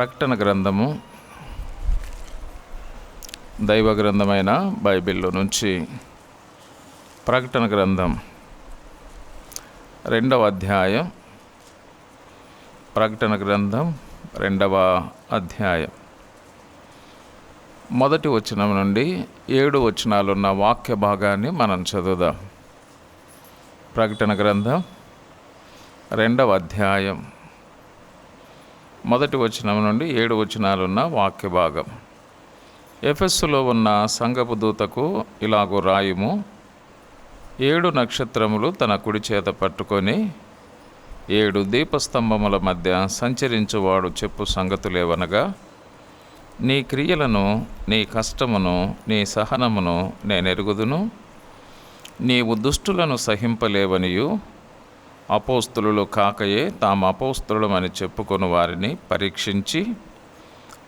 ప్రకటన గ్రంథము దైవ గ్రంథమైన బైబిల్లో నుంచి ప్రకటన గ్రంథం 2వ అధ్యాయం. ప్రకటన గ్రంథం 2వ అధ్యాయం మొదటి వచనం నుండి 7 వచనాలున్న వాక్య భాగాన్ని మనం చదువుదాం. ప్రకటన గ్రంథం 2వ అధ్యాయం మొదటి వచనం నుండి 7 వచనాలున్న వాక్య భాగం. ఎఫెస్సులో ఉన్న సంఘపు దూతకు ఇలాగూ రాయుము. 7 నక్షత్రములు తన కుడి చేత పట్టుకొని 7 దీపస్తంభముల మధ్య సంచరించువాడు చెప్పు సంగతులేవనగా, నీ క్రియలను, నీ కష్టమును, నీ సహనమును నేనెరుగుదును. నీవు దుష్టులను సహింపలేవనియు, అపోస్తులు కాకయే తాము అపోస్తులమని చెప్పుకొని వారిని పరీక్షించి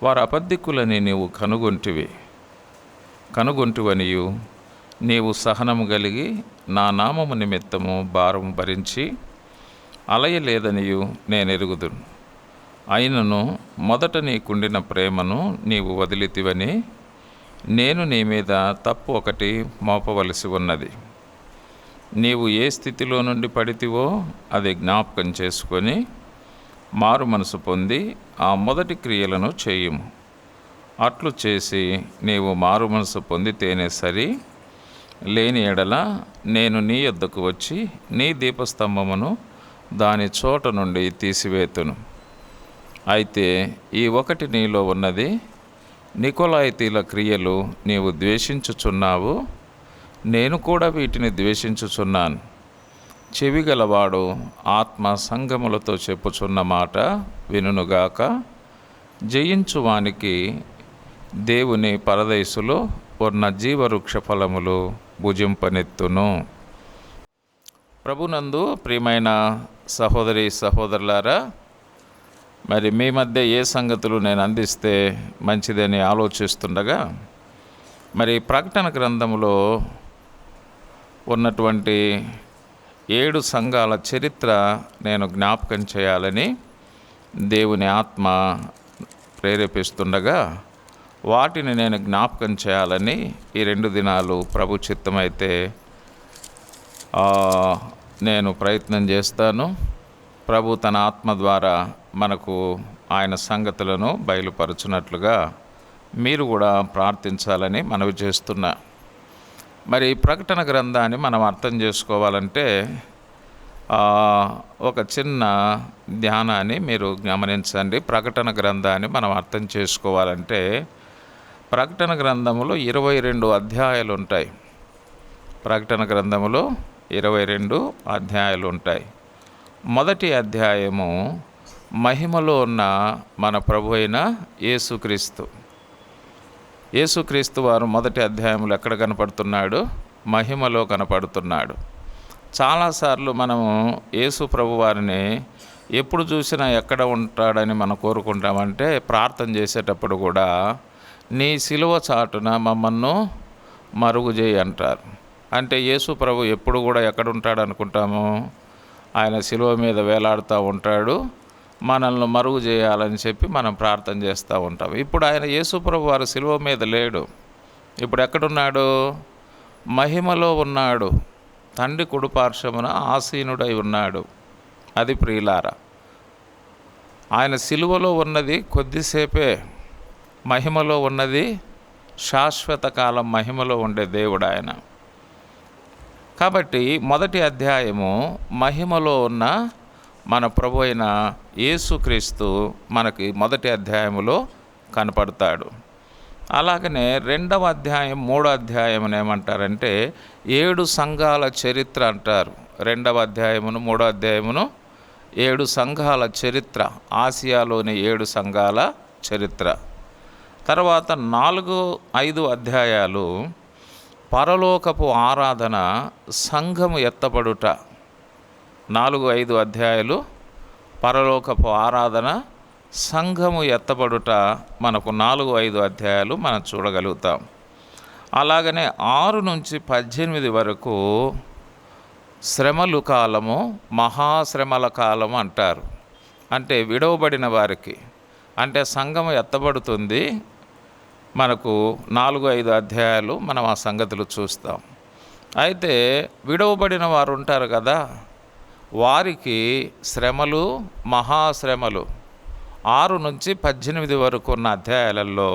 వారు అబద్ధికులని నీవు కనుగొంటివనియు, నీవు సహనము కలిగి నా నామము నిమిత్తము భారము భరించి అలయలేదనియు నేనెరుగుదును. అయినను మొదట నీకుండిన ప్రేమను నీవు వదిలితివని నేను నీ మీద తప్పు ఒకటి మోపవలసి ఉన్నది. నీవు ఏ స్థితిలో నుండి పడితివో అది జ్ఞాపకం చేసుకొని మారు మనసు పొంది ఆ మొదటి క్రియలను చేయుము. అట్లు చేసి నీవు మారు మనసు పొందితేనే సరి, లేని ఎడల నేను నీ యొద్దకు వచ్చి నీ దీపస్తంభమును దాని చోట నుండి తీసివేతును. అయితే ఈ ఒకటి నీలో ఉన్నది, నికొలాయితీల క్రియలు నీవు ద్వేషించుచున్నావు. నేను కూడా వీటిని ద్వేషించుచున్నాను. చెవిగలవాడు ఆత్మ సంగములతో చెప్పుచున్న మాట వినుగాక. జయించువానికి దేవుని పరదేశులో ఉన్న జీవవృక్ష ఫలములు భుజింపనెత్తును. ప్రభునందు ప్రియమైన సహోదరి సహోదరులారా, మరి మీ మధ్య ఏ సంగతులు నేను అందిస్తే మంచిదని ఆలోచిస్తుండగా, మరి ప్రకటన గ్రంథములో ఉన్నటువంటి 7 సంఘాల చరిత్ర నేను జ్ఞాపకం చేయాలని దేవుని ఆత్మ ప్రేరేపిస్తుండగా, వాటిని నేను జ్ఞాపకం చేయాలని ఈ 2 దినాలు ప్రభు చిత్తమైతే నేను ప్రయత్నం చేస్తాను. ప్రభు తన ఆత్మ ద్వారా మనకు ఆయన సంగతులను బయలుపరచునట్లుగా మీరు కూడా ప్రార్థించాలని మనవి చేస్తున్నా. మరి ప్రకటన గ్రంథాన్ని మనం అర్థం చేసుకోవాలంటే ఒక చిన్న ధ్యానాన్ని మీరు గమనించండి. ప్రకటన గ్రంథాన్ని మనం అర్థం చేసుకోవాలంటే ప్రకటన గ్రంథములో 22 అధ్యాయాలు ఉంటాయి. ప్రకటన గ్రంథములో 22 అధ్యాయాలు ఉంటాయి. మొదటి అధ్యాయము మహిమలో ఉన్న మన ప్రభు అయిన యేసుక్రీస్తు వారు మొదటి అధ్యాయంలో ఎక్కడ కనపడుతున్నాడు? మహిమలో కనపడుతున్నాడు. చాలాసార్లు మనము యేసు ప్రభు వారిని ఎప్పుడు చూసినా ఎక్కడ ఉంటాడని మనం కోరుకుంటామంటే, ప్రార్థన చేసేటప్పుడు కూడా నీ సిలువ చాటున మమ్మల్ని మరుగు చేయి అంటారు. అంటే యేసు ప్రభు ఎప్పుడు కూడా ఎక్కడ ఉంటాడు అనుకుంటాము? ఆయన సిలువ మీద వేలాడుతూ ఉంటాడు, మనల్ని మరుగు చేయాలని చెప్పి మనం ప్రార్థన చేస్తూ ఉంటాం. ఇప్పుడు ఆయన యేసు ప్రభు వారు సిలువ మీద లేడు. ఇప్పుడు ఎక్కడున్నాడు? మహిమలో ఉన్నాడు. తండ్రి కుడిపార్శ్వమున ఆసీనుడై ఉన్నాడు. అది ప్రియులారా, ఆయన సిలువలో ఉన్నది కొద్దిసేపే, మహిమలో ఉన్నది శాశ్వత కాలం మహిమలో ఉండే దేవుడు ఆయన. కాబట్టి మొదటి అధ్యాయము మహిమలో ఉన్న మన ప్రభు అయిన యేసుక్రీస్తు మనకి మొదటి అధ్యాయములో కనపడతాడు. అలాగనే 2వ అధ్యాయం 3వ అధ్యాయం ఏమంటారంటే 7 సంఘాల చరిత్ర అంటారు. 2వ అధ్యాయమును 3వ అధ్యాయమును 7 సంఘాల చరిత్ర, ఆసియాలోని 7 సంఘాల చరిత్ర. తర్వాత 4-5 అధ్యాయాలు పరలోకపు ఆరాధన, సంఘము ఎత్తబడుట. 4-5 అధ్యాయాలు పరలోకపు ఆరాధన, సంఘము ఎత్తబడుట మనకు 4-5 అధ్యాయాలు మనం చూడగలుగుతాం. అలాగనే 6-18 వరకు శ్రమలు కాలము, మహాశ్రమల కాలం అంటారు. అంటే విడవబడిన వారికి, అంటే సంఘం ఎత్తబడుతుంది. మనకు 4-5 అధ్యాయాలు మనం ఆ సంగతులు చూస్తాం. అయితే విడవబడిన వారు ఉంటారు కదా, వారికి శ్రమలు, మహాశ్రమలు 6-18 వరకు ఉన్న అధ్యాయాలలో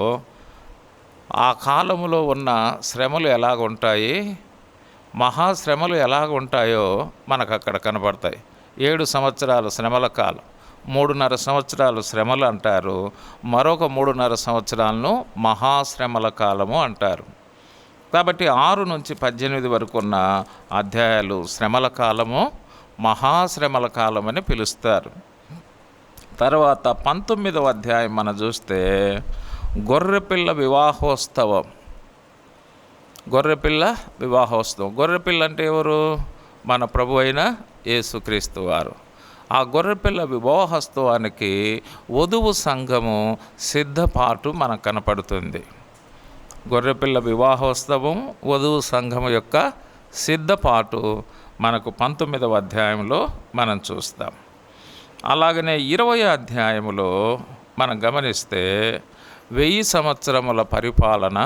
ఆ కాలములో ఉన్న శ్రమలు ఎలాగుంటాయి, మహాశ్రమలు ఎలాగుంటాయో మనకు అక్కడ కనబడతాయి. 7 సంవత్సరాలు శ్రమల కాలం, 3.5 సంవత్సరాలు శ్రమలు అంటారు, మరొక 3.5 సంవత్సరాలను మహాశ్రమల కాలము అంటారు. కాబట్టి 6-18 వరకు ఉన్న అధ్యాయాలు శ్రమల కాలము, మహాశ్రమల కాలం అని పిలుస్తారు. తర్వాత 19వ అధ్యాయం మనం చూస్తే గొర్రెపిల్ల వివాహోత్సవం. గొర్రెపిల్ల వివాహోత్సవం. గొర్రెపిల్ల అంటే ఎవరు? మన ప్రభు అయిన యేసుక్రీస్తు వారు. ఆ గొర్రెపిల్ల వివాహోత్సవానికి వధువు సంఘము సిద్ధపాటు మనకు కనపడుతుంది. గొర్రెపిల్ల వివాహోత్సవం, వధువు సంఘము యొక్క సిద్ధపాటు మనకు 19వ అధ్యాయంలో మనం చూస్తాం. అలాగనే 20వ అధ్యాయంలో మనం గమనిస్తే 1000 సంవత్సరముల పరిపాలన,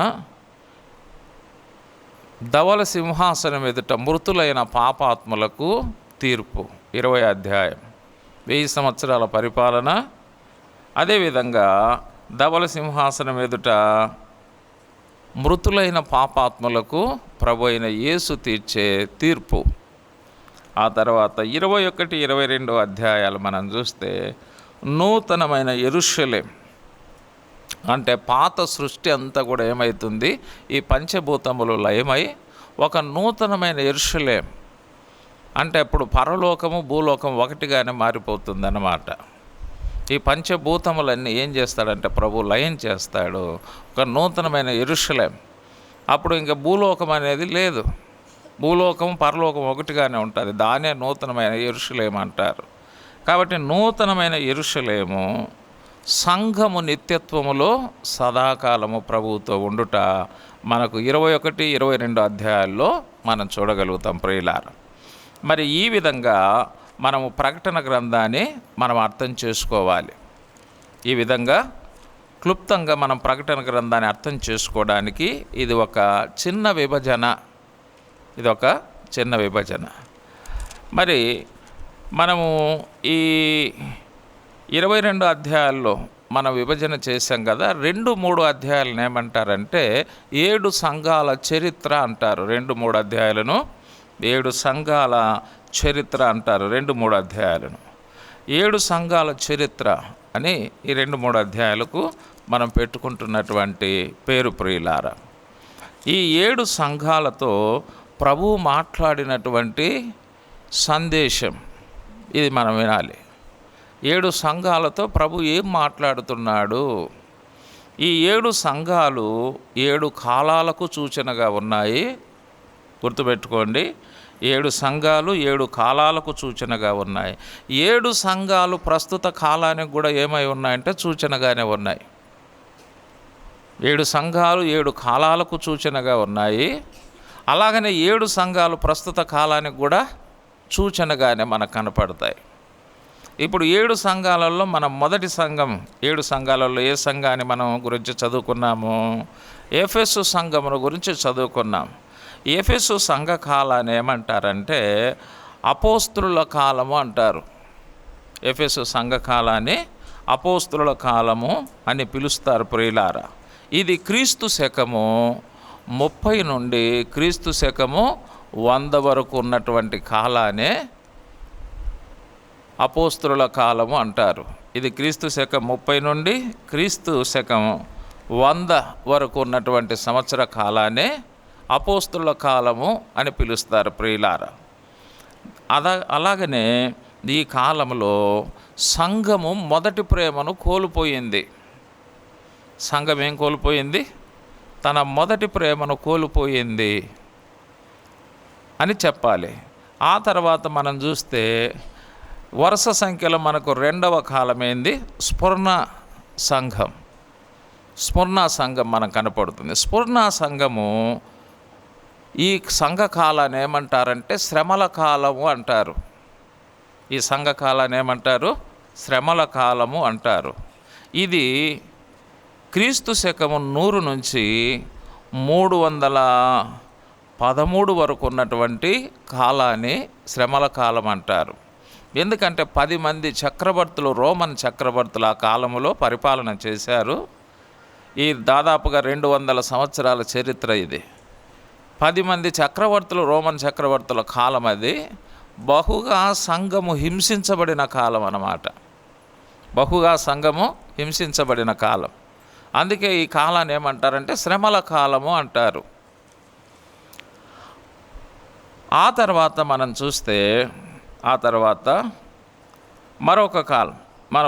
ధవల సింహాసనం ఎదుట మృతులైన పాపాత్ములకు తీర్పు. 20వ అధ్యాయం 1000 సంవత్సరాల పరిపాలన, అదేవిధంగా ధవల సింహాసనం ఎదుట మృతులైన పాపాత్ములకు ప్రభు అయిన యేసు తీర్చే తీర్పు. ఆ తర్వాత 21-22 అధ్యాయాలు మనం చూస్తే నూతనమైన యెరూషలేం, అంటే పాత సృష్టి అంతా కూడా ఏమవుతుంది, ఈ పంచభూతములు లయమై ఒక నూతనమైన యెరూషలేం, అంటే అప్పుడు పరలోకము భూలోకం ఒకటిగానే మారిపోతుంది అన్నమాట. ఈ పంచభూతములన్నీ ఏం చేస్తాడంటే ప్రభు లయం చేస్తాడు, ఒక నూతనమైన యెరూషలేం. అప్పుడు ఇంకా భూలోకం అనేది లేదు, భూలోకం పరలోకం ఒకటిగానే ఉంటుంది, దానే నూతనమైన యెరూషలేం అంటారు. కాబట్టి నూతనమైన యెరూషలేము సంఘము నిత్యత్వములో సదాకాలము ప్రభువుతో ఉండుట మనకు 21-22 అధ్యాయాల్లో మనం చూడగలుగుతాం ప్రియులారా. మరి ఈ విధంగా మనము ప్రకటన గ్రంథాన్ని మనం అర్థం చేసుకోవాలి. ఈ విధంగా క్లుప్తంగా మనం ప్రకటన గ్రంథాన్ని అర్థం చేసుకోవడానికి ఇది ఒక చిన్న విభజన, ఇదొక చిన్న విభజన. మరి మనము ఈ 22 అధ్యాయాల్లో మనం విభజన చేశాం కదా. 2-3 అధ్యాయాలను ఏమంటారంటే 7 సంఘాల చరిత్ర అంటారు. 2-3 అధ్యాయాలను 7 సంఘాల చరిత్ర అంటారు. 2-3 అధ్యాయాలను 7 సంఘాల చరిత్ర అని ఈ 2-3 అధ్యాయాలకు మనం పెట్టుకుంటున్నటువంటి పేరు ప్రియులారా. ఈ 7 సంఘాలతో ప్రభువు మాట్లాడినటువంటి సందేశం ఇది మనం వినాలి. 7 సంఘాలతో ప్రభు ఏం మాట్లాడుతున్నాడు? ఈ 7 సంఘాలు 7 కాలాలకు సూచనగా ఉన్నాయి. గుర్తుపెట్టుకోండి, 7 సంఘాలు 7 కాలాలకు సూచనగా ఉన్నాయి. 7 సంఘాలు ప్రస్తుత కాలానికి కూడా ఏమై ఉన్నాయంటే సూచనగానే ఉన్నాయి. 7 సంఘాలు 7 కాలాలకు సూచనగా ఉన్నాయి. అలాగనే 7 సంఘాలు ప్రస్తుత కాలానికి కూడా సూచనగానే మనకు కనపడతాయి. ఇప్పుడు 7 సంఘాలలో మనం మొదటి సంఘం, 7 సంఘాలలో ఏ సంఘాన్ని మనం గురించి చదువుకున్నాము? ఎఫెసు సంఘమును గురించి చదువుకున్నాం. ఎఫెసు సంఘ కాలాన్ని ఏమంటారంటే అపోస్తుల కాలము అంటారు. ఎఫెసు సంఘ కాలాన్ని అపోస్తుల కాలము అని పిలుస్తారు ప్రియులారా. ఇది క్రీస్తు శకము 30 నుండి క్రీస్తు శకము 100 వరకు ఉన్నటువంటి కాలానే అపోస్తుల కాలము అంటారు. ఇది క్రీస్తు శకం 30 నుండి క్రీస్తు శకం 100 వరకు ఉన్నటువంటి సంవత్సర కాలానే అపోస్తుల కాలము అని పిలుస్తారు ప్రియులారా. అలాగనే ఈ కాలంలో సంఘము మొదటి ప్రేమను కోల్పోయింది. సంఘం ఏం కోల్పోయింది? తన మొదటి ప్రేమను కోల్పోయింది అని చెప్పాలి. ఆ తర్వాత మనం చూస్తే వరుస సంఖ్యలో మనకు 2వ కాలమైంది స్ఫురణ సంఘం. స్ఫురణ సంఘం మనకు కనపడుతుంది. స్ఫురణ సంఘము ఈ సంఘ కాలాన్ని ఏమంటారంటే శ్రమల కాలము అంటారు. ఈ సంఘ కాలాన్ని ఏమంటారు? శ్రమల కాలము అంటారు. ఇది క్రీస్తు శకము 100 నుంచి 313 వరకు ఉన్నటువంటి కాలాన్ని శ్రమల కాలం అంటారు. ఎందుకంటే 10 మంది చక్రవర్తులు, రోమన్ చక్రవర్తులు ఆ కాలంలో పరిపాలన చేశారు. ఈ దాదాపుగా 200 సంవత్సరాల చరిత్ర ఇది. 10 మంది చక్రవర్తులు, రోమన్ చక్రవర్తుల కాలం అది. బహుగా సంఘము హింసించబడిన కాలం అన్నమాట. బహుగా సంఘము హింసించబడిన కాలం. అందుకే ఈ కాలాన్ని ఏమంటారంటే శ్రమల కాలము అంటారు. ఆ తర్వాత మనం చూస్తే మరొక కాలం, మన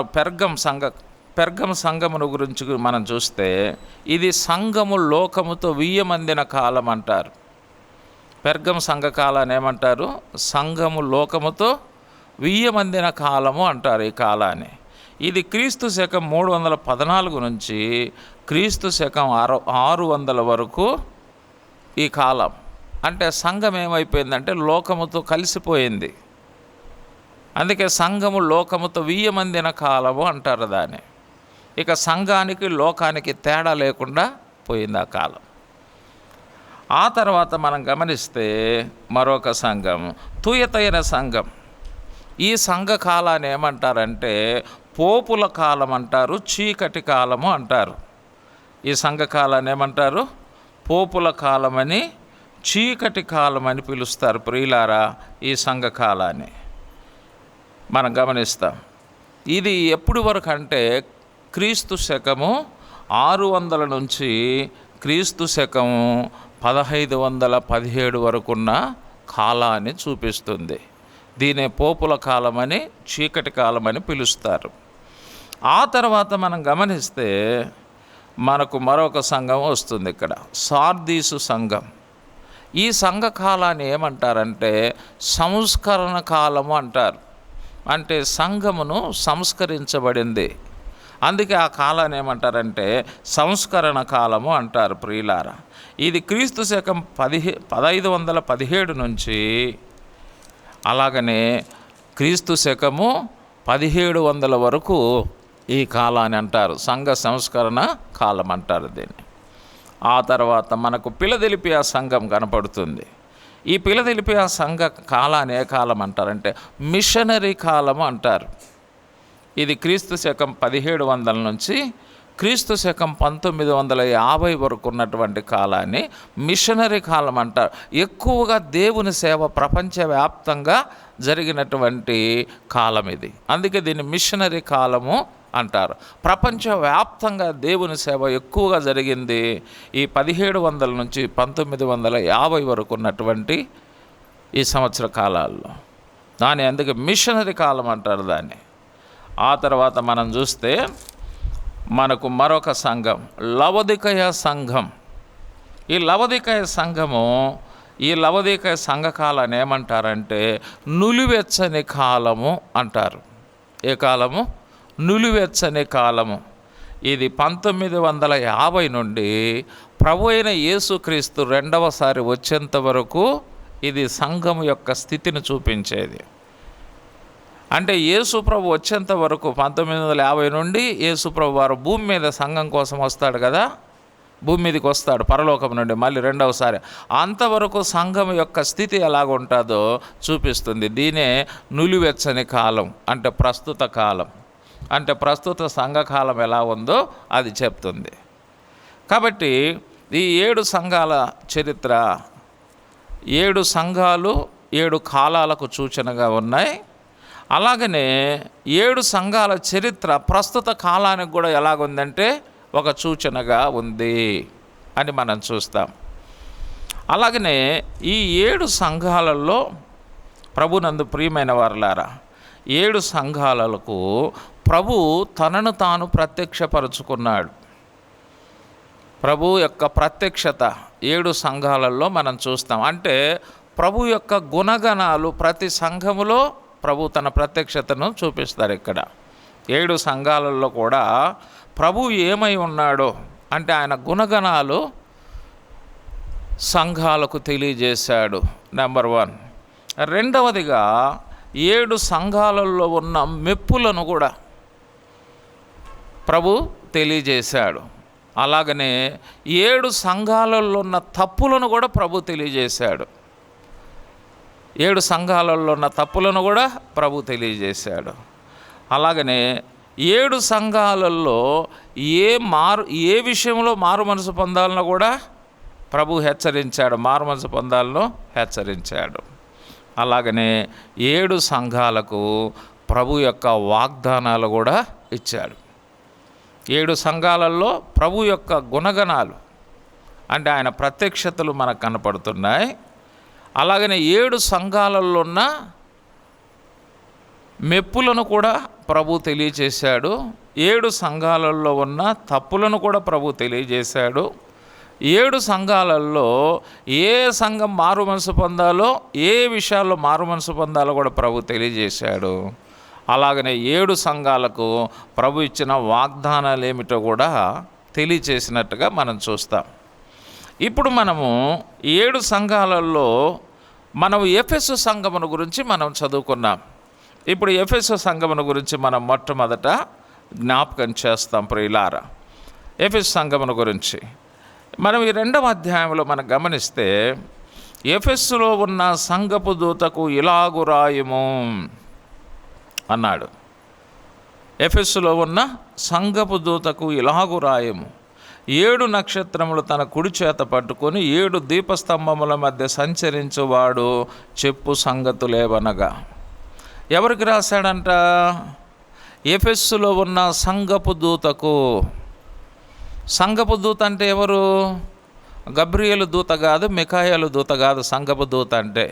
పెర్గం సంఘమును గురించి మనం చూస్తే ఇది సంఘము లోకముతో వియ్యమందిన కాలం అంటారు. పెర్గం సంఘ కాలాన్ని ఏమంటారు? సంఘము లోకముతో వియ్యమందిన కాలము అంటారు ఈ కాలాన్ని. ఇది క్రీస్తు శకం 314 నుంచి క్రీస్తు శకం 600 వరకు ఈ కాలం. అంటే సంఘం ఏమైపోయిందంటే లోకముతో కలిసిపోయింది. అందుకే సంఘము లోకముతో వియ్యమందిన కాలము అంటారు దాన్ని. ఇక సంఘానికి లోకానికి తేడా లేకుండా పోయింది ఆ కాలం. ఆ తర్వాత మనం గమనిస్తే మరొక సంఘం, తుయతైన సంఘం. ఈ సంఘ కాలాన్ని ఏమంటారంటే పోపుల కాలం అంటారు, చీకటి కాలము అంటారు. ఈ సంఘ కాలాన్ని ఏమంటారు? పోపుల కాలమని, చీకటి కాలమని పిలుస్తారు. ప్రియులారా, ఈ సంఘ కాలాన్ని మనం గమనిస్తాం. ఇది ఎప్పుడు వరకు అంటే క్రీస్తు శకము 600 నుంచి క్రీస్తు శకము 1517 వరకున్న కాలాన్ని చూపిస్తుంది. దీనే పోపుల కాలమని, చీకటి కాలమని పిలుస్తారు. ఆ తర్వాత మనం గమనిస్తే మనకు మరొక సంఘం వస్తుంది ఇక్కడ, సార్దీసు సంఘం. ఈ సంఘ కాలాన్ని ఏమంటారంటే సంస్కరణ కాలము అంటారు. అంటే సంఘమును సంస్కరించబడింది. అందుకే ఆ కాలాన్ని ఏమంటారంటే సంస్కరణ కాలము అంటారు. ప్రియులారా, ఇది క్రీస్తు శకం 1517 నుంచి అలాగనే క్రీస్తు శకము 1700 వరకు ఈ కాలాన్ని అంటారు. సంఘ సంస్కరణ కాలం అంటారు దీన్ని. ఆ తర్వాత మనకు ఫిలదెల్ఫియా సంఘం కనపడుతుంది. ఈ ఫిలదెల్ఫియా సంఘ కాలాన్ని ఏ కాలం అంటారంటే మిషనరీ కాలము అంటారు. ఇది క్రీస్తు శకం 1700 నుంచి క్రీస్తు శకం 1950 వరకు ఉన్నటువంటి కాలాన్ని మిషనరీ కాలం అంటారు. ఎక్కువగా దేవుని సేవ ప్రపంచవ్యాప్తంగా జరిగినటువంటి కాలం ఇది. అందుకే దీన్ని మిషనరీ కాలము అంటారు. ప్రపంచవ్యాప్తంగా దేవుని సేవ ఎక్కువగా జరిగింది ఈ 1700 నుంచి 1950 వరకు ఉన్నటువంటి ఈ సంవత్సర కాలాల్లో. అందుకే మిషనరీ కాలం అంటారు దాన్ని. ఆ తర్వాత మనం చూస్తే మనకు మరొక సంఘం, లవొదికయ సంఘం. ఈ లవొదికయ సంఘము, ఈ లవొదికయ సంఘ కాలాన్ని ఏమంటారంటే నులివెచ్చని కాలము అంటారు. ఏ కాలము? నులివెచ్చని కాలము. ఇది 1950 నుండి ప్రభు అయిన యేసుక్రీస్తు రెండవసారి వచ్చేంత వరకు ఇది సంఘం యొక్క స్థితిని చూపించేది. అంటే యేసుప్రభు వచ్చేంత వరకు 1950 నుండి యేసుప్రభు వారు భూమి మీద సంఘం కోసం వస్తాడు కదా, భూమి మీదకి వస్తాడు పరలోకం నుండి మళ్ళీ రెండవసారి. అంతవరకు సంఘం యొక్క స్థితి ఎలాగుంటుందో చూపిస్తుంది. దీనే నులివెచ్చని కాలం అంటే ప్రస్తుత కాలం. అంటే ప్రస్తుత సంఘకాలం ఎలా ఉందో అది చెప్తుంది. కాబట్టి ఈ 7 సంఘాల చరిత్ర, 7 సంఘాలు 7 కాలాలకు సూచనగా ఉన్నాయి. అలాగనే 7 సంఘాల చరిత్ర ప్రస్తుత కాలానికి కూడా ఎలాగుందంటే ఒక సూచనగా ఉంది అని మనం చూస్తాం. అలాగనే ఈ 7 సంఘాలలో ప్రభునందు ప్రియమైన వారలారా, 7 సంఘాలకు ప్రభు తనను తాను ప్రత్యక్షపరుచుకున్నాడు. ప్రభు యొక్క ప్రత్యక్షత 7 సంఘాలలో మనం చూస్తాం. అంటే ప్రభు యొక్క గుణగణాలు ప్రతి సంఘములో ప్రభు తన ప్రత్యక్షతను చూపిస్తారు. ఇక్కడ 7 సంఘాలలో కూడా ప్రభు ఏమై ఉన్నాడో అంటే ఆయన గుణగణాలు సంఘాలకు తెలియజేశాడు. నెంబర్ 1. రెండవదిగా 7 సంఘాలలో ఉన్న మెప్పులను కూడా ప్రభు తెలియజేశాడు. అలాగనే 7 సంఘాలలో ఉన్న తప్పులను కూడా ప్రభు తెలియజేశాడు. 7 సంఘాలలో ఉన్న తప్పులను కూడా ప్రభు తెలియజేశాడు. అలాగనే 7 సంఘాలలో ఏ విషయంలో మారు మనసు పొందాలనో కూడా ప్రభు హెచ్చరించాడు, మారు మనసు పొందాలను హెచ్చరించాడు. అలాగనే 7 సంఘాలకు ప్రభు యొక్క వాగ్దానాలు కూడా ఇచ్చాడు. 7 సంఘాలలో ప్రభు యొక్క గుణగణాలు అంటే ఆయన ప్రత్యక్షతలు మనకు కనపడుతున్నాయి. అలాగనే 7 సంఘాలలో ఉన్న మెప్పులను కూడా ప్రభు తెలియజేశాడు. 7 సంఘాలలో ఉన్న తప్పులను కూడా ప్రభు తెలియజేశాడు. 7 సంఘాలలో ఏ సంఘం మారు మనసు పొందాలో, ఏ విషయాల్లో మారు మనసు పొందాలో కూడా ప్రభు తెలియజేశాడు. అలాగనే 7 సంఘాలకు ప్రభు ఇచ్చిన వాగ్దానాలు ఏమిటో కూడా తెలియచేసినట్టుగా మనం చూస్తాం. ఇప్పుడు మనము 7 సంఘాలలో మనం ఎఫెసు సంఘమును గురించి మనం చదువుకున్నాం. ఇప్పుడు ఎఫెసు సంఘమును గురించి మనం మొట్టమొదట జ్ఞాపకం చేస్తాం ప్రియులారా. ఎఫెసు సంఘమును గురించి మనం ఈ 2వ అధ్యాయంలో మనం గమనిస్తే, ఎఫెసులో ఉన్న సంఘపు దూతకు ఇలాగు రాయుము అన్నాడు. ఎఫెసులో ఉన్న సంఘపు దూతకు ఇలాగు రాయము, 7 నక్షత్రములు తన కుడి చేత పట్టుకొని 7 దీపస్తంభముల మధ్య సంచరించువాడు చెప్పు సంగతులేవనగా. ఎవరికి రాశాడంట? ఎఫెసులో ఉన్న సంఘపు దూతకు. సంఘపు దూత అంటే ఎవరు? గబ్రియేలు దూత కాదు, మిఖాయేలు దూత కాదు. సంఘపు దూత అంటే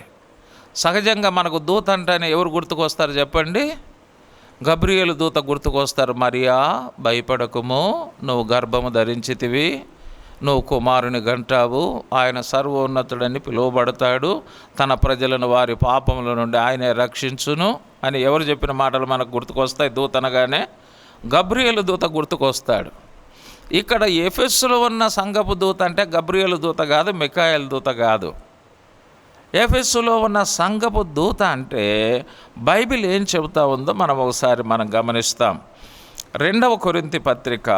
సహజంగా మనకు దూత అంటేనే ఎవరు గుర్తుకొస్తారు చెప్పండి? గబ్రియేలు దూత గుర్తుకొస్తారు. మరియా భయపడకుము, నువ్వు గర్భము ధరించితివి, నువ్వు కుమారుని గంటావు, ఆయన సర్వోన్నతుడని పిలువబడతాడు, తన ప్రజలను వారి పాపముల నుండి ఆయనే రక్షించును అని ఎవరు చెప్పిన మాటలు మనకు గుర్తుకొస్తాయి? దూత అనగానే గబ్రియేలు దూత గుర్తుకొస్తాడు. ఇక్కడ ఎఫెసులో ఉన్న సంఘపు దూత అంటే గబ్రియేలు దూత కాదు, మిఖాయేలు దూత కాదు. ఎఫెసులో ఉన్న సంఘపు దూత అంటే బైబిల్ ఏం చెబుతా ఉందో మనం గమనిస్తాం. 2వ కొరింథీ పత్రిక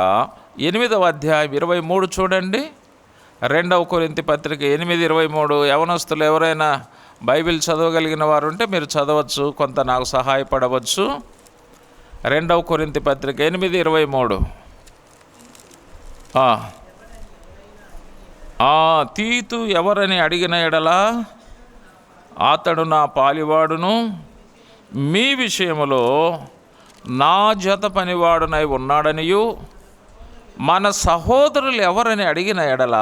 8వ అధ్యాయం 23 చూడండి. 2వ కొరింథీ పత్రిక 8:23. యవనస్తులు ఎవరైనా బైబిల్ చదవగలిగిన వారు ఉంటే మీరు చదవచ్చు, కొంత నాకు సహాయపడవచ్చు. 2వ కొరింథీ పత్రిక 8:23. తీతు ఎవరని అడిగిన ఎడలా అతడు నా పాలివాడును, మీ విషయములో నా జత పనివాడునై ఉన్నాడనియు, మన సహోదరులు ఎవరని అడిగిన ఎడల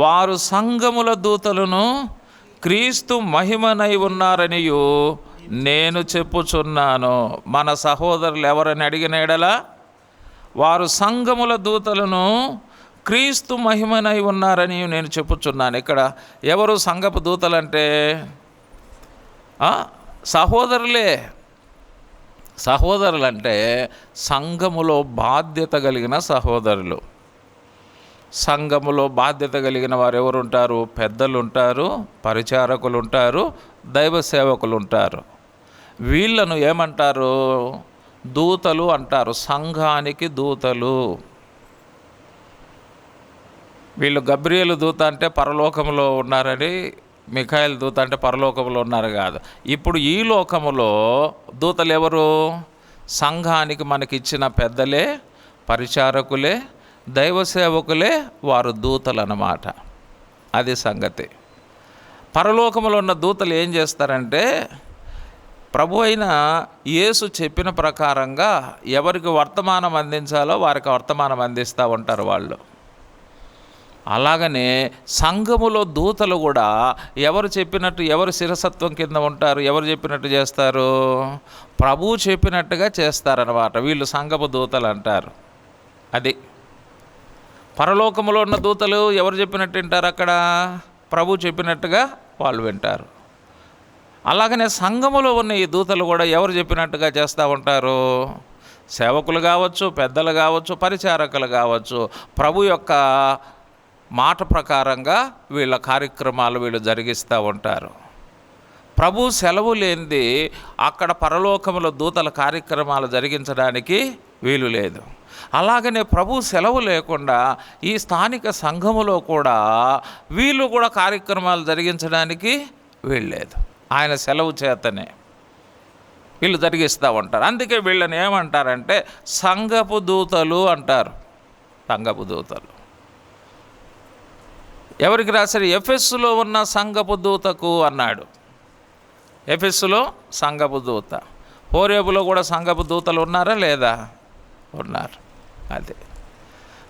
వారు సంఘముల దూతలను క్రీస్తు మహిమనై ఉన్నారనియు నేను చెప్పుచున్నాను. మన సహోదరులు ఎవరని అడిగిన ఎడల వారు సంఘముల దూతలను క్రీస్తు మహిమనై ఉన్నారని నేను చెప్పుచున్నాను. ఇక్కడ ఎవరు సంఘపు దూతలంటే? సహోదరులే. సహోదరులంటే సంఘములో బాధ్యత కలిగిన సహోదరులు. సంఘములో బాధ్యత కలిగిన వారు ఎవరు ఉంటారు? పెద్దలు ఉంటారు, పరిచారకులు ఉంటారు, దైవ సేవకులు ఉంటారు. వీళ్ళను ఏమంటారు? దూతలు అంటారు. సంఘానికి దూతలు. వీళ్ళు గబ్రియేలు దూత అంటే పరలోకంలో ఉన్నారని, మిఖాయేలు దూత అంటే పరలోకంలో ఉన్నారు కాదు. ఇప్పుడు ఈ లోకములో దూతలు ఎవరు? సంఘానికి మనకిచ్చిన పెద్దలే, పరిచారకులే, దైవ సేవకులే వారు దూతలు అన్నమాట. అది సంగతి. పరలోకములో ఉన్న దూతలు ఏం చేస్తారంటే, ప్రభు అయిన యేసు చెప్పిన ప్రకారంగా ఎవరికి వర్తమానం అందించాలో వారికి వర్తమానం అందిస్తూ ఉంటారు వాళ్ళు. అలాగనే సంఘములో దూతలు కూడా ఎవరు చెప్పినట్టు, ఎవరు శిరసత్వం కింద ఉంటారు, ఎవరు చెప్పినట్టు చేస్తారు? ప్రభువు చెప్పినట్టుగా చేస్తారన్నమాట. వీళ్ళు సంఘపు దూతలు అంటారు. అది పరలోకములో ఉన్న దూతలు ఎవరు చెప్పినట్టు వింటారు? అక్కడ ప్రభు చెప్పినట్టుగా వాళ్ళు వింటారు. అలాగనే సంఘములో ఉన్న ఈ దూతలు కూడా ఎవరు చెప్పినట్టుగా చేస్తూ ఉంటారు? సేవకులు కావచ్చు, పెద్దలు కావచ్చు, పరిచారకులు కావచ్చు, ప్రభు యొక్క మాట ప్రకారంగా వీళ్ళ కార్యక్రమాలు వీళ్ళు జరిగిస్తూ ఉంటారు. ప్రభు సెలవు లేనిది అక్కడ పరలోకములో దూతల కార్యక్రమాలు జరిగించడానికి వీలు లేదు. అలాగనే ప్రభు సెలవు లేకుండా ఈ స్థానిక సంఘములో కూడా వీళ్ళు కూడా కార్యక్రమాలు జరిగించడానికి వీల్లేదు. ఆయన సెలవు చేతనే వీళ్ళు జరిగిస్తూ ఉంటారు. అందుకే వీళ్ళని ఏమంటారంటే సంఘపు దూతలు అంటారు. సంఘపు దూతలు ఎవరికి రాశారు? ఎఫెస్సులో ఉన్న సంఘపు దూతకు అన్నాడు. ఎఫెస్సులో సంఘపు దూత. హోరేబులో కూడా సంఘపు దూతలు ఉన్నారా లేదా? ఉన్నారు. అదే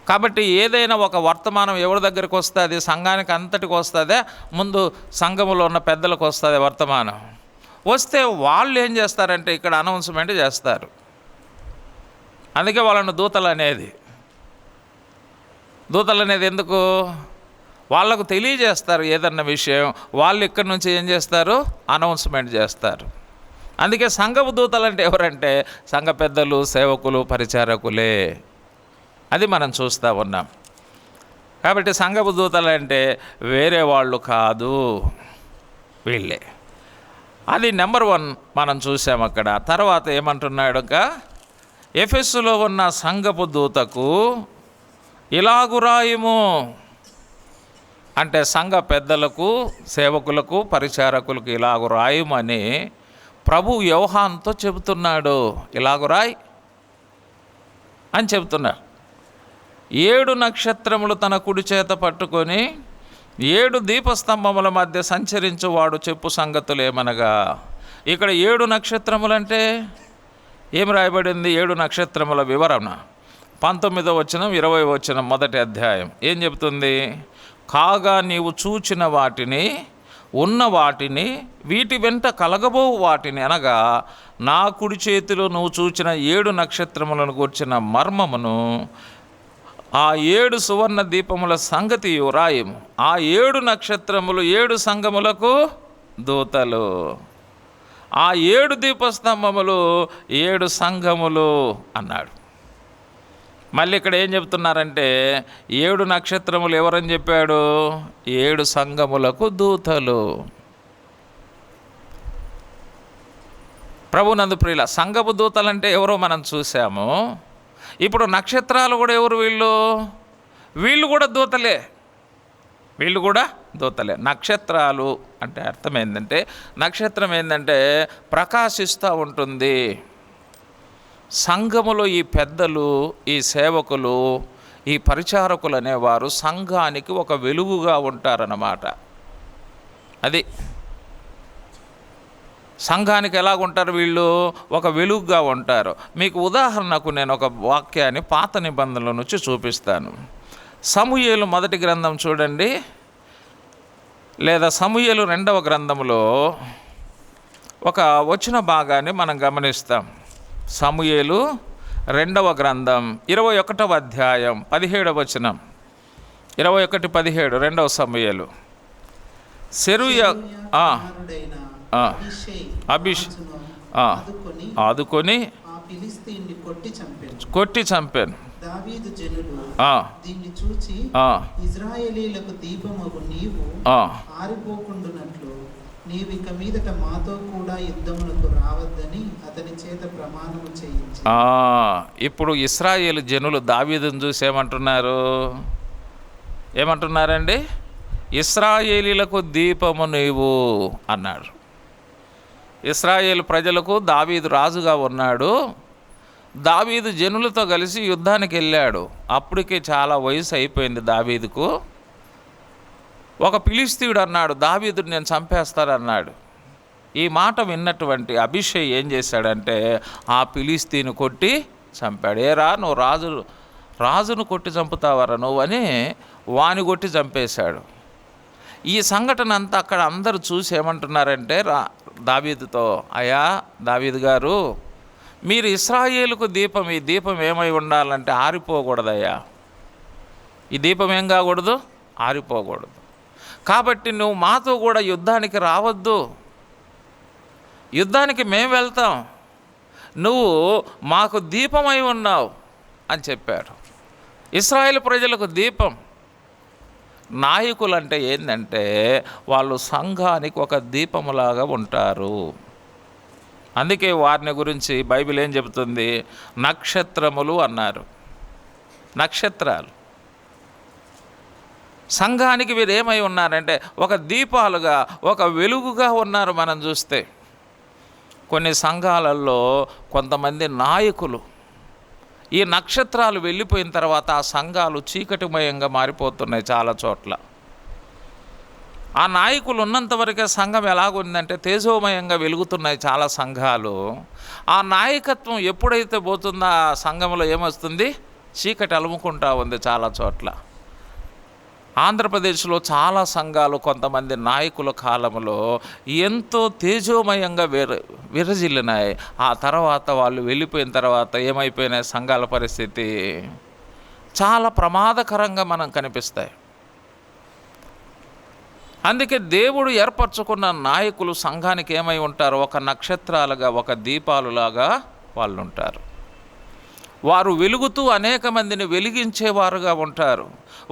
కాబట్టి ఏదైనా ఒక వర్తమానం ఎవరి దగ్గరికి వస్తుంది? సంఘానికి అంతటికి వస్తుందే, ముందు సంఘములో ఉన్న పెద్దలకు వస్తుంది వర్తమానం. వస్తే వాళ్ళు ఏం చేస్తారంటే ఇక్కడ అనౌన్స్మెంట్ చేస్తారు. అందుకే వాళ్ళను దూతలు అనేది. దూతలు అనేది ఎందుకు? వాళ్ళకు తెలియజేస్తారు ఏదన్న విషయం. వాళ్ళు ఇక్కడి నుంచి ఏం చేస్తారు? అనౌన్స్మెంట్ చేస్తారు. అందుకే సంఘపు దూతలు అంటే ఎవరంటే సంఘ పెద్దలు, సేవకులు, పరిచారకులే. అది మనం చూస్తూ ఉన్నాం. కాబట్టి సంఘపు దూతలు అంటే వేరే వాళ్ళు కాదు, వీళ్ళే. అది నెంబర్ 1 మనం చూసాం అక్కడ. తర్వాత ఏమంటున్నాడు? ఇంకా ఎఫెస్సులో ఉన్న సంఘపు దూతకు ఇలాగు రాయుము అంటే సంఘ పెద్దలకు, సేవకులకు, పరిచారకులకు ఇలాగు రాయుమని ప్రభు యోహానుతో చెబుతున్నాడు. ఇలాగు రాయి అని చెబుతున్నాడు. 7 నక్షత్రములు తన కుడి చేత పట్టుకొని 7 దీపస్తంభముల మధ్య సంచరించువాడు చెప్పు సంగతులు ఏమనగా. ఇక్కడ 7 నక్షత్రములంటే ఏం రాయబడింది? 7 నక్షత్రముల వివరణ 19వ వచనం 20వ వచనం మొదటి అధ్యాయం ఏం చెబుతుంది? కాగా నీవు చూచిన వాటిని, ఉన్న వాటిని, వీటి వెంట కలగబో వాటిని అనగా నా కుడి చేతిలో నువ్వు చూచిన 7 నక్షత్రములను గూర్చిన మర్మమును, ఆ 7 సువర్ణ దీపముల సంగతి రాయము. ఆ 7 నక్షత్రములు 7 సంఘములకు దూతలు, ఆ 7 దీపస్తంభములు 7 సంఘములు అన్నాడు. మళ్ళీ ఇక్కడ ఏం చెప్తున్నారంటే 7 నక్షత్రములు ఎవరని చెప్పాడు? 7 సంఘములకు దూతలు. ప్రభునందు ప్రియుల, సంఘపు దూతలంటే ఎవరో మనం చూసాము. ఇప్పుడు నక్షత్రాలు కూడా ఎవరు? వీళ్ళు కూడా దూతలే. వీళ్ళు కూడా దూతలే. నక్షత్రాలు అంటే అర్థం ఏంటంటే, నక్షత్రం ఏంటంటే ప్రకాశిస్తూ ఉంటుంది. సంఘములో ఈ పెద్దలు, ఈ సేవకులు, ఈ పరిచారకులు అనేవారు సంఘానికి ఒక వెలుగుగా ఉంటారన్నమాట. అది సంఘానికి ఎలాగుంటారు? వీళ్ళు ఒక వెలుగుగా ఉంటారు. మీకు ఉదాహరణకు నేను ఒక వాక్యాన్ని పాత నిబంధనల నుంచి చూపిస్తాను. సమూయేలు మొదటి గ్రంథం చూడండి, లేదా సమూయేలు 2వ గ్రంథంలో ఒక వచన భాగాన్ని మనం గమనిస్తాం. సమూయేలు 2వ గ్రంథం 21వ అధ్యాయం 17వ వచనం. 21:17 2వ సమూయేలు. సెరూయా ఆదుకొని కొట్టి చంపాను. దావీదు జనులు దీన్ని చూచి ఇశ్రాయేలీయులకు దీపమగు నీవు ఆరిపోకుండునట్లు నీవిక మీదట మాతో కూడా యుద్ధములకు రావద్దని అతని చేత ప్రమాణము చేయించి. ఇప్పుడు ఇశ్రాయేలు జనులు దావీదును చూసి ఏమంటున్నారండి? ఇశ్రాయేలీలకు దీపము నీవు అన్నాడు. ఇశ్రాయేలు ప్రజలకు దావీదు రాజుగా ఉన్నాడు. దావీదు జనులతో కలిసి యుద్ధానికి వెళ్ళాడు. అప్పటికే చాలా వయసు అయిపోయింది దావీదుకు. ఒక ఫిలిష్తీయుడు అన్నాడు, దావీదుని నేను చంపేస్తానన్నాడు. ఈ మాట విన్నటువంటి అభిషై ఏం చేశాడంటే ఆ ఫిలిష్తీని కొట్టి చంపాడు. ఏరా నువ్వు రాజును కొట్టి చంపుతావరా నువ్వు అని వాని కొట్టి చంపేశాడు. ఈ సంఘటన అంతా అక్కడ అందరూ చూసి ఏమంటున్నారంటే దావీదుతో, అయ్యా దావీదు గారు, మీరు ఇశ్రాయేలుకు దీపం, ఈ దీపం ఏమై ఉండాలంటే ఆరిపోకూడదయ్యా. ఈ దీపం ఏం కాకూడదు? ఆరిపోకూడదు. కాబట్టి నువ్వు మాతో కూడా యుద్ధానికి రావద్దు. యుద్ధానికి మేము వెళ్తాం, నువ్వు మాకు దీపమై ఉన్నావు అని చెప్పాడు. ఇశ్రాయేలు ప్రజలకు దీపం. నాయకులు అంటే ఏంటంటే వాళ్ళు సంఘానికి ఒక దీపములాగా ఉంటారు. అందుకే వారిని గురించి బైబిల్ ఏం చెబుతుంది? నక్షత్రములు అన్నారు. నక్షత్రాలు. సంఘానికి వీరు ఏమై ఉన్నారంటే ఒక దీపాలుగా, ఒక వెలుగుగా ఉన్నారు. మనం చూస్తే కొన్ని సంఘాలలో కొంతమంది నాయకులు ఈ నక్షత్రాలు వెళ్ళిపోయిన తర్వాత ఆ సంఘాలు చీకటిమయంగా మారిపోతున్నాయి చాలా చోట్ల. ఆ నాయకులు ఉన్నంతవరకే సంఘం ఎలాగుందంటే తేజోమయంగా వెలుగుతున్నాయి చాలా సంఘాలు. ఆ నాయకత్వం ఎప్పుడైతే పోతుందో ఆ సంఘంలో ఏమొస్తుంది? చీకటి అలుముకుంటా ఉంది చాలా చోట్ల. ఆంధ్రప్రదేశ్లో చాలా సంఘాలు కొంతమంది నాయకుల కాలంలో ఎంతో తేజోమయంగా విరజిల్లినాయి. ఆ తర్వాత వాళ్ళు వెళ్ళిపోయిన తర్వాత ఏమైపోయినాయి సంఘాల పరిస్థితి? చాలా ప్రమాదకరంగా మనం కనిపిస్తాయి. అందుకే దేవుడు ఏర్పరచుకున్న నాయకులు సంఘానికి ఏమై ఉంటారు? ఒక నక్షత్రాలుగా, ఒక దీపాలులాగా వాళ్ళు ఉంటారు. వారు వెలుగుతూ అనేక మందిని వెలిగించేవారుగా ఉంటారు.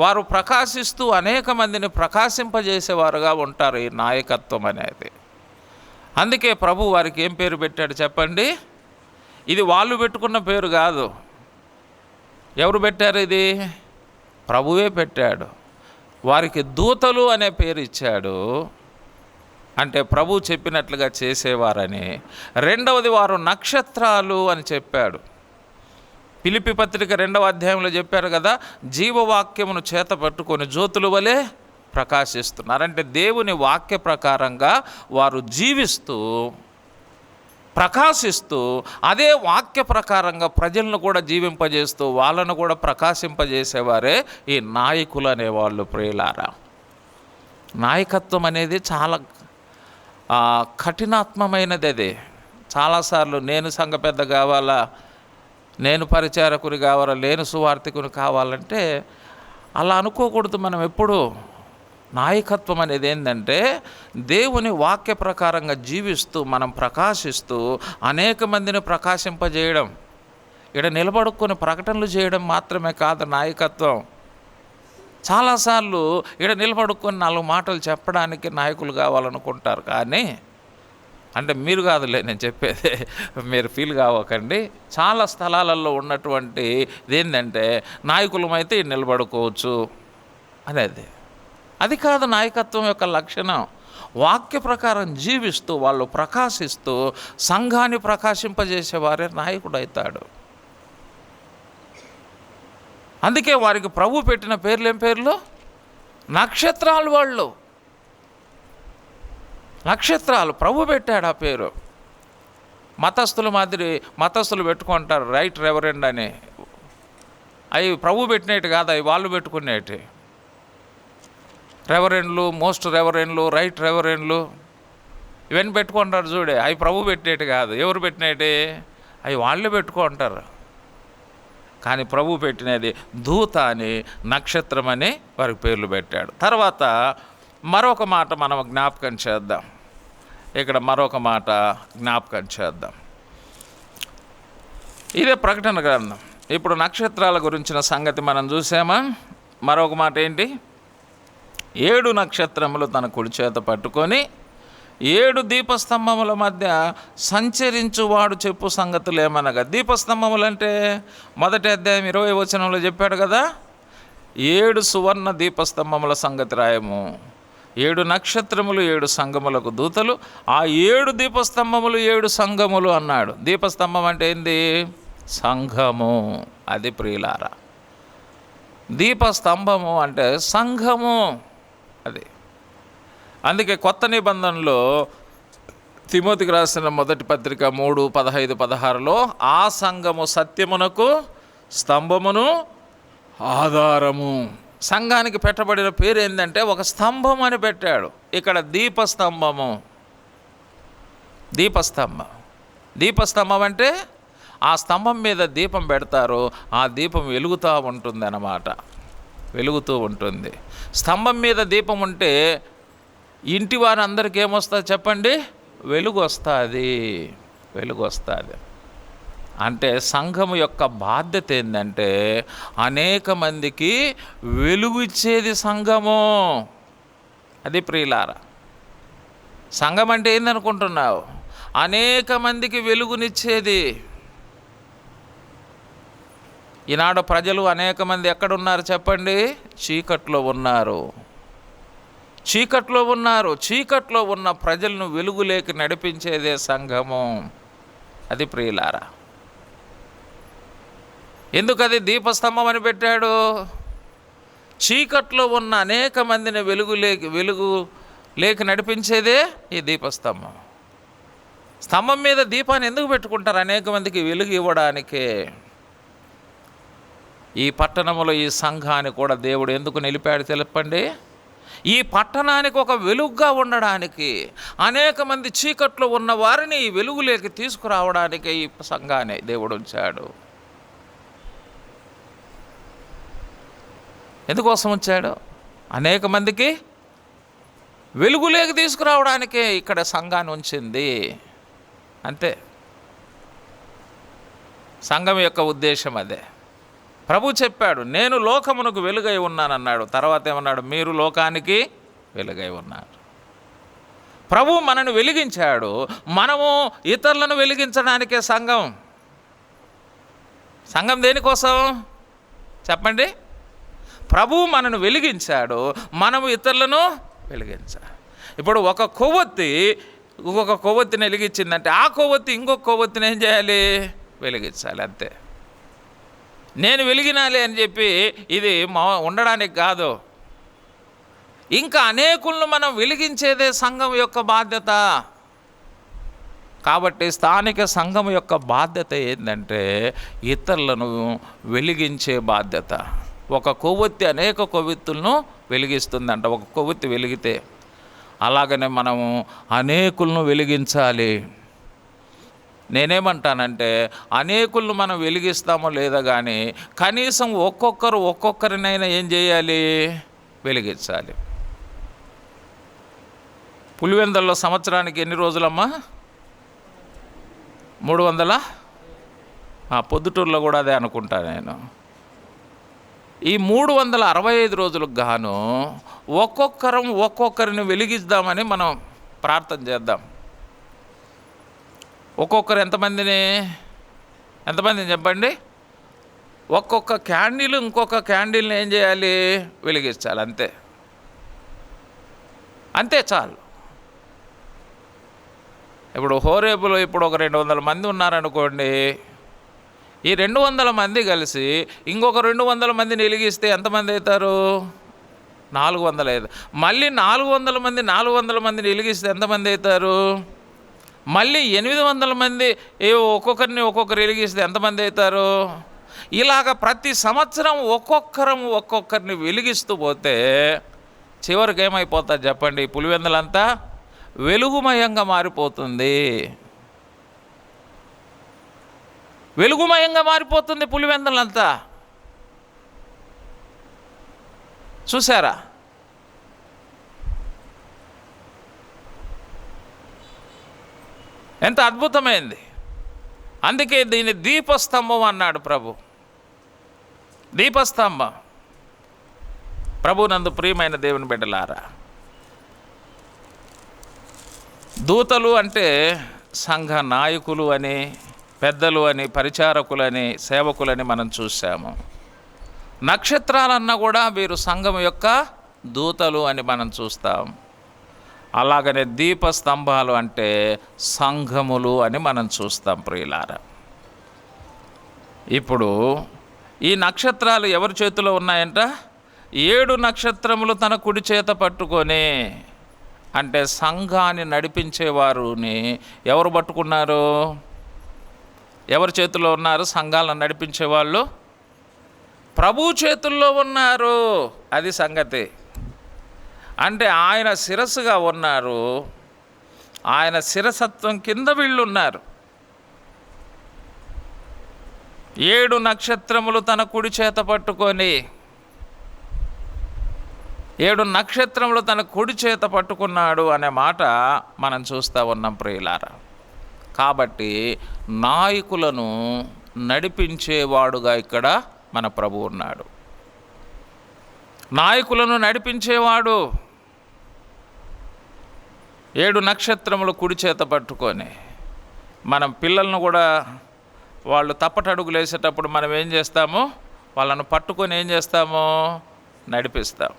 వారు ప్రకాశిస్తూ అనేక మందిని ప్రకాశింపజేసేవారుగా ఉంటారు ఈ నాయకత్వం అనేది. అందుకే ప్రభు వారికి ఏం పేరు పెట్టాడు చెప్పండి? ఇది వాళ్ళు పెట్టుకున్న పేరు కాదు. ఎవరు పెట్టారు? ఇది ప్రభువే పెట్టాడు. వారికి దూతలు అనే పేరు ఇచ్చాడు. అంటే ప్రభు చెప్పినట్లుగా చేసేవారని. రెండవది వారు నక్షత్రాలు అని చెప్పాడు. ఫిలిప్పీ పత్రిక 2వ అధ్యాయంలో చెప్పారు కదా, జీవవాక్యమును చేత పట్టుకొని జ్యోతుల వలె ప్రకాశిస్తున్నారంటే దేవుని వాక్య ప్రకారంగా వారు జీవిస్తూ ప్రకాశిస్తూ అదే వాక్య ప్రకారంగా ప్రజలను కూడా జీవింపజేస్తూ వాళ్ళను కూడా ప్రకాశింపజేసేవారే ఈ నాయకులు అనేవాళ్ళు. ప్రియులారా, నాయకత్వం అనేది చాలా కఠినాత్మమైనది. అది చాలాసార్లు నేను సంఘ పెద్ద కావాలా, నేను పరిచారకుని కావాలా, నేను సువార్థికుని కావాలంటే అలా అనుకోకూడదు. మనం ఎప్పుడు నాయకత్వం అనేది ఏంటంటే దేవుని వాక్య ప్రకారంగా జీవిస్తూ మనం ప్రకాశిస్తూ అనేక మందిని ప్రకాశింపజేయడం. ఇక్కడ నిలబడుకొని ప్రకటనలు చేయడం మాత్రమే కాదు నాయకత్వం. చాలాసార్లు ఇక్కడ నిలబడుకొని 4 మాటలు చెప్పడానికి నాయకులు కావాలనుకుంటారు. కానీ అంటే మీరు కాదులే నేను చెప్పేది, మీరు ఫీల్ కావకండి. చాలా స్థలాలలో ఉన్నటువంటి ఏంటంటే నాయకులమైతే నిలబడుకోవచ్చు అనేది. అది కాదు నాయకత్వం యొక్క లక్షణం. వాక్య ప్రకారం జీవిస్తూ వాళ్ళు ప్రకాశిస్తూ సంఘాన్ని ప్రకాశింపజేసేవారే నాయకుడు అవుతాడు. అందుకే వారికి ప్రభు పెట్టిన పేర్లు ఏం పేర్లు? నక్షత్రాలు. వాళ్ళు నక్షత్రాలు. ప్రభు పెట్టాడు ఆ పేరు. మతస్థుల మాదిరి మతస్థులు పెట్టుకుంటారు రైట్ రెవరెండ్ అని. అవి ప్రభు పెట్టినట్టు కాదు, అవి వాళ్ళు పెట్టుకునేటి. రెవరెండ్లు, మోస్ట్ రెవరెండ్లు, రైట్ రెవరెండ్లు ఇవన్నీ పెట్టుకుంటారు చూడే, అవి ప్రభు పెట్టినట్టు కాదు. ఎవరు పెట్టినట్టు? అవి వాళ్ళే పెట్టుకుంటారు. కానీ ప్రభు పెట్టినది దూత అని, నక్షత్రం అని వారికి పేర్లు పెట్టాడు. తర్వాత మరొక మాట మనం జ్ఞాపకం చేద్దాం. ఇక్కడ మరొక మాట జ్ఞాపకం చేద్దాం. ఇదే ప్రకటన గ్రంథం. ఇప్పుడు నక్షత్రాల గురించిన సంగతి మనం చూసామా? మరొక మాట ఏంటి? 7 నక్షత్రములు తన కుడి చేత పట్టుకొని 7 దీపస్తంభముల మధ్య సంచరించువాడు చెప్పు సంగతులు ఏమనగా. దీపస్తంభములు అంటే 1వ అధ్యాయం 20వ వచనంలో చెప్పాడు కదా, 7 సువర్ణ దీపస్తంభముల సంగతి రాయము. 7 నక్షత్రములు 7 సంఘములకు దూతలు, ఆ 7 దీపస్తంభములు 7 సంఘములు అన్నాడు. దీపస్తంభం అంటే ఏంది? సంఘము. అది ప్రియులారా, దీపస్తంభము అంటే సంఘము. అది అందుకే కొత్త నిబంధనలో తిమోతికి రాసిన 1వ పత్రిక 3:15-16లో ఆ సంఘము సత్యమునకు స్తంభమును ఆధారము. సంఘానికి పెట్టబడిన పేరు ఏంటంటే ఒక స్తంభం అని పెట్టాడు. ఇక్కడ దీపస్తంభము. దీపస్తంభం. దీపస్తంభం అంటే ఆ స్తంభం మీద దీపం పెడతారు, ఆ దీపం వెలుగుతూ ఉంటుంది అన్నమాట. వెలుగుతూ ఉంటుంది. స్తంభం మీద దీపం ఉంటే ఇంటి వారందరికీ ఏమొస్తుంది చెప్పండి? వెలుగు వస్తుంది. వెలుగు వస్తుంది. అంటే సంఘము యొక్క బాధ్యత ఏంటంటే అనేక మందికి వెలుగు ఇచ్చేది సంఘము. అది ప్రియులారా, సంఘం అంటే ఏందనుకుంటున్నావు? అనేక మందికి వెలుగునిచ్చేది. ఈనాడు ప్రజలు అనేక మంది ఎక్కడున్నారు చెప్పండి? చీకట్లో ఉన్నారు. చీకట్లో ఉన్నారు. చీకట్లో ఉన్న ప్రజలను వెలుగులోకి నడిపించేదే సంఘము. అది ప్రియులారా. ఎందుకది దీపస్తంభం అని పెట్టాడు? చీకట్లో ఉన్న అనేక మందిని వెలుగులోకి నడిపించేదే ఈ దీపస్తంభం. స్తంభం మీద దీపాన్ని ఎందుకు పెట్టుకుంటారు? అనేక మందికి వెలుగు ఇవ్వడానికే. ఈ పట్టణంలో ఈ సంఘాన్ని కూడా దేవుడు ఎందుకు నిలిపాడు చెప్పండి? ఈ పట్టణానికి ఒక వెలుగుగా ఉండడానికి, అనేక మంది చీకట్లో ఉన్న వారిని ఈ వెలుగులోకి తీసుకురావడానికి ఈ సంఘాన్ని దేవుడు ఉంచాడు. ఎందుకోసం ఉంచాడు? అనేక మందికి వెలుగులోకి తీసుకురావడానికే ఇక్కడ సంఘాన్ని ఉంచింది. అంతే. సంఘం యొక్క ఉద్దేశం అదే. ప్రభు చెప్పాడు, నేను లోకమునకు వెలుగై ఉన్నానన్నాడు. తర్వాత ఏమన్నాడు? మీరు లోకానికి వెలుగై ఉన్నారు. ప్రభు మనను వెలిగించాడు. మనము ఇతరులను వెలిగించడానికే సంఘం. సంఘం దేనికోసం చెప్పండి? ప్రభు మనను వెలిగించాడు, మనము ఇతరులను వెలిగించాలి. ఇప్పుడు ఒక కొవ్వొత్తి ఇంకొక కొవ్వొత్తిని వెలిగించిందంటే ఆ కొవ్వొత్తి ఇంకొక కొవ్వొత్తిని ఏం చేయాలి? వెలిగించాలి. అంతే. నేను వెలిగినాలి అని చెప్పి ఇది ఉండడానికి కాదు. ఇంకా అనేకులను మనం వెలిగించేదే సంఘం యొక్క బాధ్యత. కాబట్టి స్థానిక సంఘం యొక్క బాధ్యత ఏంటంటే ఇతరులను వెలిగించే బాధ్యత. ఒక కొవ్వొత్తి అనేక కొవ్వొత్తులను వెలిగిస్తుందంట. ఒక కొవ్వొత్తి వెలిగితే అలాగనే మనము అనేకులను వెలిగించాలి. నేనేమంటానంటే అనేకులను మనం వెలిగిస్తామో లేదా కానీ కనీసం ఒక్కొక్కరినైనా ఏం చేయాలి? వెలిగించాలి. పులివెందుల్లో సంవత్సరానికి ఎన్ని రోజులమ్మా? 300. పొద్దుటూరులో కూడా అదే అనుకుంటా నేను. ఈ 365 రోజులకు గాను ఒక్కొక్కరిని వెలిగిద్దామని మనం ప్రార్థన చేద్దాం. ఒక్కొక్కరు ఎంతమందిని చెప్పండి? ఒక్కొక్క క్యాండిల్ ఇంకొక క్యాండిల్ని ఏం చేయాలి? వెలిగించాలి. అంతే చాలు. ఇప్పుడు హోరేబులో ఇప్పుడు ఒక 200 మంది ఉన్నారనుకోండి. ఈ 200 మంది కలిసి ఇంకొక 200 మందిని వెలిగిస్తే ఎంతమంది అవుతారు? 400 అవుతారు. మళ్ళీ 400 మందిని వెలిగిస్తే ఎంతమంది అవుతారు? మళ్ళీ 800 మంది ఒక్కొక్కరు వెలిగిస్తే ఎంతమంది అవుతారు? ఇలాగ ప్రతి సంవత్సరం ఒక్కొక్కరిని వెలిగిస్తూ పోతే చివరికి ఏమైపోతుంది చెప్పండి? పులివెందులంతా వెలుగుమయంగా మారిపోతుంది. వెలుగుమయంగా మారిపోతుంది పులివెందులంతా. చూసారా? ఎంత అద్భుతమైంది. అందుకే దీన్ని దీపస్తంభం అన్నాడు ప్రభు. దీపస్తంభం. ప్రభునందు ప్రియమైన దేవుని బిడ్డలారా, దూతలు అంటే సంఘ నాయకులు అని, పెద్దలు అని, పరిచారకులని, సేవకులని మనం చూసాము. నక్షత్రాలన్నా కూడా వీరు సంఘం యొక్క దూతలు అని మనం చూస్తాం. అలాగనే దీపస్తంభాలు అంటే సంఘములు అని మనం చూస్తాం ప్రియులారా. ఇప్పుడు ఈ నక్షత్రాలు ఎవరి చేతిలో ఉన్నాయంట? 7 నక్షత్రములు తన కుడి చేత పట్టుకొని, అంటే సంఘాన్ని నడిపించేవారుని ఎవరు పట్టుకున్నారు? ఎవరి చేతుల్లో ఉన్నారు? సంఘాలను నడిపించేవాళ్ళు ప్రభు చేతుల్లో ఉన్నారు. అది సంగతి. అంటే ఆయన శిరస్సుగా ఉన్నారు. ఆయన శిరసత్వం కింద వీళ్ళున్నారు. 7 నక్షత్రములు తన కుడి చేత పట్టుకొని, 7 నక్షత్రములు తన కుడి చేత పట్టుకున్నాడు అనే మాట మనం చూస్తూ ఉన్నాం ప్రియులారా. కాబట్టి నాయకులను నడిపించేవాడుగా ఇక్కడ మన ప్రభు ఉన్నాడు. నాయకులను నడిపించేవాడు 7 నక్షత్రములు కుడి చేత పట్టుకొని. మనం పిల్లలను కూడా వాళ్ళు తప్పటడుగులు వేసేటప్పుడు మనం ఏం చేస్తాము? వాళ్ళను పట్టుకొని ఏం చేస్తాము? నడిపిస్తాం.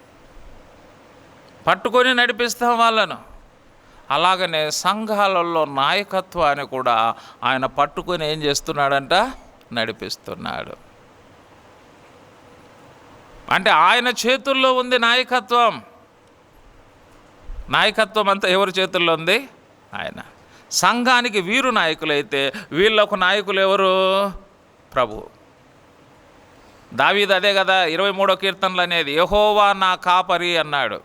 పట్టుకొని నడిపిస్తాం వాళ్ళను. అలాగనే సంఘాలలో నాయకత్వాన్ని కూడా ఆయన పట్టుకొని ఏం చేస్తున్నాడంట? నడిపిస్తున్నాడు. అంటే ఆయన చేతుల్లో ఉంది నాయకత్వం. నాయకత్వం అంతా ఎవరి చేతుల్లో ఉంది? ఆయన. సంఘానికి వీరు నాయకులైతే వీళ్ళకు నాయకులు ఎవరు? ప్రభు. దావీదు అదే కదా 23వ కీర్తనలు అనేది, యెహోవా నా కాపరి అన్నాడు.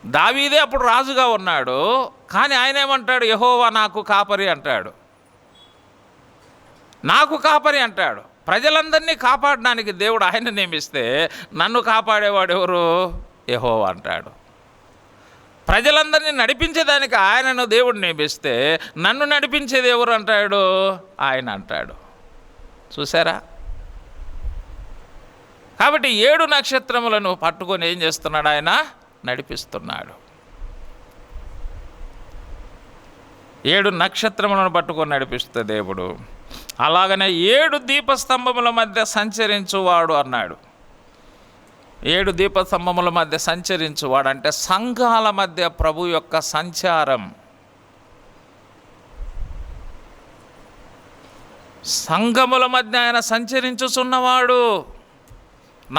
దావీదే అప్పుడు రాజుగా ఉన్నాడు, కానీ ఆయన ఏమంటాడు? యెహోవా నాకు కాపరి అంటాడు. నాకు కాపరి అంటాడు. ప్రజలందరినీ కాపాడడానికి దేవుడు ఆయన నియమిస్తే నన్ను కాపాడేవాడు ఎవరు? యెహోవా అంటాడు. ప్రజలందరినీ నడిపించేదానికి ఆయనను దేవుడు నియమిస్తే నన్ను నడిపించేది ఎవరు అంటాడు? ఆయన అంటాడు. చూసారా? కాబట్టి 7 నక్షత్రములను పట్టుకొని ఏం చేస్తున్నాడు? ఆయన నడిపిస్తున్నాడు. 7 నక్షత్రములను పట్టుకొని నడిపిస్తే దేవుడు. అలాగనే 7 దీపస్తంభముల మధ్య సంచరించువాడు అన్నాడు. 7 దీపస్తంభముల మధ్య సంచరించువాడు అంటే సంఘాల మధ్య ప్రభు యొక్క సంచారం. సంఘముల మధ్య ఆయన సంచరించుచున్నవాడు.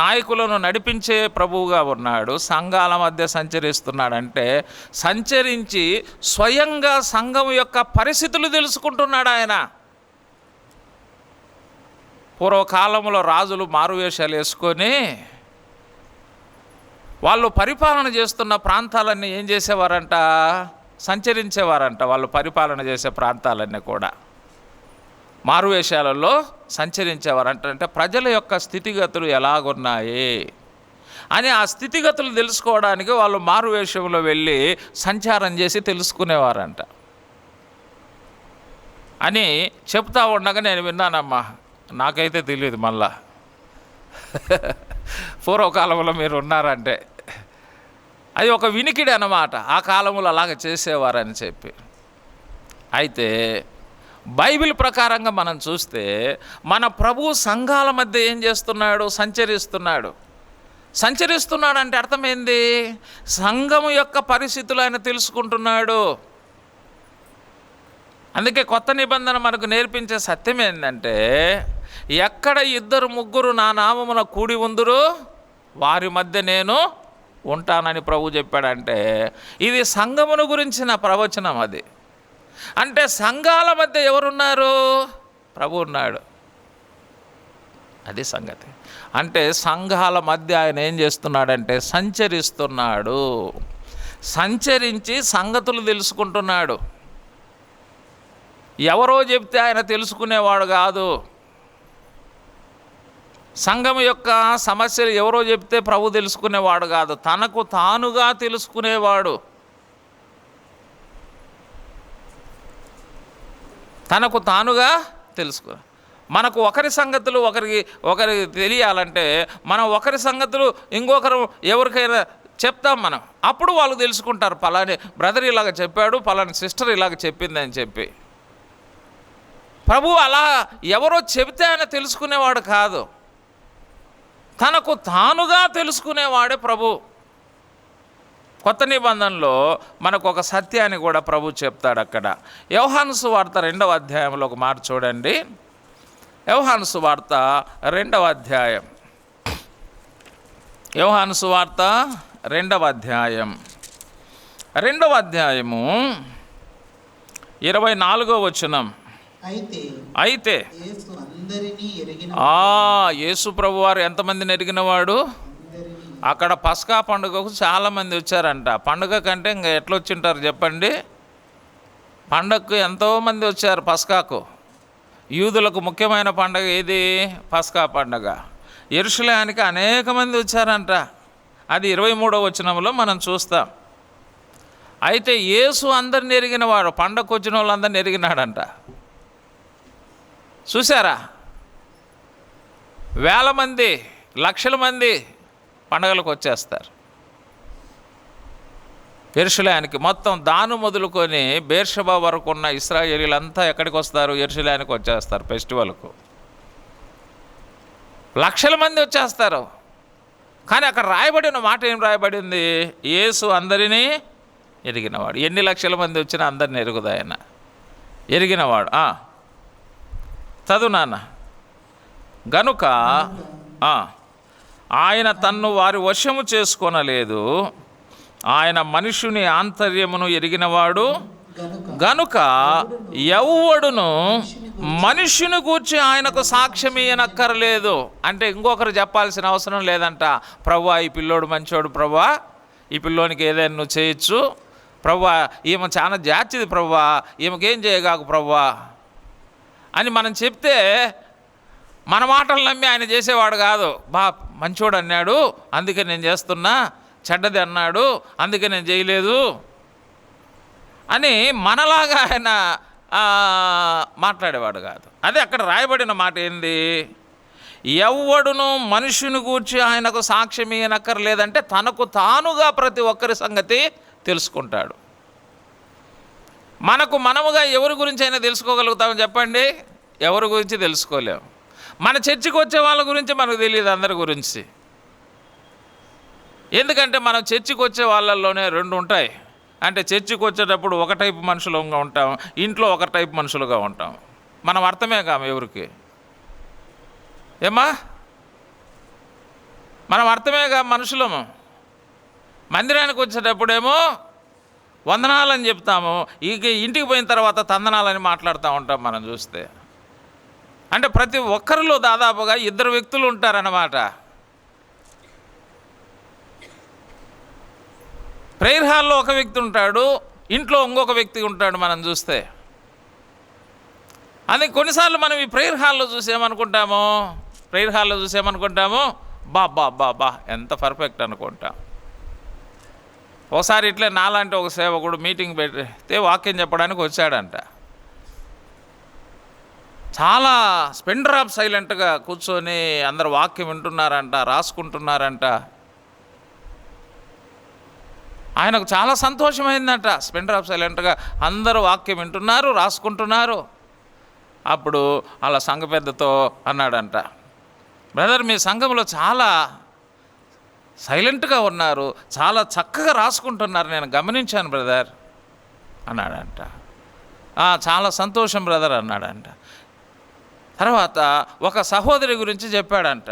నాయకులను నడిపించే ప్రభువుగా ఉన్నాడు, సంఘాల మధ్య సంచరిస్తున్నాడంటే సంచరించి స్వయంగా సంఘం యొక్క పరిస్థితులు తెలుసుకుంటున్నాడు ఆయన. పూర్వకాలంలో రాజులు మారువేషాలు వేసుకొని వాళ్ళు పరిపాలన చేస్తున్న ప్రాంతాలన్నీ ఏం చేసేవారంట? సంచరించేవారంట. వాళ్ళు పరిపాలన చేసే ప్రాంతాలన్నీ కూడా మారువేషాలలో సంచరించేవారంట. అంటే ప్రజల యొక్క స్థితిగతులు ఎలాగున్నాయి అని ఆ స్థితిగతులు తెలుసుకోవడానికి వాళ్ళు మారువేషంలో వెళ్ళి సంచారం చేసి తెలుసుకునేవారంట అని చెప్తా ఉండగా నేను విన్నానమ్మా. నాకైతే తెలియదు. మళ్ళా పూర్వకాలంలో మీరు ఉన్నారంటే అది ఒక వినికిడి అన్నమాట. ఆ కాలంలో అలాగ చేసేవారని చెప్పి. అయితే బైబిల్ ప్రకారంగా మనం చూస్తే మన ప్రభు సంఘాల మధ్య ఏం చేస్తున్నాడు? సంచరిస్తున్నాడు. సంచరిస్తున్నాడు అంటే అర్థమైంది, సంఘము యొక్క పరిస్థితులు ఆయన తెలుసుకుంటున్నాడు. అందుకే కొత్త నిబంధన మనకు నేర్పించే సత్యం ఏంటంటే, ఎక్కడ 2-3 నా నామమున కూడి ఉందురు వారి మధ్య నేను ఉంటానని ప్రభు చెప్పాడంటే ఇది సంఘమును గురించిన ప్రవచనం. అది అంటే సంఘాల మధ్య ఎవరున్నారు? ప్రభు ఉన్నాడు. అది సంగతి. అంటే సంఘాల మధ్య ఆయన ఏం చేస్తున్నాడంటే సంచరిస్తున్నాడు. సంచరించి సంగతులు తెలుసుకుంటున్నాడు. ఎవరో చెప్తే ఆయన తెలుసుకునేవాడు కాదు. సంఘం యొక్క సమస్యలు ఎవరో చెప్తే ప్రభు తెలుసుకునేవాడు కాదు, తనకు తానుగా తెలుసుకునేవాడు. తనకు తానుగా తెలుసుకు. మనకు ఒకరి సంగతులు ఒకరికి తెలియాలంటే మనం ఒకరి సంగతులు ఇంకొకరు ఎవరికైనా చెప్తాం మనం. అప్పుడు వాళ్ళు తెలుసుకుంటారు, పలాని బ్రదర్ ఇలాగ చెప్పాడు, పలాని సిస్టర్ ఇలాగ చెప్పిందని చెప్పి. ప్రభు అలా ఎవరో చెబితే ఆయన తెలుసుకునేవాడు కాదు, తనకు తానుగా తెలుసుకునేవాడే ప్రభు. కొత్త నిబంధనలో మనకు ఒక సత్యాన్ని కూడా ప్రభు చెప్తాడు అక్కడ. యోహాను సువార్త 2వ అధ్యాయంలో ఒక మాట చూడండి. యోహాను సువార్త 2వ అధ్యాయం. యోహాను సువార్త 2వ అధ్యాయం 2వ అధ్యాయము 24వ వచనం. అయితే యేసు ప్రభు వారు ఎంతమందిని ఎరిగినవాడు? అక్కడ పస్కా పండుగకు చాలామంది వచ్చారంట. పండుగ కంటే ఇంకా ఎట్లా వచ్చింటారు చెప్పండి? పండుగకు ఎంతోమంది వచ్చారు పస్కాకు. యూదులకు ముఖ్యమైన పండుగ ఏది? పస్కా పండుగ. యెరూషలేముకి అనేక మంది వచ్చారంట. అది 23వ వచనంలో మనం చూస్తాం. అయితే యేసు అందరిని ఎరిగినవాడు, పండగకు వచ్చిన వాళ్ళందరిని ఎరిగినాడంట. చూసారా? వేల మంది, లక్షల మంది పండగలకు వచ్చేస్తారు. యెరూషలేముకి మొత్తం దాను మొదలుకొని బేర్షెబా వరకు ఉన్న ఇశ్రాయేలీలంతా ఎక్కడికి వస్తారు? యెరూషలేముకి వచ్చేస్తారు ఫెస్టివల్కు. లక్షల మంది వచ్చేస్తారు. కానీ అక్కడ రాయబడిన మాట ఏం రాయబడింది? యేసు అందరినీ ఎరిగినవాడు. ఎన్ని లక్షల మంది వచ్చినా అందరిని ఎరుగుదా ఆయన? ఎరిగినవాడు. చదువు నాన్న. గనుక ఆయన తన్ను వారి వశము చేసుకొనలేదు, ఆయన మనుషుని ఆంతర్యమును ఎరిగినవాడు గనుక ఎవ్వడును మనుషుని గూర్చి ఆయనకు సాక్ష్యం ఇయ్యనక్కర్లేదు. అంటే ఇంకొకరు చెప్పాల్సిన అవసరం లేదంట. ప్రభువా ఈ పిల్లోడు మంచోడు, ప్రభువా ఈ పిల్లోనికి ఏదైనా నువ్వు చేయొచ్చు, ప్రభువా ఈమె చాలా జాతిది, ప్రభువా ఈమెకేం చేయగాకు ప్రభువా అని మనం చెప్తే మన మాటలు నమ్మి ఆయన చేసేవాడు కాదు. మంచోడు అన్నాడు అందుకే నేను చేస్తున్నా, చెడ్డది అన్నాడు అందుకే నేను చేయలేదు అని మనలాగా ఆయన మాట్లాడేవాడు కాదు. అదే అక్కడ రాయబడిన మాట ఏంది? ఎవ్వడును మనుషుని గూర్చి ఆయనకు సాక్ష్యం ఇయ్యనక్కర్లేదంటే తనకు తానుగా ప్రతి ఒక్కరి సంగతి తెలుసుకుంటాడు. మనకు మనముగా ఎవరి గురించి అయినా తెలుసుకోగలుగుతామని చెప్పండి? ఎవరి గురించి తెలుసుకోలేము. మన చర్చికి వచ్చే వాళ్ళ గురించి మనకు తెలియదు, అందరి గురించి. ఎందుకంటే మనం చర్చికి వచ్చే వాళ్ళల్లోనే రెండు ఉంటాయి. అంటే చర్చికి వచ్చేటప్పుడు ఒక టైపు మనుషులుగా ఉంటాం, ఇంట్లో ఒక టైపు మనుషులుగా ఉంటాం. మనం అర్థమే కాము ఎవరికి. ఏమా మనం అర్థమేగా మనుషులము. మందిరానికి వచ్చేటప్పుడేమో వందనాలని చెప్తాము, ఇంటికి పోయిన తర్వాత తందనాలని మాట్లాడుతూ ఉంటాం మనం చూస్తే. అంటే ప్రతి ఒక్కరిలో దాదాపుగా ఇద్దరు వ్యక్తులు ఉంటారన్నమాట. ప్రేయర్ హాల్లో ఒక వ్యక్తి ఉంటాడు, ఇంట్లో ఇంకొక వ్యక్తి ఉంటాడు మనం చూస్తే. అది కొన్నిసార్లు మనం ఈ ప్రేయర్ హాల్లో చూసేమనుకుంటాము, బా ఎంత పర్ఫెక్ట్ అనుకుంటాం. ఒకసారి ఇట్లే నాలాంటి ఒక సేవకుడు మీటింగ్ పెడితే వాక్యం చెప్పడానికి వచ్చాడంట. చాలా స్పెండర్ ఆఫ్ సైలెంట్గా కూర్చొని అందరు వాక్యం వింటున్నారంట, రాసుకుంటున్నారంట. ఆయనకు చాలా సంతోషమైందంట. స్పెండర్ ఆఫ్ సైలెంట్గా అందరూ వాక్యం వింటున్నారు, రాసుకుంటున్నారు. అప్పుడు అలా సంఘ పెద్దతో అన్నాడంట, బ్రదర్ మీ సంఘంలో చాలా సైలెంట్గా ఉన్నారు, చాలా చక్కగా రాసుకుంటున్నారు, నేను గమనించాను బ్రదర్ అన్నాడంట. చాలా సంతోషం బ్రదర్ అన్నాడంట. తర్వాత ఒక సహోదరి గురించి చెప్పాడంట.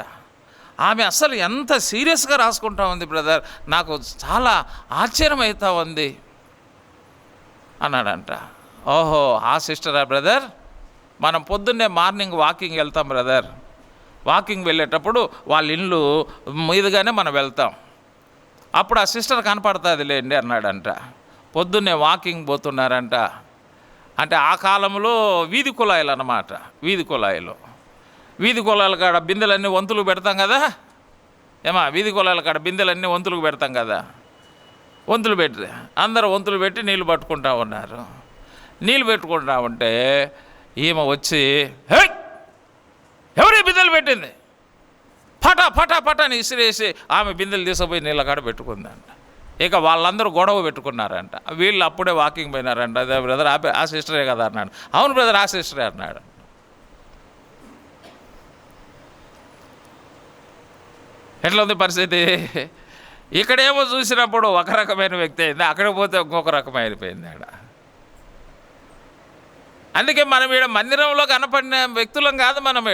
ఆమె అసలు ఎంత సీరియస్గా రాసుకుంటా ఉంది బ్రదర్, నాకు చాలా ఆశ్చర్యం అవుతా ఉంది అన్నాడంట. ఓహో ఆ సిస్టరా బ్రదర్, మనం పొద్దున్నే మార్నింగ్ వాకింగ్ వెళ్తాం బ్రదర్. వాకింగ్ వెళ్ళేటప్పుడు వాళ్ళ ఇల్లు మీదుగానే మనం వెళ్తాం. అప్పుడు ఆ సిస్టర్ కనపడుతుంది లేండి అన్నాడంట. పొద్దున్నే వాకింగ్ పోతున్నారంట. అంటే ఆ కాలంలో వీధి కుళాయిలు అన్నమాట. వీధి కుళాయిల కాడ బిందెలన్నీ వంతులు పెడతాం కదా. వీధి కుళాయిల కాడ బిందెలన్నీ వంతులకు పెడతాం కదా. వంతులు పెట్టి అందరూ వంతులు పెట్టి నీళ్ళు పట్టుకుంటా ఉన్నారు. నీళ్ళు పెట్టుకుంటా ఉంటే ఈమె వచ్చి ఎవరి బిందెలు పెట్టింది, పటా అని ఇసిరేసి ఆమె బిందెలు తీసుకుపోయి నీళ్ళ కాడ పెట్టుకుందంట. ఇక వాళ్ళందరూ గొడవ పెట్టుకున్నారంట. వీళ్ళు అప్పుడే వాకింగ్ పోయినారంట. అదే బ్రదర్ ఆ సిస్టరే కదా అన్నాడు. అవును బ్రదర్ ఆ సిస్టరే అన్నాడు. ఎట్లా ఉంది పరిస్థితి? ఇక్కడేమో చూసినప్పుడు ఒక రకమైన వ్యక్తి అయింది, అక్కడికి పోతే ఇంకొక రకమైపోయింది ఆడ. అందుకే మనం ఈడ మందిరంలో కనపడిన వ్యక్తులం కాదు. మనం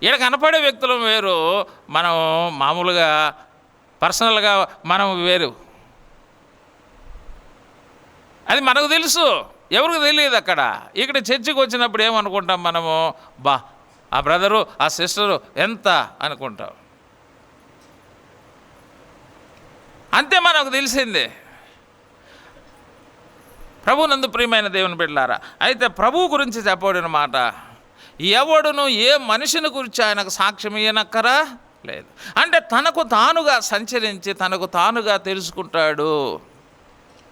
ఈడ కనపడే వ్యక్తులం వేరు, మనం మామూలుగా పర్సనల్గా మనం వేరు. అది మనకు తెలుసు, ఎవరికి తెలియదు. ఇక్కడ చర్చికి వచ్చినప్పుడు ఏమనుకుంటాం మనము, ఆ బ్రదరు ఆ సిస్టరు ఎంత అనుకుంటాం, అంతే మనకు తెలిసిందే. ప్రభునందు ప్రియమైన దేవుని బిడ్డలారా, అయితే ప్రభువు గురించి చెప్పబడిన మాట, ఎవడును ఏ మనిషిని గురించి ఆయనకు సాక్ష్యం ఇయ్యనక్కరా లేదు. అంటే తనకు తానుగా సంచరించి తనకు తానుగా తెలుసుకుంటాడు.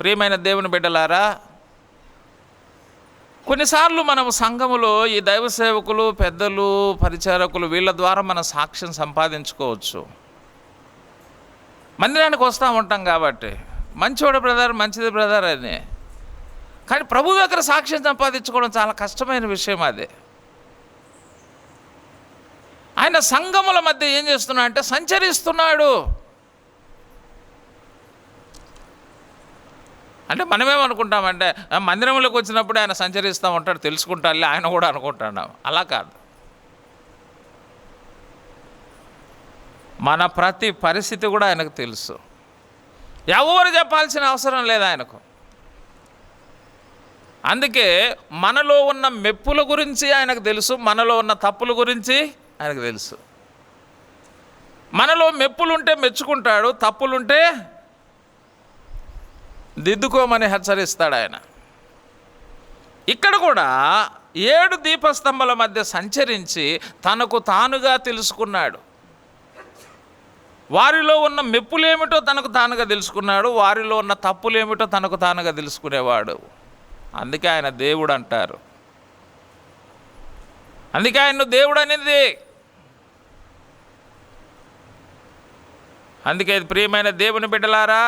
ప్రియమైన దేవుని బిడ్డలారా, కొన్నిసార్లు మనం సంఘములో ఈ దైవ సేవకులు, పెద్దలు, పరిచారకులు వీళ్ళ ద్వారా మన సాక్ష్యం సంపాదించుకోవచ్చు. మందిరానికి వస్తూ ఉంటాం కాబట్టి మంచోడు బ్రదర్, మంచిది బ్రదర్ అని. కానీ ప్రభు దగ్గర సాక్ష్యం సంపాదించుకోవడం చాలా కష్టమైన విషయం అది. ఆయన సంఘముల మధ్య ఏం చేస్తున్నాడు అంటే సంచరిస్తున్నాడు. అంటే మనమేమనుకుంటామంటే మందిరంలోకి వచ్చినప్పుడు ఆయన సంచరిస్తూ ఉంటాడు, తెలుసుకుంటాడులే ఆయన కూడా అనుకుంటున్నాం. అలా కాదు. మన ప్రతి పరిస్థితి కూడా ఆయనకు తెలుసు. ఎవరు చెప్పాల్సిన అవసరం లేదు ఆయనకు. అందుకే మనలో ఉన్న మెప్పుల గురించి ఆయనకు తెలుసు, మనలో ఉన్న తప్పుల గురించి ఆయనకు తెలుసు. మనలో మెప్పులుంటే మెచ్చుకుంటాడు, తప్పులుంటే దిద్దుకోమని హెచ్చరిస్తాడు ఆయన. ఇక్కడ కూడా 7 దీపస్తంభాల మధ్య సంచరించి తనకు తానుగా తెలుసుకున్నాడు. వారిలో ఉన్న మెప్పులేమిటో తనకు తానుగా తెలుసుకున్నాడు, వారిలో ఉన్న తప్పులేమిటో తనకు తానుగా తెలుసుకునేవాడు. అందుకే ఆయన దేవుడు అంటారు. అందుకే ఆయన దేవుడు అనేది. అందుకే ప్రియమైన దేవుని బిడ్డలారా,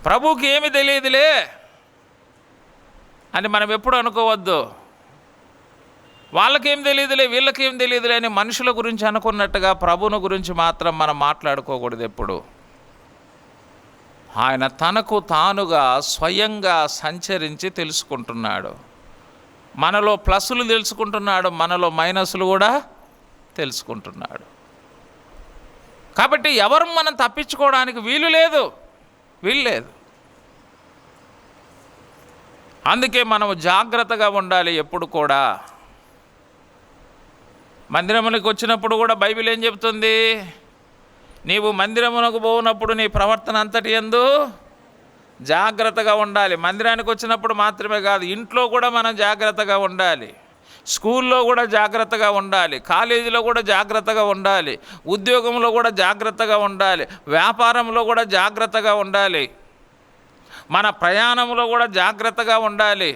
ప్రభువుకి ఏమి తెలియదులే అని మనం ఎప్పుడు అనుకోవద్దు. వాళ్ళకేం తెలియదులే, వీళ్ళకేం తెలియదులే అని మనుషుల గురించి అనుకున్నట్టుగా ప్రభువుని గురించి మాత్రం మనం మాట్లాడుకోకూడదు ఎప్పుడు. ఆయన తనకు తానుగా స్వయంగా సంచరించి తెలుసుకుంటున్నాడు. మనలో ప్లస్సులు తెలుసుకుంటున్నాడు, మనలో మైనస్లు కూడా తెలుసుకుంటున్నాడు. కాబట్టి ఎవరు మనం తప్పించుకోవడానికి వీలు లేదు. అందుకే మనం జాగ్రత్తగా ఉండాలి ఎప్పుడు కూడా. మందిరములకు వచ్చినప్పుడు కూడా బైబిల్ ఏం చెప్తుంది? నీవు మందిరమునకు పోనప్పుడు నీ ప్రవర్తన అంతటి యందు జాగ్రత్తగా ఉండాలి. మందిరానికి వచ్చినప్పుడు మాత్రమే కాదు, ఇంట్లో కూడా మనం జాగ్రత్తగా ఉండాలి, స్కూల్లో కూడా జాగ్రత్తగా ఉండాలి, కాలేజీలో కూడా జాగ్రత్తగా ఉండాలి, ఉద్యోగంలో కూడా జాగ్రత్తగా ఉండాలి, వ్యాపారంలో కూడా జాగ్రత్తగా ఉండాలి, మన ప్రయాణంలో కూడా జాగ్రత్తగా ఉండాలి.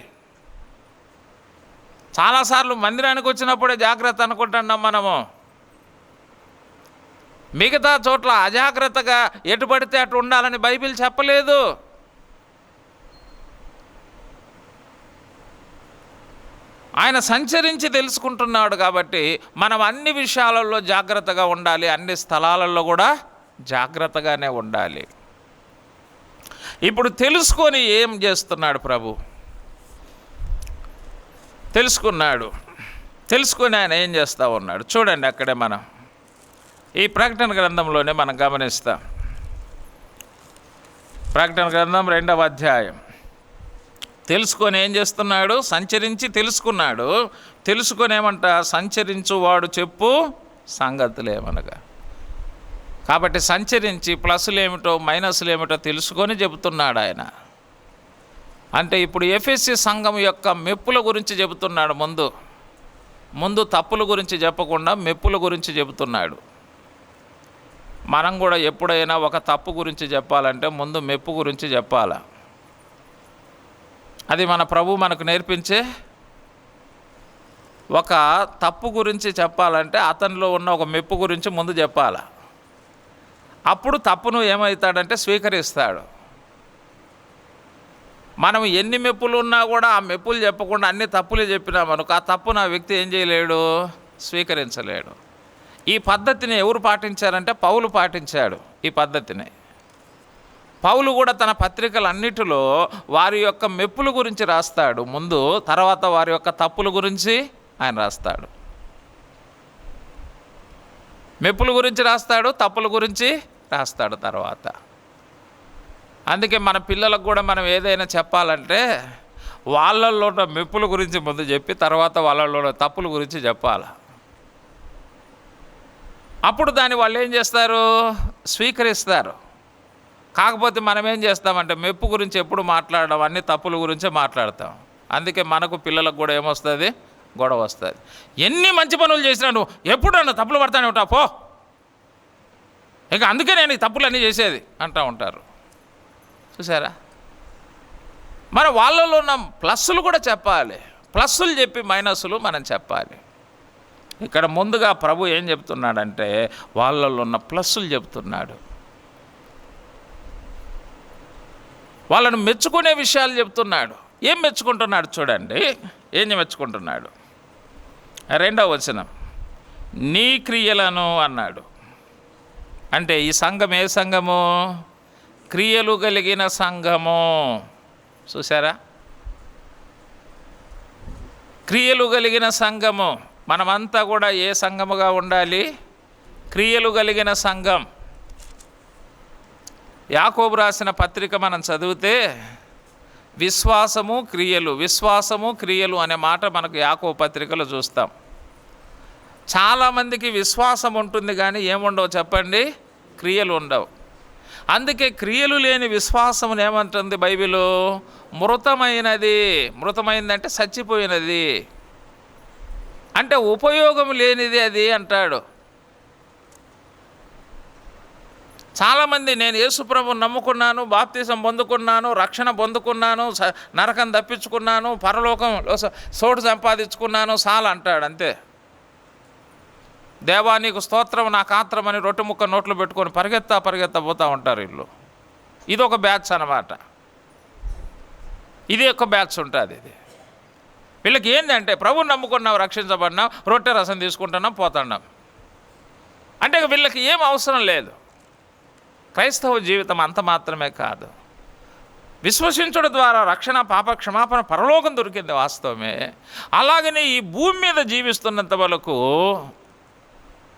చాలాసార్లు మందిరానికి వచ్చినప్పుడే జాగ్రత్త అనుకుంటున్నాం మనము. మిగతా చోట్ల అజాగ్రత్తగా ఎటు పడితే అటు ఉండాలని బైబిల్ చెప్పలేదు. ఆయన సంచరించి తెలుసుకుంటున్నాడు కాబట్టి మనం అన్ని విషయాలలో జాగ్రత్తగా ఉండాలి, అన్ని స్థలాలలో కూడా జాగ్రత్తగానే ఉండాలి. ఇప్పుడు తెలుసుకొని ఏం చేస్తున్నాడు ప్రభు? తెలుసుకొని ఆయన ఏం చేస్తూ ఉన్నాడు చూడండి. అక్కడే మనం ఈ ప్రకటన గ్రంథంలోనే మనం గమనిస్తాం. ప్రకటన గ్రంథం 2వ అధ్యాయం. తెలుసుకొని ఏం చేస్తున్నాడు? సంచరించి తెలుసుకున్నాడు. తెలుసుకొని ఏమంట? సంచరించువాడు చెప్పు సంగతులేమనగా. కాబట్టి సంచరించి ప్లస్లు ఏమిటో మైనస్లు ఏమిటో తెలుసుకొని చెబుతున్నాడు ఆయన. అంటే ఇప్పుడు ఎఫెసీ సంఘం యొక్క మెప్పుల గురించి చెబుతున్నాడు. ముందు తప్పుల గురించి చెప్పకుండా మెప్పుల గురించి చెబుతున్నాడు. మనం కూడా ఎప్పుడైనా ఒక తప్పు గురించి చెప్పాలంటే ముందు మెప్పు గురించి చెప్పాలా. అది మన ప్రభు మనకు నేర్పించే ఒక తప్పు గురించి చెప్పాలంటే అతనిలో ఉన్న ఒక మెప్పు గురించి ముందు చెప్పాలా. అప్పుడు తప్పును ఏమవుతాడంటే స్వీకరిస్తాడు. మనం ఎన్ని మెప్పులు ఉన్నా కూడా ఆ మెప్పులు చెప్పకుండా అన్ని తప్పులే చెప్పినామనుకో, ఆ తప్పును ఆ వ్యక్తి ఏం చేయలేడు? స్వీకరించలేడు. ఈ పద్ధతిని ఎవరు పాటించారంటే పౌలు పాటించాడు. ఈ పద్ధతిని పౌలు కూడా తన పత్రికలన్నిటిలో వారి యొక్క మెప్పుల గురించి రాస్తాడు ముందు, తర్వాత వారి యొక్క తప్పుల గురించి ఆయన రాస్తాడు. మెప్పుల గురించి రాస్తాడు, తప్పుల గురించి రాస్తాడు తర్వాత. అందుకే మన పిల్లలకు కూడా మనం ఏదైనా చెప్పాలంటే వాళ్ళల్లో ఉన్న మెప్పుల గురించి ముందు చెప్పి తర్వాత వాళ్ళల్లో ఉన్న తప్పుల గురించి చెప్పాలి. అప్పుడు దాన్ని వాళ్ళు ఏం చేస్తారు? స్వీకరిస్తారు. కాకపోతే మనం ఏం చేస్తామంటే మెప్పు గురించి ఎప్పుడు మాట్లాడడం, అన్ని తప్పుల గురించే మాట్లాడతాం. అందుకే మనకు పిల్లలకు కూడా ఏమొస్తుంది? గొడవ వస్తుంది. ఎన్ని మంచి పనులు చేసినా నువ్వు ఎప్పుడు నన్ను తప్పులు పడతానే ఉంటావు పో, ఇక అందుకే నేను ఈ తప్పులన్నీ చేసేది అంటూ ఉంటారు. చూసారా? మరి వాళ్ళలో ఉన్న ప్లస్సులు కూడా చెప్పాలి. ప్లస్సులు చెప్పి మైనస్సులు మనం చెప్పాలి. ఇక్కడ ముందుగా ప్రభు ఏం చెప్తున్నాడంటే వాళ్ళలో ఉన్న ప్లస్సులు చెప్తున్నాడు. వాళ్ళను మెచ్చుకునే విషయాలు చెప్తున్నాడు. ఏం మెచ్చుకుంటున్నాడు చూడండి, ఏం మెచ్చుకుంటున్నాడు. 2వ వచనం, నీ క్రియలను అన్నాడు. అంటే ఈ సంఘం ఏ సంఘము? క్రియలు కలిగిన సంఘము. చూసారా, క్రియలు కలిగిన సంఘము. మనమంతా కూడా ఏ సంఘముగా ఉండాలి? క్రియలు కలిగిన సంఘం. యాకోబు రాసిన పత్రిక మనం చదివితే విశ్వాసము క్రియలు అనే మాట మనకు యాకోబు పత్రికలో చూస్తాం. చాలామందికి విశ్వాసం ఉంటుంది కానీ ఏముండవు చెప్పండి? క్రియలు ఉండవు. అందుకే క్రియలు లేని విశ్వాసం ఏమంటుంది బైబిలు? మృతమైనది. మృతమైందంటే చచ్చిపోయినది, అంటే ఉపయోగం లేనిది అది అంటాడు. చాలామంది నేను యేసుప్రభుని నమ్ముకున్నాను, బాప్తిసం పొందుకున్నాను, రక్షణ పొందుకున్నాను, నరకం తప్పించుకున్నాను, పరలోకంలో చోటు సంపాదించుకున్నాను చాలా అంటాడు. అంతే. దేవా నీకు స్తోత్రం నాకు ఆత్రం అని రొట్టె ముక్క నోట్లో పెట్టుకొని పరిగెత్తా పోతూ ఉంటారు వీళ్ళు. ఇది ఒక బ్యాచ్ అన్నమాట. ఇది ఒక బ్యాచ్ ఉంటుంది. ఇది వీళ్ళకి ఏంటంటే ప్రభుని నమ్ముకున్నాం, రక్షించబడినాం, రొట్టె రసం తీసుకుంటున్నాం, పోతున్నాం. అంటే వీళ్ళకి ఏం అవసరం లేదు. క్రైస్తవ జీవితం అంత మాత్రమే కాదు, విశ్వసించుడు ద్వారా రక్షణ, పాప క్షమాపణ, పరలోకం దొరికింది వాస్తవమే. అలాగనే ఈ భూమి మీద జీవిస్తున్నంత వరకు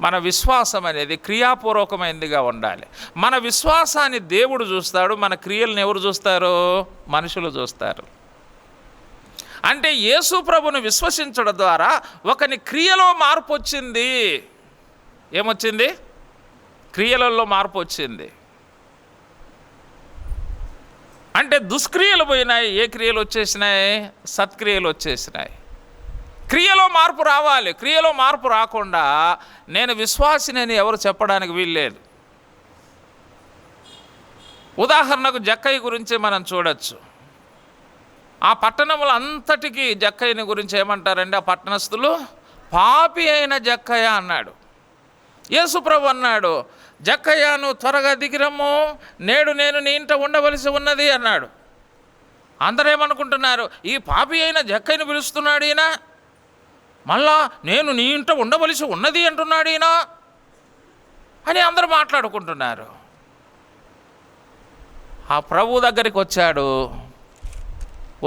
మన విశ్వాసం అనేది క్రియాపూర్వకమైనదిగా ఉండాలి. మన విశ్వాసాన్ని దేవుడు చూస్తాడు, మన క్రియలను ఎవరు చూస్తారు? మనుషులు చూస్తారు. అంటే యేసు ప్రభును విశ్వసించడం ద్వారా ఒకని క్రియలో మార్పు వచ్చింది. ఏమొచ్చింది? క్రియలలో మార్పు వచ్చింది. అంటే దుష్క్రియలు పోయినాయి, ఏ క్రియలు వచ్చేసినాయి? సత్క్రియలు వచ్చేసినాయి. క్రియలో మార్పు రావాలి. క్రియలో మార్పు రాకుండా నేను విశ్వాసిని ఎవరు చెప్పడానికి వీల్లేదు. ఉదాహరణకు జక్కయ్య గురించి మనం చూడొచ్చు. ఆ పట్టణములు అంతటికీ జక్కయ్యని గురించి ఏమంటారండి ఆ పట్టణస్థులు? పాపి అయిన జక్కయ్య అన్నాడు. యేసుప్రభు అన్నాడు, జక్కయ్య నువ్వు త్వరగా దిగిరమ్ము, నేడు నేను నీ ఇంట ఉండవలసి ఉన్నది అన్నాడు. అందరూ ఏమనుకుంటున్నారు? ఈ పాపి అయిన జక్కయ్యని పిలుస్తున్నాడు ఈయన, మళ్ళా నేను నీ ఇంట ఉండవలసి ఉన్నది అంటున్నాడు ఈయన అని అందరూ మాట్లాడుకుంటున్నారు. ఆ ప్రభు దగ్గరికి వచ్చాడు.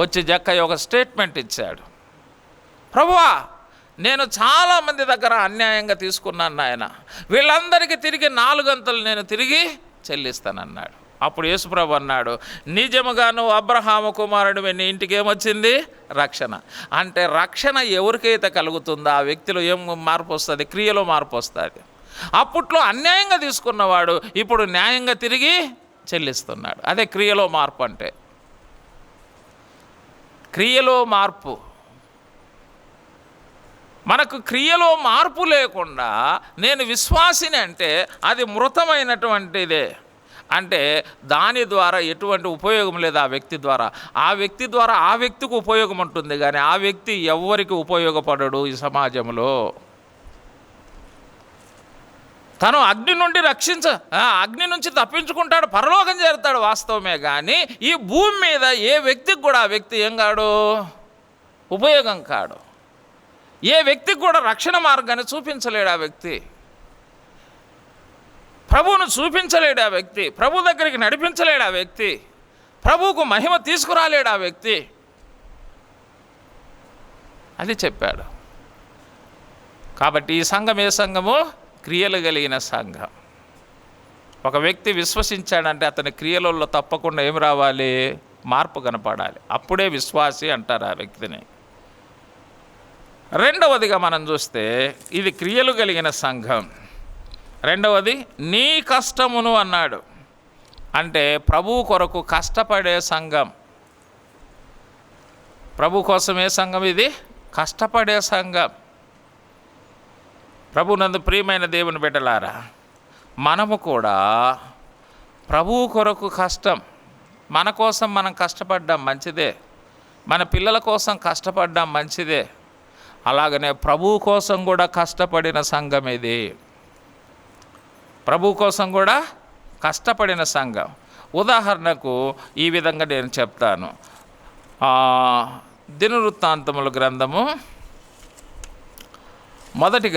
వచ్చి జక్కయ్య ఒక స్టేట్మెంట్ ఇచ్చాడు. ప్రభువా, నేను చాలామంది దగ్గర అన్యాయంగా తీసుకున్నాను నాయన, వీళ్ళందరికీ తిరిగి 4 గంటలు నేను తిరిగి చెల్లిస్తానన్నాడు. అప్పుడు యేసుప్రభు అన్నాడు, నిజముగా నువ్వు అబ్రహాము కుమారుడు, నీ ఇంటికి ఏమొచ్చింది? రక్షణ. అంటే రక్షణ ఎవరికైతే కలుగుతుందో ఆ వ్యక్తిలో ఏం మార్పు వస్తుంది? క్రియలో మార్పు వస్తుంది. అప్పట్లో అన్యాయంగా తీసుకున్నవాడు ఇప్పుడు న్యాయంగా తిరిగి చెల్లిస్తున్నాడు. అదే క్రియలో మార్పు అంటే. క్రియలో మార్పు. మనకు క్రియలో మార్పు లేకుండా నేను విశ్వాసిని అంటే అది మృతమైనటువంటిదే. అంటే దాని ద్వారా ఎటువంటి ఉపయోగం లేదు ఆ వ్యక్తి ద్వారా. ఆ వ్యక్తి ద్వారా ఆ వ్యక్తికి ఉపయోగం ఉంటుంది, కానీ ఆ వ్యక్తి ఎవరికి ఉపయోగపడడు ఈ సమాజంలో. తను అగ్ని నుంచి తప్పించుకుంటాడు, పరలోకం చేరుతాడు వాస్తవమే, కానీ ఈ భూమి మీద ఏ వ్యక్తికి కూడా ఆ వ్యక్తి ఏం కాడు? ఉపయోగం కాడు. ఏ వ్యక్తికి కూడా రక్షణ మార్గాన్ని చూపించలేడు ఆ వ్యక్తి. ప్రభువును చూపించలేడు ఆ వ్యక్తి. ప్రభు దగ్గరికి నడిపించలేడు ఆ వ్యక్తి. ప్రభువుకు మహిమ తీసుకురాలేడు ఆ వ్యక్తి. అది చెప్పాడు. కాబట్టి ఈ సంఘం ఏ సంఘము? క్రియలు కలిగిన సంఘం. ఒక వ్యక్తి విశ్వసించాడంటే అతని క్రియలలో తప్పకుండా ఏం రావాలి? మార్పు కనపడాలి. అప్పుడే విశ్వాసి అంటారు ఆ వ్యక్తిని. రెండవదిగా మనం చూస్తే ఇది క్రియలు కలిగిన సంఘం. రెండవది నీ కష్టమును అన్నాడు. అంటే ప్రభు కొరకు కష్టపడే సంఘం. ప్రభు కోసం ఏ సంఘం ఇది? కష్టపడే సంఘం. ప్రభునందు ప్రియమైన దేవుని బిడ్డలారా, మనము కూడా ప్రభువు కొరకు కష్టం. మన కోసం మనం కష్టపడ్డాం మంచిదే, మన పిల్లల కోసం కష్టపడ్డాం మంచిదే. అలాగనే ప్రభువు కోసం కూడా కష్టపడిన సంఘం ఇది. ప్రభు కోసం కూడా కష్టపడిన సంఘం. ఉదాహరణకు ఈ విధంగా నేను చెప్తాను. దినవృత్తాంతముల గ్రంథము మొదటి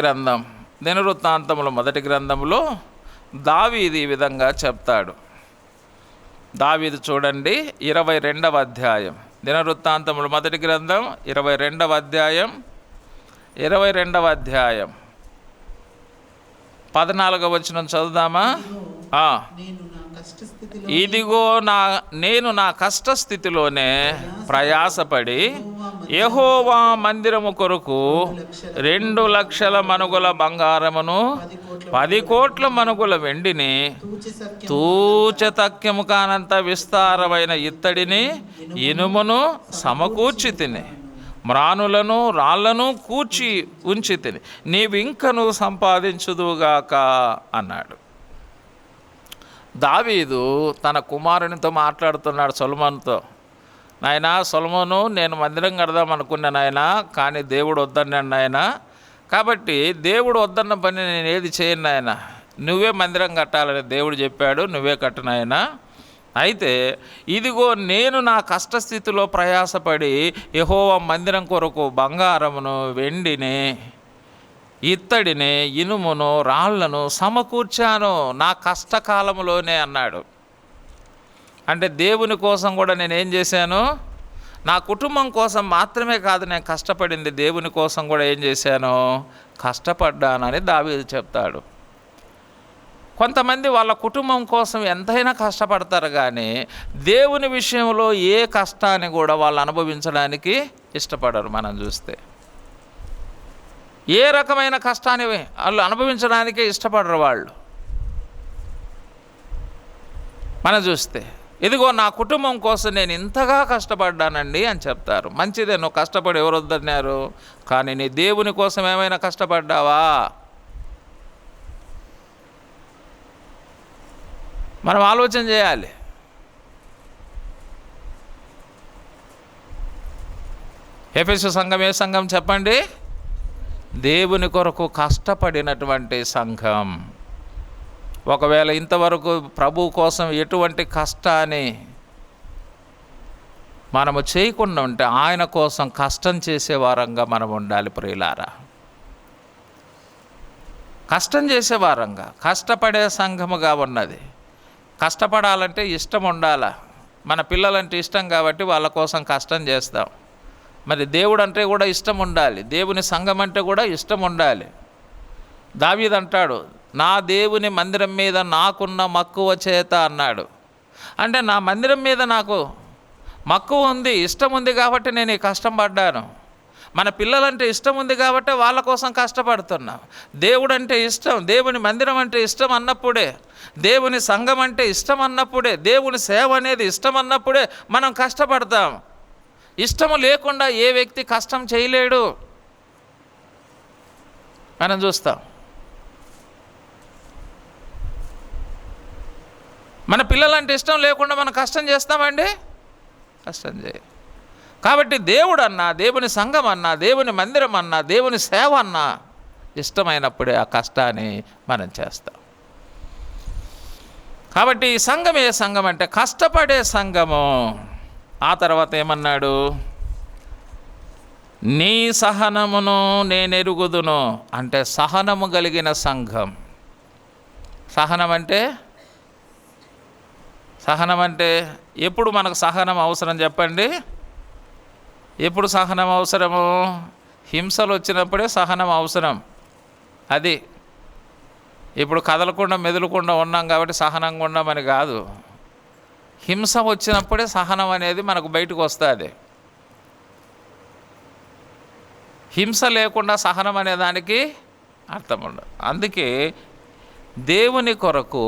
గ్రంథంలో దావీదు ఈ విధంగా చెప్తాడు. దావీదు చూడండి, 22వ అధ్యాయం. దినవృత్తాంతముల మొదటి గ్రంథం 22వ అధ్యాయం 14వ వచనం చదువుదామా? ఇదిగో నేను నా కష్టస్థితిలోనే ప్రయాసపడి యెహోవా మందిరము కొరకు 2,00,000 మనుగుల బంగారమును 10 కోట్ల మనుగుల వెండిని తూచతక్యము కానంత విస్తారమైన ఇత్తడిని ఇనుమును సమకూర్చి తిని మ్రానులను రాళ్లను కూర్చి ఉంచి తిని నీవింకను సంపాదించుదుగాక అన్నాడు. దావీదు తన కుమారునితో మాట్లాడుతున్నాడు, సొలొమోనుతో. నాయనా సొలొమోను, నేను మందిరం కడదాం అనుకున్నా నాయనా, కానీ దేవుడు వద్దన్నాడు నాయనా. కాబట్టి దేవుడు వద్దన్న పని నేను ఏది చేయను నాయనా, నువ్వే మందిరం కట్టాలని దేవుడు చెప్పాడు, నువ్వే కట్టు నాయనా. అయితే ఇదిగో నేను నా కష్టస్థితిలో ప్రయాసపడి యెహోవా మందిరం కొరకు బంగారమును వెండిని ఇత్తడిని ఇనుమును రాళ్లను సమకూర్చాను నా కష్టకాలంలోనే అన్నాడు. అంటే దేవుని కోసం కూడా నేనేం చేశాను, నా కుటుంబం కోసం మాత్రమే కాదు నేను కష్టపడింది, దేవుని కోసం కూడా ఏం చేశాను, కష్టపడ్డానని దావీదు చెప్తాడు. కొంతమంది వాళ్ళ కుటుంబం కోసం ఎంతైనా కష్టపడతారు, కానీ దేవుని విషయంలో ఏ కష్టాన్ని కూడా వాళ్ళు అనుభవించడానికి ఇష్టపడరు. మనం చూస్తే ఏ రకమైన కష్టాన్ని వాళ్ళు అనుభవించడానికే ఇష్టపడరు వాళ్ళు. మనం చూస్తే ఇదిగో నా కుటుంబం కోసం నేను ఇంతగా కష్టపడ్డానండి అని చెప్తారు. మంచిదే, నువ్వు కష్టపడి ఎవరు వద్దన్నారు, కానీ నీ దేవుని కోసం ఏమైనా కష్టపడ్డావా? మనం ఆలోచన చేయాలి. ఎఫెసు సంఘం ఏ సంఘం చెప్పండి? దేవుని కొరకు కష్టపడినటువంటి సంఘం. ఒకవేళ ఇంతవరకు ప్రభు కోసం ఎటువంటి కష్టాన్ని మనము చేయకుండా ఉంటే ఆయన కోసం కష్టం చేసే వారంగా మనం ఉండాలి ప్రియులారా. కష్టం చేసే వారంగా, కష్టపడే సంఘముగా ఉన్నది. కష్టపడాలంటే ఇష్టం ఉండాలా. మన పిల్లలంటే ఇష్టం కాబట్టి వాళ్ళ కోసం కష్టం చేస్తాం. మరి దేవుడు అంటే కూడా ఇష్టం ఉండాలి, దేవుని సంఘం అంటే కూడా ఇష్టం ఉండాలి. దావీదు అంటాడు, నా దేవుని మందిరం మీద నాకున్న మక్కువ చేత అన్నాడు. అంటే నా మందిరం మీద నాకు మక్కువ ఉంది, ఇష్టం ఉంది కాబట్టి నేను ఈ కష్టం పడ్డాను. మన పిల్లలంటే ఇష్టం ఉంది కాబట్టి వాళ్ళ కోసం కష్టపడుతున్నాం. దేవుడు అంటే ఇష్టం, దేవుని మందిరం అంటే ఇష్టం అన్నప్పుడే, దేవుని సంఘం అంటే ఇష్టం అన్నప్పుడే, దేవుని సేవ అనేది ఇష్టం అన్నప్పుడే మనం కష్టపడతాం. ఇష్టము లేకుండా ఏ వ్యక్తి కష్టం చేయలేడు. మనం చూస్తాం. మన పిల్లలంటే ఇష్టం లేకుండా మనం కష్టం చేస్తామండి? కష్టం చేయ. కాబట్టి దేవుడు అన్నా, దేవుని సంఘం అన్నా, దేవుని మందిరం అన్నా, దేవుని సేవ అన్నా ఇష్టమైనప్పుడే ఆ కష్టాన్ని మనం చేస్తాం. కాబట్టి ఈ సంఘం ఏ సంఘం అంటే కష్టపడే సంఘము. ఆ తర్వాత ఏమన్నాడు, నీ సహనమును నేనెరుగుదును అంటే సహనము కలిగిన సంఘం. సహనం అంటే ఎప్పుడు మనకు సహనం అవసరం చెప్పండి? ఎప్పుడు సహనం అవసరము? హింసలు వచ్చినప్పుడే సహనం అవసరం. అది ఇప్పుడు కదలకుండా మెదలకుండా ఉన్నాం కాబట్టి సహనంగా ఉన్నామని కాదు. హింస వచ్చినప్పుడే సహనం అనేది మనకు బయటకు వస్తుంది. హింస లేకుండా సహనం అనే దానికి అర్థం ఉండదు. అందుకే దేవుని కొరకు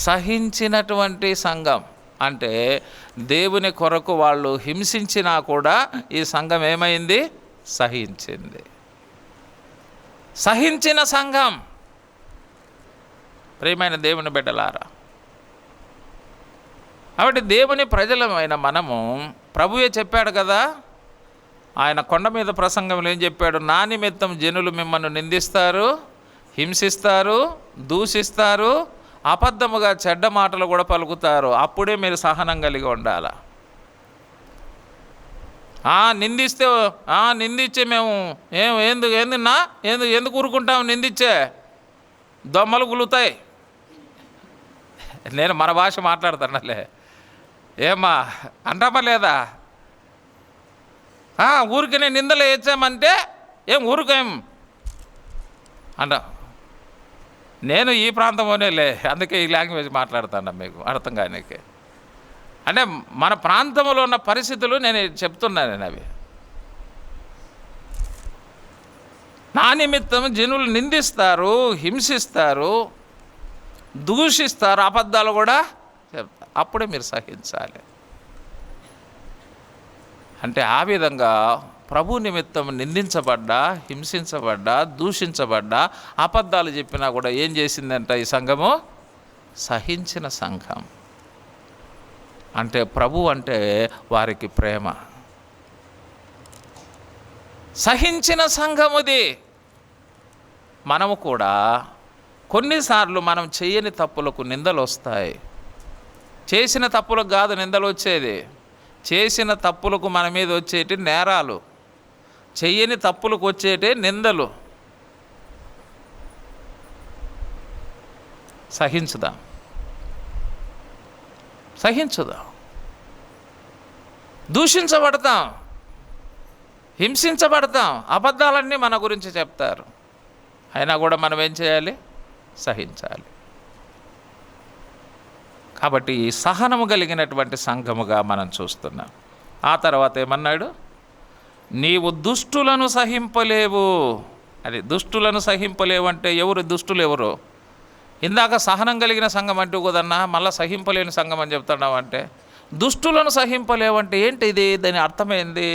సహించినటువంటి సంఘం అంటే దేవుని కొరకు వాళ్ళు హింసించినా కూడా ఈ సంఘం ఏమైంది? సహించింది. సహించిన సంఘం. ప్రియమైన దేవుని బిడ్డలారా, కాబట్టి దేవుని ప్రజలమైన మనము, ప్రభువే చెప్పాడు కదా, ఆయన కొండ మీద ప్రసంగంలో ఏం చెప్పాడు? నా నిమిత్తం జనులు మిమ్మల్ని నిందిస్తారు, హింసిస్తారు, దూషిస్తారు, అబద్ధముగా చెడ్డ మాటలు కూడా పలుకుతారు. అప్పుడే మీరు సహనం కలిగి ఉండాలి. నిందించే మేము ఎందుకు ఊరుకుంటాం? నిందించే దొమ్మలు గులుతాయి. నేను మన భాష మాట్లాడుతానులే, ఏమ్మా అంటామా లేదా? ఊరికనే నిందలు వేసామంటే ఊరికేం అంట. నేను ఈ ప్రాంతంలోనేలే, అందుకే ఈ లాంగ్వేజ్ మాట్లాడుతాను, మీకు అర్థం కానీకి. అంటే మన ప్రాంతంలో ఉన్న పరిస్థితులు నేను చెప్తున్నాను. అవి నా నిమిత్తం జనులు నిందిస్తారు, హింసిస్తారు, దూషిస్తారు, అబద్ధాలు కూడా చెప్తారు. అప్పుడే మీరు సహించాలి. అంటే ఆ విధంగా ప్రభు నిమిత్తం నిందించబడ్డా, హింసించబడ్డా, దూషించబడ్డా, అబద్ధాలు చెప్పినా కూడా ఏం చేసిందంట ఈ సంఘము? సహించిన సంఘం. అంటే ప్రభు అంటే వారికి ప్రేమ. సహించిన సంఘముది. మనము కూడా కొన్నిసార్లు మనం చేయని తప్పులకు నిందలు వస్తాయి. చేసిన తప్పులకు కాదు నిందలు వచ్చేది, చేసిన తప్పులకు మన మీద వచ్చేటి నేరాలు, చెయ్యని తప్పులకు వచ్చేటి నిందలు. సహించుదాం. దూషించబడతాం, హింసించబడతాం, అబద్ధాలన్నీ మన గురించి చెప్తారు. అయినా కూడా మనం ఏం చేయాలి? సహించాలి. కాబట్టి ఈ సహనము కలిగినటువంటి సంఘముగా మనం చూస్తున్నాం. ఆ తర్వాత ఏమన్నాడు? నీవు దుష్టులను సహింపలేవు. అది దుష్టులను సహింపలేవు అంటే ఎవరు దుష్టులు? ఎవరు? ఇందాక సహనం కలిగిన సంఘం అంటూ కదన్నా, మళ్ళీ సహింపలేని సంఘం అని చెప్తున్నావు. అంటే దుష్టులను సహింపలేవంటే ఏంటి ఇది? దాని అర్థమైంది.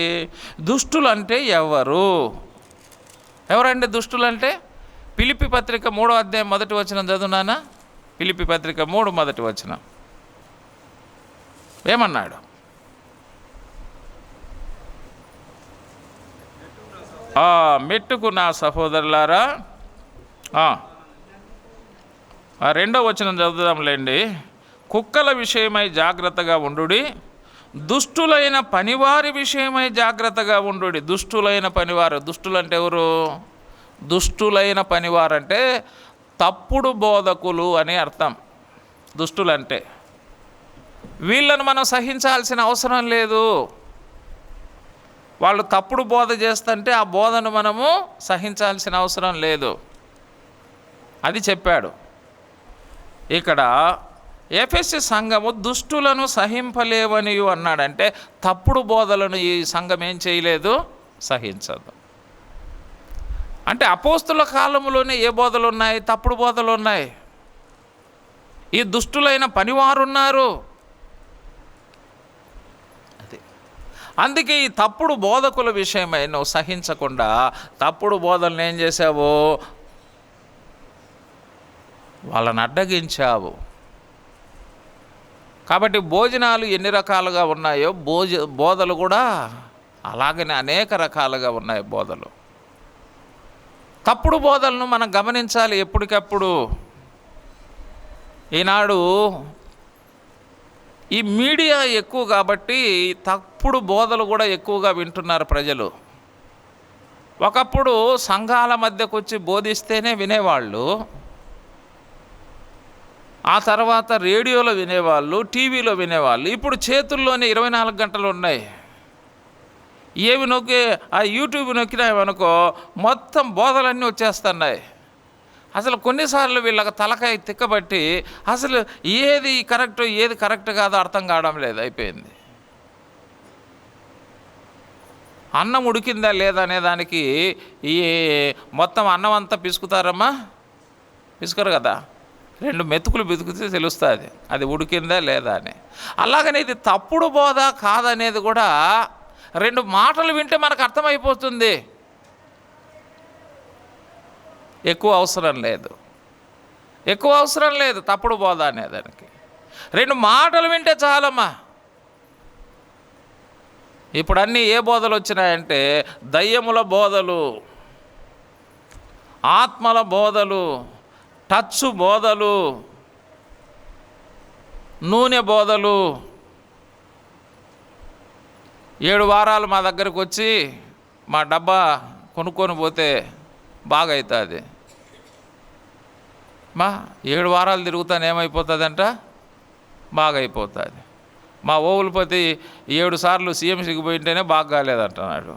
దుష్టులు అంటే ఎవరండి దుష్టులు అంటే? ఫిలిప్పీ పత్రిక 3వ అధ్యాయం 1వ వచనం చదువునానా? ఫిలిప్పీ పత్రిక 3 1వ వచనం ఏమన్నాడు? మెట్టుకు నా సహోదరులారా, 2వ వచనం చదువుదాంలేండి. కుక్కల విషయమై జాగ్రత్తగా ఉండుడి, దుష్టులైన పనివారి విషయమై జాగ్రత్తగా ఉండుడి. దుష్టులైన పనివారు, దుష్టులు అంటే ఎవరు? దుష్టులైన పనివారంటే తప్పుడు బోధకులు అని అర్థం. దుష్టులంటే వీళ్ళను మనం సహించాల్సిన అవసరం లేదు. వాళ్ళు తప్పుడు బోధ చేస్తుంటే ఆ బోధను మనము సహించాల్సిన అవసరం లేదు. అది చెప్పాడు. ఇక్కడ ఎఫెసీ సంఘము దుష్టులను సహింపలేవని అన్నాడంటే తప్పుడు బోధలను ఈ సంఘం ఏం చేయలేదు? సహించదు. అంటే అపోస్తుల కాలంలోనే ఏ బోధలు ఉన్నాయి? తప్పుడు బోధలు ఉన్నాయి. ఈ దుష్టులైన పనివారు ఉన్నారు. అది అందుకే ఈ తప్పుడు బోధకుల విషయమై నువ్వు సహించకుండా తప్పుడు బోధలను ఏం చేసావు? వాళ్ళని అడ్డగించావు. కాబట్టి భోజనాలు ఎన్ని రకాలుగా ఉన్నాయో బోధలు కూడా అలాగనే అనేక రకాలుగా ఉన్నాయి బోధలు. తప్పుడు బోధలను మనం గమనించాలి ఎప్పటికప్పుడు. ఈనాడు ఈ మీడియా ఎక్కువ కాబట్టి తప్పుడు బోధలు కూడా ఎక్కువగా వింటున్నారు ప్రజలు. ఒకప్పుడు సంఘాల మధ్యకు వచ్చి బోధిస్తేనే వినేవాళ్ళు, ఆ తర్వాత రేడియోలో వినేవాళ్ళు, టీవీలో వినేవాళ్ళు. ఇప్పుడు చేతుల్లోనే 24 గంటలు ఉన్నాయి. ఏవి నొక్కి ఆ యూట్యూబ్ నొక్కినామనుకో మొత్తం బోధలన్నీ వచ్చేస్తున్నాయి. అసలు కొన్నిసార్లు వీళ్ళకి తలకాయ తిక్కబట్టి అసలు ఏది కరెక్ట్ ఏది కరెక్ట్ కాదో అర్థం కావడం లేదు. అయిపోయింది. అన్నం ఉడికిందా లేదా అనే దానికి ఈ మొత్తం అన్నం అంతా పిసుకుతారమ్మా, పిసుకరు కదా. 2 మెతుకులు బితుకుతే తెలుస్తుంది అది ఉడికిందా లేదా అని. అలాగనే ఇది తప్పుడు బోధ కాదనేది కూడా 2 మాటలు వింటే మనకు అర్థమైపోతుంది. ఎక్కువ అవసరం లేదు తప్పుడు బోధ అనేదానికి. 2 మాటలు వింటే చాలమ్మా. ఇప్పుడు అన్నీ ఏ బోధలు వచ్చినాయంటే దయ్యముల బోధలు, ఆత్మల బోధలు, టచ్ బోధలు, నూనె బోధలు 7 వారాలు మా దగ్గరకు వచ్చి మా డబ్బా కొనుక్కొని పోతే బాగా అవుతుంది. మా 7 వారాలు తిరుగుతాను ఏమైపోతుందంట, బాగా అయిపోతుంది. మా ఓవులపతి 7 సార్లు సీఎంసీకి పోయింటేనే బాగా కాలేదంటున్నాడు.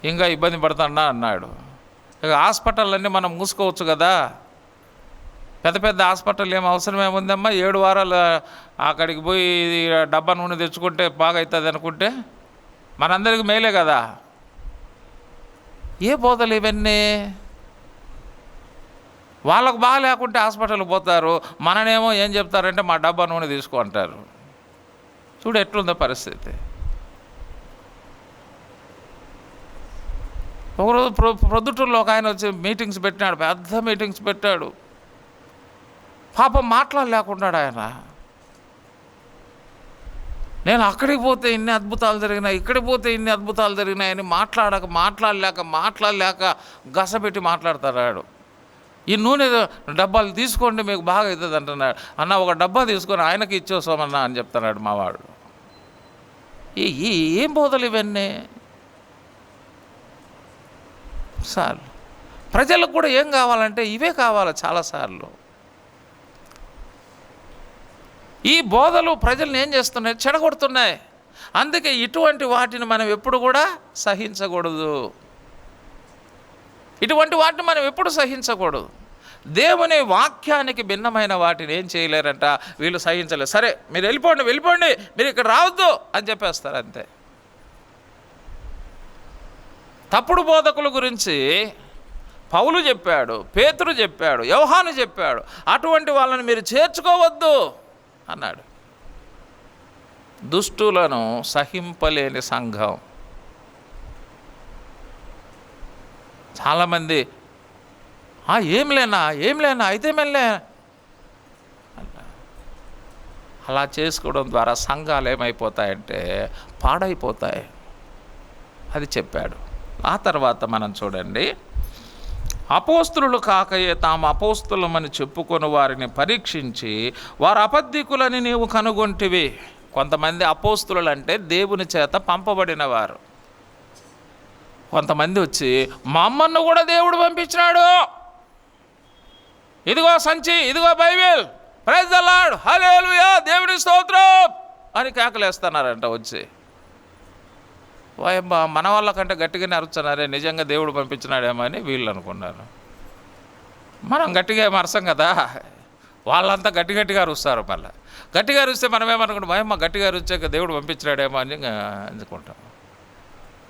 ఇంకా ఇబ్బంది పడుతున్నా అన్నాడు. ఇక హాస్పిటల్ మనం మూసుకోవచ్చు కదా, పెద్ద పెద్ద హాస్పిటల్ ఏం అవసరం ఏముందమ్మా, 7 వారాలు అక్కడికి పోయి డబ్బా నూనె తెచ్చుకుంటే బాగా అవుతుంది అనుకుంటే మనందరికి మేలే కదా. ఏ బోధలు ఇవన్నీ? వాళ్ళకు బాగా లేకుంటే హాస్పిటల్కి పోతారు, మననేమో ఏం చెప్తారంటే మా డబ్బా నూనె తీసుకో అంటారు. చూడు ఎట్లుందో పరిస్థితి. ఒకరోజు ప్రొద్దుటూరులో ఒక ఆయన వచ్చి మీటింగ్స్ పెట్టినాడు, పెద్ద మీటింగ్స్ పెట్టాడు. పాపం మాట్లాడలేకున్నాడు ఆయన. నేను అక్కడికి పోతే ఇన్ని అద్భుతాలు జరిగినాయి, ఇక్కడికి పోతే ఇన్ని అద్భుతాలు జరిగినాయని మాట్లాడలేక గసపెట్టి మాట్లాడతాడు. ఈ నూనె డబ్బాలు తీసుకోండి మీకు బాగా అవుతుంది అంటున్నాడు. అన్న ఒక డబ్బా తీసుకొని ఆయనకి ఇచ్చేసామన్నా అని చెప్తున్నాడు మావాడు. ఏం బోధలు ఇవన్నీ? సార్లు ప్రజలకు కూడా ఏం కావాలంటే ఇవే కావాలి చాలాసార్లు. ఈ బోధలు ప్రజల్ని ఏం చేస్తున్నాయి? చెడగొడుతున్నాయి. అందుకే ఇటువంటి వాటిని మనం ఎప్పుడు కూడా సహించకూడదు. ఇటువంటి వాటిని మనం ఎప్పుడు సహించకూడదు. దేవుని వాక్యానికి భిన్నమైన వాటిని ఏం చేయలేరంట, వీళ్ళు సహించలేరు. సరే మీరు వెళ్ళిపోండి, మీరు ఇక్కడ రావద్దు అని చెప్పేస్తారు అంతే. తప్పుడు బోధకుల గురించి పౌలు చెప్పాడు, పేతురు చెప్పాడు, యోహాను చెప్పాడు. అటువంటి వాళ్ళని మీరు చేర్చుకోవద్దు అన్నాడు. దుష్టులను సహింపలేని సంఘం. చాలామంది ఏం లేనా అయితే మెల్లే అలా చేసుకోవడం ద్వారా సంఘాలు ఏమైపోతాయంటే పాడైపోతాయి. అది చెప్పాడు. ఆ తర్వాత మనం చూడండి, అపోస్తులు కాకయే తాము అపోస్తులమని చెప్పుకొని వారిని పరీక్షించి వారు అబద్ధికులని నీవు కనుగొంటివి. కొంతమంది అపోస్తులు అంటే దేవుని చేత పంపబడిన వారు. కొంతమంది వచ్చి మా అమ్మను కూడా దేవుడు పంపించినాడు, ఇదిగో సంచి, ఇదిగో బైబిల్, ప్రైజ్ ద లార్డ్, హల్లెలూయా, దేవుని స్తోత్రం అని కేకలేస్తున్నారంట వచ్చి. వాయబ్బా మన వాళ్ళకంటే గట్టిగానే అరుస్తున్నారే, నిజంగా దేవుడు పంపించినాడేమో అని వీళ్ళు అనుకున్నారు. మనం గట్టిగా ఏమో అరసం కదా, వాళ్ళంతా గట్టిగా అరుస్తారు. మళ్ళీ గట్టిగా అరిస్తే మనం ఏమనుకుంటాం, వాయమ్మ గట్టిగా అరిచాక దేవుడు పంపించినాడేమో అని అనుకుంటాం.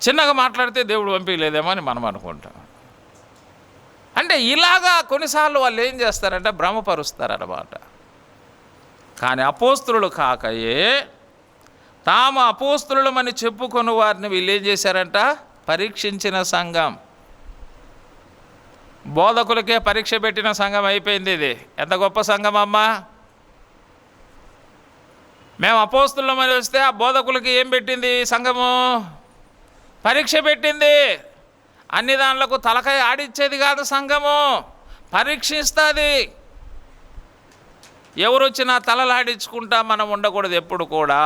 చిన్నగా మాట్లాడితే దేవుడు పంపించలేదేమో అని మనం అనుకుంటాం. అంటే ఇలాగా కొన్నిసార్లు వాళ్ళు ఏం చేస్తారంటే భ్రమపరుస్తారన్నమాట. కానీ అపోస్తులు కాకయే తాము అపోస్తులమని చెప్పుకొని వారిని వీళ్ళు ఏం చేశారంట, పరీక్షించిన సంఘం. బోధకులకే పరీక్ష పెట్టిన సంఘం అయిపోయింది ఇది. ఎంత గొప్ప సంఘం అమ్మా! మేము అపోస్తులమని వస్తే ఆ బోధకులకి ఏం పెట్టింది సంఘము? పరీక్ష పెట్టింది. అన్ని దానిలకు తలకాయ ఆడిచ్చేది కాదు సంఘము, పరీక్షిస్తుంది. ఎవరు వచ్చినా తలలు ఆడించుకుంటా మనం ఉండకూడదు ఎప్పుడు కూడా.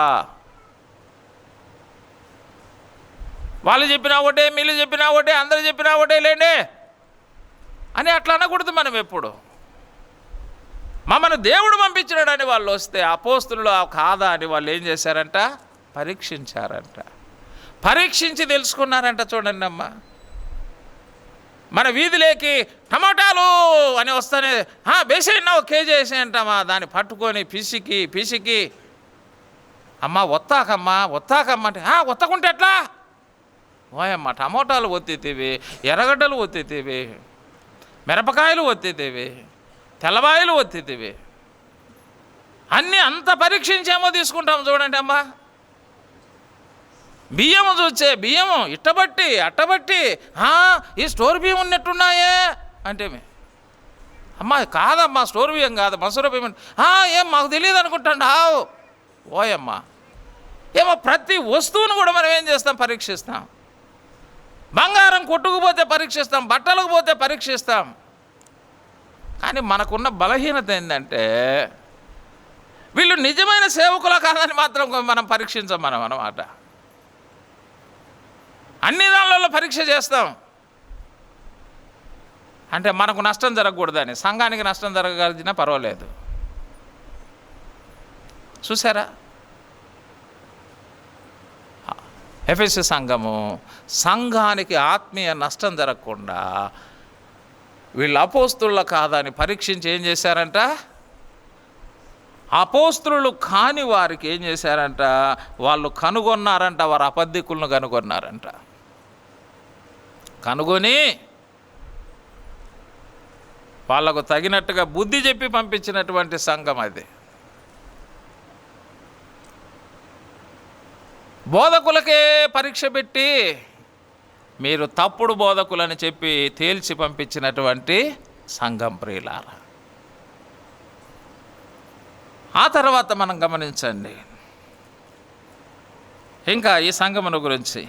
వాళ్ళు చెప్పినా ఒకటే, వీళ్ళు చెప్పినా ఒకటే, అందరూ చెప్పినా ఒకటే లేండి అని అట్లా అనకూడదు మనం ఎప్పుడు. మమ్మల్ని దేవుడు పంపించినాడని వాళ్ళు వస్తే అపోస్తులు కాదా అని వాళ్ళు ఏం చేశారంట, పరీక్షించారంట. పరీక్షించి తెలుసుకున్నారంట. చూడండి అమ్మ, మన వీధిలోకి టమాటాలు అని వస్తానే వేసేయండి, ఒక కేజీ వేసేయంటమ్మా. దాన్ని పట్టుకొని పిసికి అమ్మ ఒత్తాకమ్మా అంటే ఒత్తకుంటే ఎట్లా? ఓయమ్మ టమోటాలు ఒత్తితేవి, ఎర్రగడ్డలు ఒత్తితేవి, మిరపకాయలు ఒత్తితేవి, తెల్లవాయలు ఒత్తితేవి, అన్నీ అంత పరీక్షించేమో తీసుకుంటాము. చూడండి అమ్మా, బియ్యము చూచే బియ్యము అట్టబట్టి ఈ స్టోర్ బియ్యం ఉన్నట్టున్నాయే అంటే అమ్మా కాదమ్మా స్టోర్ బియ్యం కాదు మసూర బియ్యం. ఏం మాకు తెలియదు అనుకుంటాండి. ఓయమ్మా ఏమో ప్రతి వస్తువును కూడా మనం ఏం చేస్తాం, పరీక్షిస్తాం. బంగారం కొట్టుకుపోతే పరీక్షిస్తాం, బట్టలకు పోతే పరీక్షిస్తాం. కానీ మనకున్న బలహీనత ఏంటంటే వీళ్ళు నిజమైన సేవకులా కాదని మాత్రం మనం పరీక్షించాం మనం అన్నమాట. అన్ని దానిలలో పరీక్ష చేస్తాం. అంటే మనకు నష్టం జరగకూడదని, సంఘానికి నష్టం జరగగలిగినా పర్వాలేదు. చూసారా, ఎఫెసు సంఘానికి ఆత్మీయ నష్టం జరగకుండా వీళ్ళు అపోస్తుల కాదని పరీక్షించి ఏం చేశారంట, అపోస్తులు కాని వారికి ఏం చేశారంట, వాళ్ళు కనుగొన్నారంట, వారు అబద్ధికులను కనుగొన్నారంట. కనుగొని వాళ్ళకు తగినట్టుగా బుద్ధి చెప్పి పంపించినటువంటి సంఘం అది. బోధకులకే పరీక్ష పెట్టి మీరు తప్పుడు బోధకులని చెప్పి తేల్చి పంపించినటువంటి సంఘం ప్రియులారా. ఆ తర్వాత మనం గమనించండి ఇంకా ఈ సంఘమును గురించి,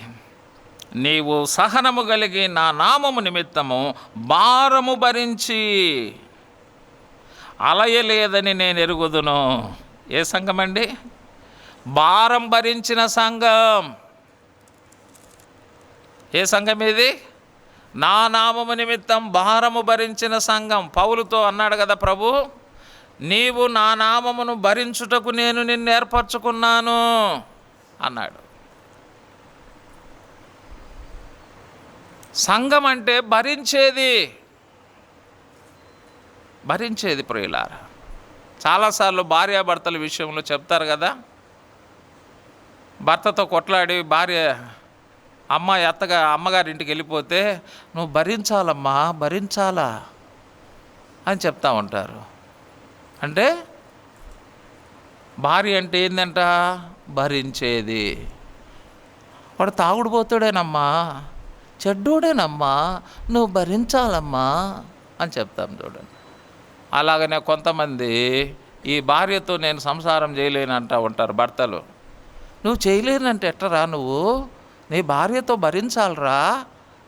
నీవు సహనము కలిగి నా నామము నిమిత్తము భారము భరించి అలయలేదని నేను ఎరుగుదును. ఏ సంఘం అండి? భారం భరించిన సంఘం. ఏ సంఘం ఇది? నా నామము నిమిత్తం భారము భరించిన సంఘం. పౌలుతో అన్నాడు కదా ప్రభు, నీవు నా నామమును భరించుటకు నేను నిన్ను ఏర్పరచుకున్నాను అన్నాడు. సంఘం అంటే భరించేది ప్రియులారా. చాలాసార్లు భార్యాభర్తల విషయంలో చెప్తారు కదా, భర్తతో కొట్లాడి భార్య అమ్మగారి ఇంటికి వెళ్ళిపోతే నువ్వు భరించాలమ్మా, భరించాలా అని చెప్తా ఉంటారు. అంటే భార్య అంటే ఏంటంట, భరించేది. వాడు తాగుడుపోతాడేనమ్మా, చెడ్డోడేనమ్మా, నువ్వు భరించాలమ్మా అని చెప్తాం చూడండి. అలాగనే కొంతమంది ఈ భార్యతో నేను సంసారం చేయలేనంట ఉంటారు భర్తలు. నువ్వు చేయలేనంటే ఎట్టరా, నువ్వు నీ భార్యతో భరించాలరా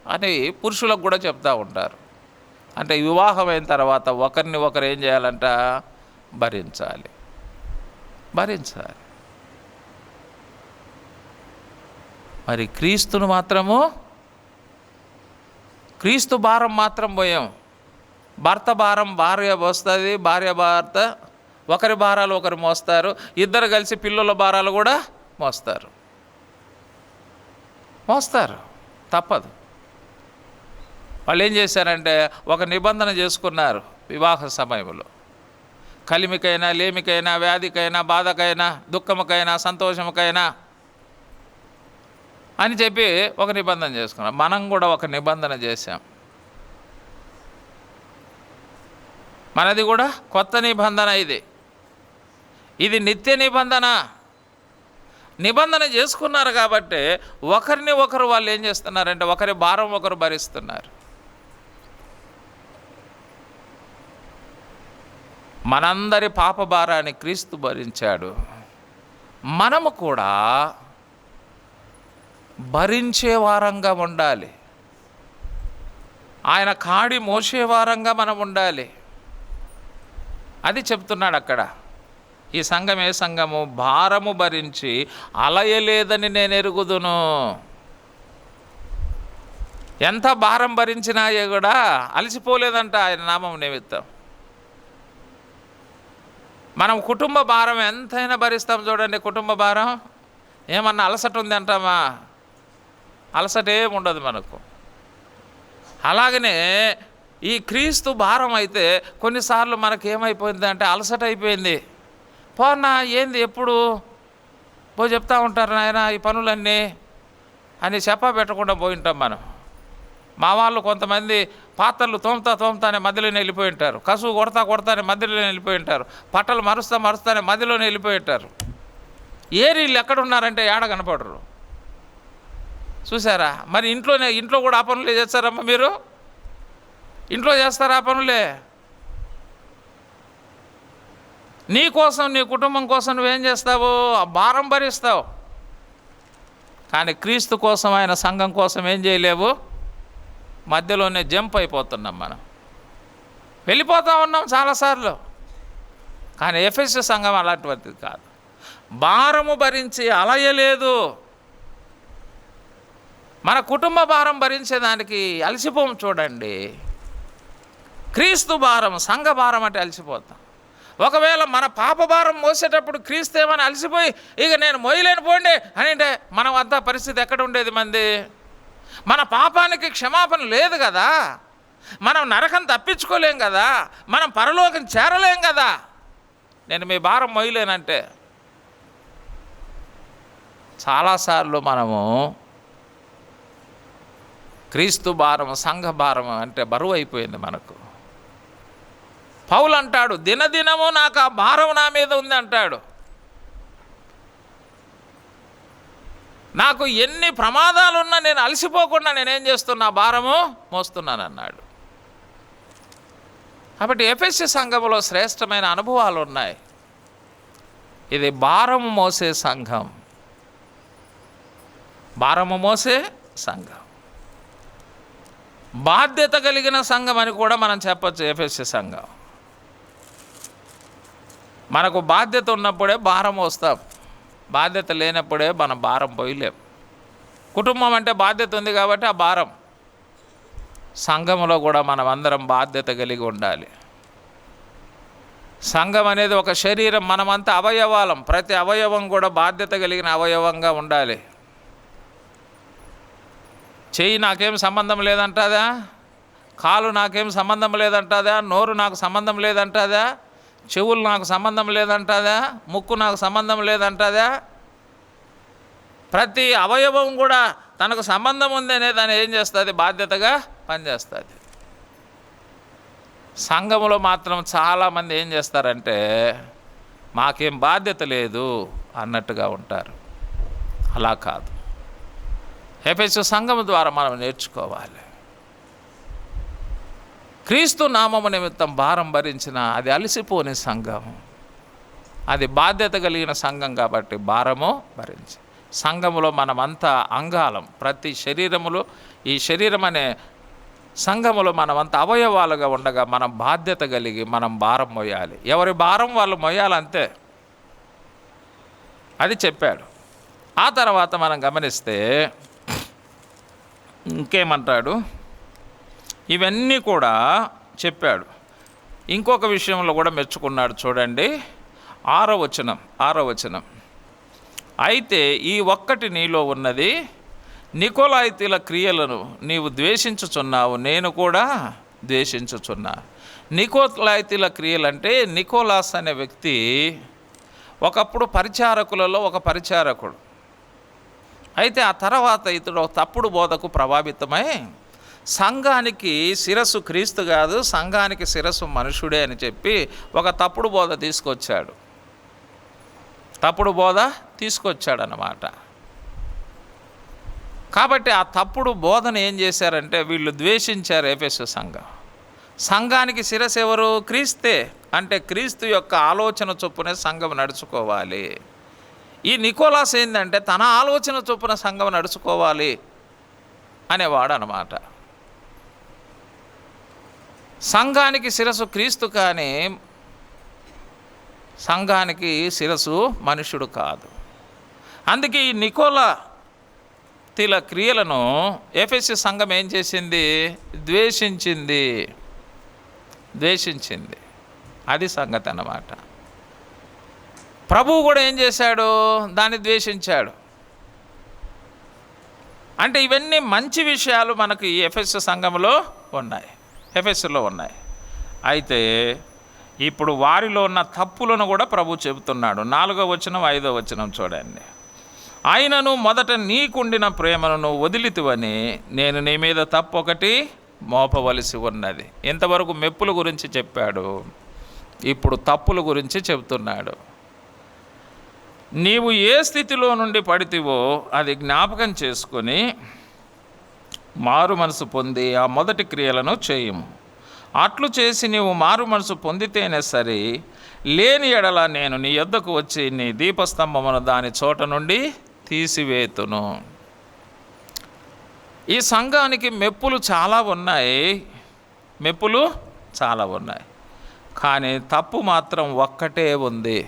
అని పురుషులకు కూడా చెప్తూ ఉంటారు. అంటే వివాహమైన తర్వాత ఒకరిని ఒకరు ఏం చేయాలంట, భరించాలి. మరి క్రీస్తును మాత్రము, క్రీస్తు భారం మాత్రం పోయాం. భర్త భారం భార్య మోస్తుంది, భార్య భర్త ఒకరి భారాలు ఒకరు మోస్తారు, ఇద్దరు కలిసి పిల్లల భారాలు కూడా మోస్తారు. తప్పదు. వాళ్ళు ఏం చేశారంటే ఒక నిబంధన చేసుకున్నారు వివాహ సమయంలో. కలిమికైనా, లేమికైనా, వ్యాధికైనా, బాధకైనా, దుఃఖముకైనా, సంతోషముకైనా అని చెప్పి ఒక నిబంధన చేసుకున్నాం. మనం కూడా ఒక నిబంధన చేశాం. మనది కూడా కొత్త నిబంధన. ఇది నిత్య నిబంధన చేసుకున్నారు కాబట్టి ఒకరిని ఒకరు వాళ్ళు ఏం చేస్తున్నారంటే ఒకరి భారం ఒకరు భరిస్తున్నారు. మనందరి పాప భారాన్ని క్రీస్తు భరించాడు. మనము కూడా భరించే వారంగా ఉండాలి. ఆయన కాడి మోసే వారంగా మనం ఉండాలి. అది చెప్తున్నాడు అక్కడ. ఈ సంఘం ఏ సంఘము? భారము భరించి అలయలేదని నేను ఎరుగుదును. ఎంత భారం భరించినా కూడా అలసిపోలేదంట ఆయన నామం నిమిత్తం. మనం కుటుంబ భారం ఎంతైనా భరిస్తాం చూడండి. కుటుంబ భారం ఏమన్నా అలసట ఉంది అంటామా? అలసట ఏముండదు మనకు. అలాగనే ఈ క్రీస్తు భారం అయితే కొన్నిసార్లు మనకు ఏమైపోయింది అంటే అలసట అయిపోయింది. పోనా ఏంది ఎప్పుడు చెప్తా ఉంటారు నాయన ఈ పనులన్నీ అని చెప్పా పెట్టకుండా పోయింటాం మనం. మా వాళ్ళు కొంతమంది పాత్రలు తోముతానే మధ్యలోనే వెళ్ళిపోయి ఉంటారు. కసువు కొడతానే మధ్యలోనే వెళ్ళిపోయి ఉంటారు. పట్టలు మరుస్తానే మధ్యలోనే వెళ్ళిపోయి ఉంటారు. ఏరీళ్ళు ఎక్కడున్నారంటే ఏడ కనపడరు. చూసారా? మరి ఇంట్లో కూడా ఆ పనులే చేస్తారమ్మా మీరు? ఇంట్లో చేస్తారా ఆ పనులే? నీ కోసం, నీ కుటుంబం కోసం నువ్వేం చేస్తావు? ఆ భారం భరిస్తావు. కానీ క్రీస్తు కోసం, ఆయన సంఘం కోసం ఏం చేయలేవు. మధ్యలోనే జంప్ అయిపోతున్నాం మనం. వెళ్ళిపోతూ ఉన్నాం చాలాసార్లు. కానీ ఎఫెసు సంఘం అలాంటిది కాదు. భారము భరించి అలయలేదు. మన కుటుంబ భారం భరించేదానికి అలసిపోం. చూడండి, క్రీస్తు భారం, సంఘ భారం అంటే అలసిపోతాం. ఒకవేళ మన పాప భారం మోసేటప్పుడు క్రీస్తు ఏమని అలసిపోయి ఇక నేను మోయలేని పోండి అని అంటే మనం అంతా పరిస్థితి ఎక్కడ ఉండేది? మంది మన పాపానికి క్షమాపణ లేదు కదా, మనం నరకం తప్పించుకోలేం కదా, మనం పరలోకం చేరలేం కదా. నేను మీ భారం మోయలేనంటే చాలాసార్లు మనము క్రీస్తు భారం, సంఘ భారం అంటే బరువు అయిపోయింది మనకు. పౌలు అంటాడు, దినదినము నాకు ఆ భారం నా మీద ఉంది అంటాడు. నాకు ఎన్ని ప్రమాదాలున్నా నేను అలసిపోకుండా నేనేం చేస్తున్నా? భారము మోస్తున్నాను అన్నాడు. కాబట్టి ఎఫెసు సంఘములో శ్రేష్టమైన అనుభవాలు ఉన్నాయి. ఇది భారము మోసే సంఘం, భారము మోసే సంఘం, బాధ్యత కలిగిన సంఘం అని కూడా మనం చెప్పచ్చు. ఎఫెసు సంఘం మనకు బాధ్యత ఉన్నప్పుడే భారం మోస్తాం, బాధ్యత లేనప్పుడే మనం భారం పోయలేం. కుటుంబం అంటే బాధ్యత ఉంది కాబట్టి ఆ భారం. సంఘంలో కూడా మనం అందరం బాధ్యత కలిగి ఉండాలి. సంఘం అనేది ఒక శరీరం, మనమంతా అవయవాలం, ప్రతి అవయవం కూడా బాధ్యత కలిగిన అవయవంగా ఉండాలి. చెయ్యి నాకేం సంబంధం లేదంటాదా, కాలు నాకేం సంబంధం లేదంటాదా, నోరు నాకు సంబంధం లేదంటాదా, చెవులు నాకు సంబంధం లేదంటాదా, ముక్కు నాకు సంబంధం లేదంటాదా. ప్రతి అవయవం కూడా తనకు సంబంధం ఉందనే దాన్ని ఏం చేస్తుంది? బాధ్యతగా పనిచేస్తుంది. సంఘములో మాత్రం చాలామంది ఏం చేస్తారంటే మాకేం బాధ్యత లేదు అన్నట్టుగా ఉంటారు. అలా కాదు. ఎఫెసు సంఘము ద్వారా మనం నేర్చుకోవాలి. క్రీస్తు నామము నిమిత్తం భారం భరించిన అది అలసిపోని సంఘం, అది బాధ్యత కలిగిన సంఘం కాబట్టి భారము భరించి. సంఘములో మనమంతా అంగాలం, ప్రతి శరీరములో ఈ శరీరం అనే సంఘములో మనమంతా అవయవాలుగా ఉండగా మనం బాధ్యత కలిగి మనం భారం మోయాలి. ఎవరి భారం వాళ్ళు మోయాలంతే, అది చెప్పాడు. ఆ తర్వాత మనం గమనిస్తే ఇంకేమంటాడు? ఇవన్నీ కూడా చెప్పాడు. ఇంకొక విషయంలో కూడా మెచ్చుకున్నాడు. చూడండి, 6వ వచనం. అయితే ఈ ఒక్కటి నీలో ఉన్నది, నికోలాయితీల క్రియలను నీవు ద్వేషించుచున్నావు, నేను కూడా ద్వేషించుచున్నా. నికోలాయితీల క్రియలంటే నికోలాస్ అనే వ్యక్తి ఒకప్పుడు పరిచారకులలో ఒక పరిచారకుడు. అయితే ఆ తర్వాత ఇతడు తప్పుడు బోధకు ప్రభావితమై సంఘానికి శిరస్సు క్రీస్తు కాదు, సంఘానికి శిరస్సు మనుషుడే అని చెప్పి ఒక తప్పుడు బోధ తీసుకొచ్చాడనమాట. కాబట్టి ఆ తప్పుడు బోధన ఏం చేశారంటే వీళ్ళు ద్వేషించారు. ఎఫెసు సంఘానికి శిరస్సు ఎవరు? క్రీస్తే. అంటే క్రీస్తు యొక్క ఆలోచన చొప్పునే సంఘం నడుచుకోవాలి. ఈ నికోలాస్ ఏంటంటే తన ఆలోచన చొప్పున సంఘం నడుచుకోవాలి అనేవాడు అన్నమాట. సంఘానికి శిరస్సు క్రీస్తు కానీ సంఘానికి శిరస్సు మనుష్యుడు కాదు. అందుకే ఈ నికోలాయితీల క్రియలను ఎఫెసు సంఘం ఏం చేసింది? ద్వేషించింది. అది సంగతి అన్నమాట. ప్రభువు కూడా ఏం చేశాడు? దాన్ని ద్వేషించాడు. అంటే ఇవన్నీ మంచి విషయాలు మనకు ఈ ఎఫెసు సంఘములో ఉన్నాయి, ఎఫెసులో ఉన్నాయి. అయితే ఇప్పుడు వారిలో ఉన్న తప్పులను కూడా ప్రభు చెబుతున్నాడు. 4వ వచనం 5వ వచనం చూడండి. ఆయనను మొదట నీకుండిన ప్రేమను నువ్వు వదిలితివని నేను నీ మీద తప్పు ఒకటి మోపవలసి ఉన్నది. ఇంతవరకు మెప్పుల గురించి చెప్పాడు, ఇప్పుడు తప్పుల గురించి చెబుతున్నాడు. నీవు ఏ స్థితిలో నుండి పడితివో అది జ్ఞాపకం చేసుకొని మారు మనసు పొంది ఆ మొదటి క్రియలను చేయుము. అట్లు చేసి నీవు మారు మనసు పొందితేనే సరి, లేని ఎడల నేను నీ యొద్దకు వచ్చి నీ దీపస్తంభమును దాని చోట నుండి తీసివేతును. ఈ సంఘానికి మెప్పులు చాలా ఉన్నాయి. కానీ తప్పు మాత్రం ఒక్కటే ఉంది.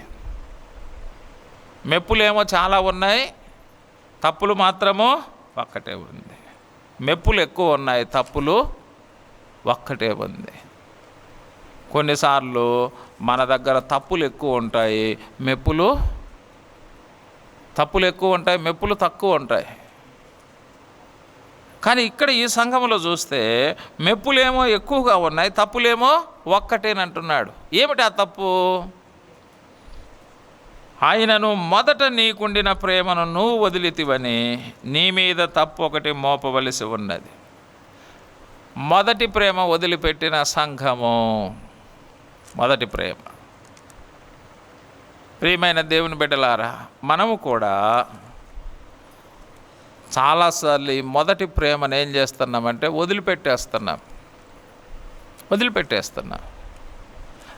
మెప్పులేమో చాలా ఉన్నాయి, తప్పులు మాత్రము ఒక్కటే ఉంది. మెప్పులు ఎక్కువ ఉన్నాయి, తప్పులు ఒక్కటే ఉంది. కొన్నిసార్లు మన దగ్గర తప్పులు ఎక్కువ ఉంటాయి, తప్పులు ఎక్కువ ఉంటాయి, మెప్పులు తక్కువ ఉంటాయి. కానీ ఇక్కడ ఈ సంఘంలో చూస్తే మెప్పులేమో ఎక్కువగా ఉన్నాయి, తప్పులేమో ఒక్కటేనంటున్నాడు. ఏమిటి ఆ తప్పు? ఆయనను మొదట నీకుండిన ప్రేమను నువ్వు వదిలితివని నీ మీద తప్పు ఒకటి మోపవలసి ఉన్నది. మొదటి ప్రేమ వదిలిపెట్టిన సంఘము, మొదటి ప్రేమ. ప్రియమైన దేవుని బిడ్డలారా, మనము కూడా చాలాసార్లు ఈ మొదటి ప్రేమను ఏం చేస్తున్నామంటే వదిలిపెట్టేస్తున్నాం.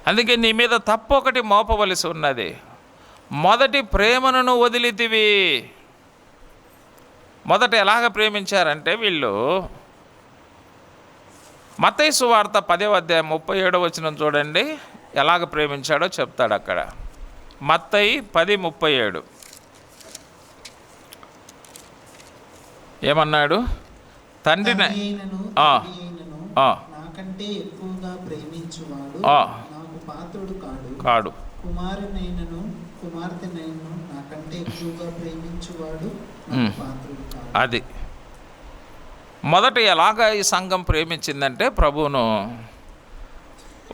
అందుకే నీ మీద తప్పు ఒకటి మోపవలసి ఉన్నది. మొదటి ప్రేమను నువ్వు వదిలితివి. మొదట ఎలాగ ప్రేమించారంటే వీళ్ళు, మత్తయి సువార్త 10వ అధ్యాయం 37వ వచనం చూడండి, ఎలాగ ప్రేమించాడో చెప్తాడు అక్కడ. మత్తయి 10:37 ఏమన్నాడు? తండ్రిని నాకంటే ఎక్కువగా ప్రేమించువాడు నాకు పాత్రుడు కాడు, కుమారునైనను కుమార్తెనైనను నాకంటే ఎక్కువగా ప్రేమించువాడు నాకు పాత్రుడు కాడు. అది మొదట ఎలాగ ఈ సంఘం ప్రేమించిందంటే ప్రభువును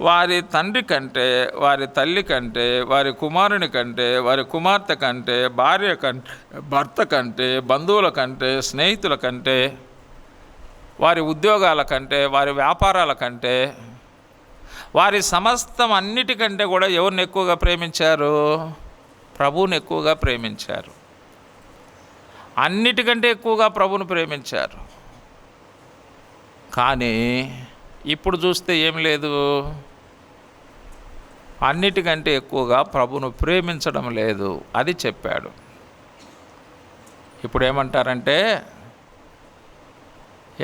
వారి తండ్రి కంటే, వారి తల్లి కంటే, వారి కుమారుని కంటే, వారి కుమార్తె కంటే, భార్య కంటే, భర్త కంటే, బంధువుల కంటే, స్నేహితుల కంటే, వారి ఉద్యోగాల కంటే, వారి వ్యాపారాల కంటే, వారి సమస్తం అన్నిటికంటే కూడా ఎవరిని ఎక్కువగా ప్రేమించారు? ప్రభువుని ఎక్కువగా ప్రేమించారు. అన్నిటికంటే ఎక్కువగా ప్రభువును ప్రేమించారు. కానీ ఇప్పుడు చూస్తే ఏం లేదు, అన్నిటికంటే ఎక్కువగా ప్రభువును ప్రేమించడం లేదు. అది చెప్పాడు. ఇప్పుడు ఏమంటారంటే,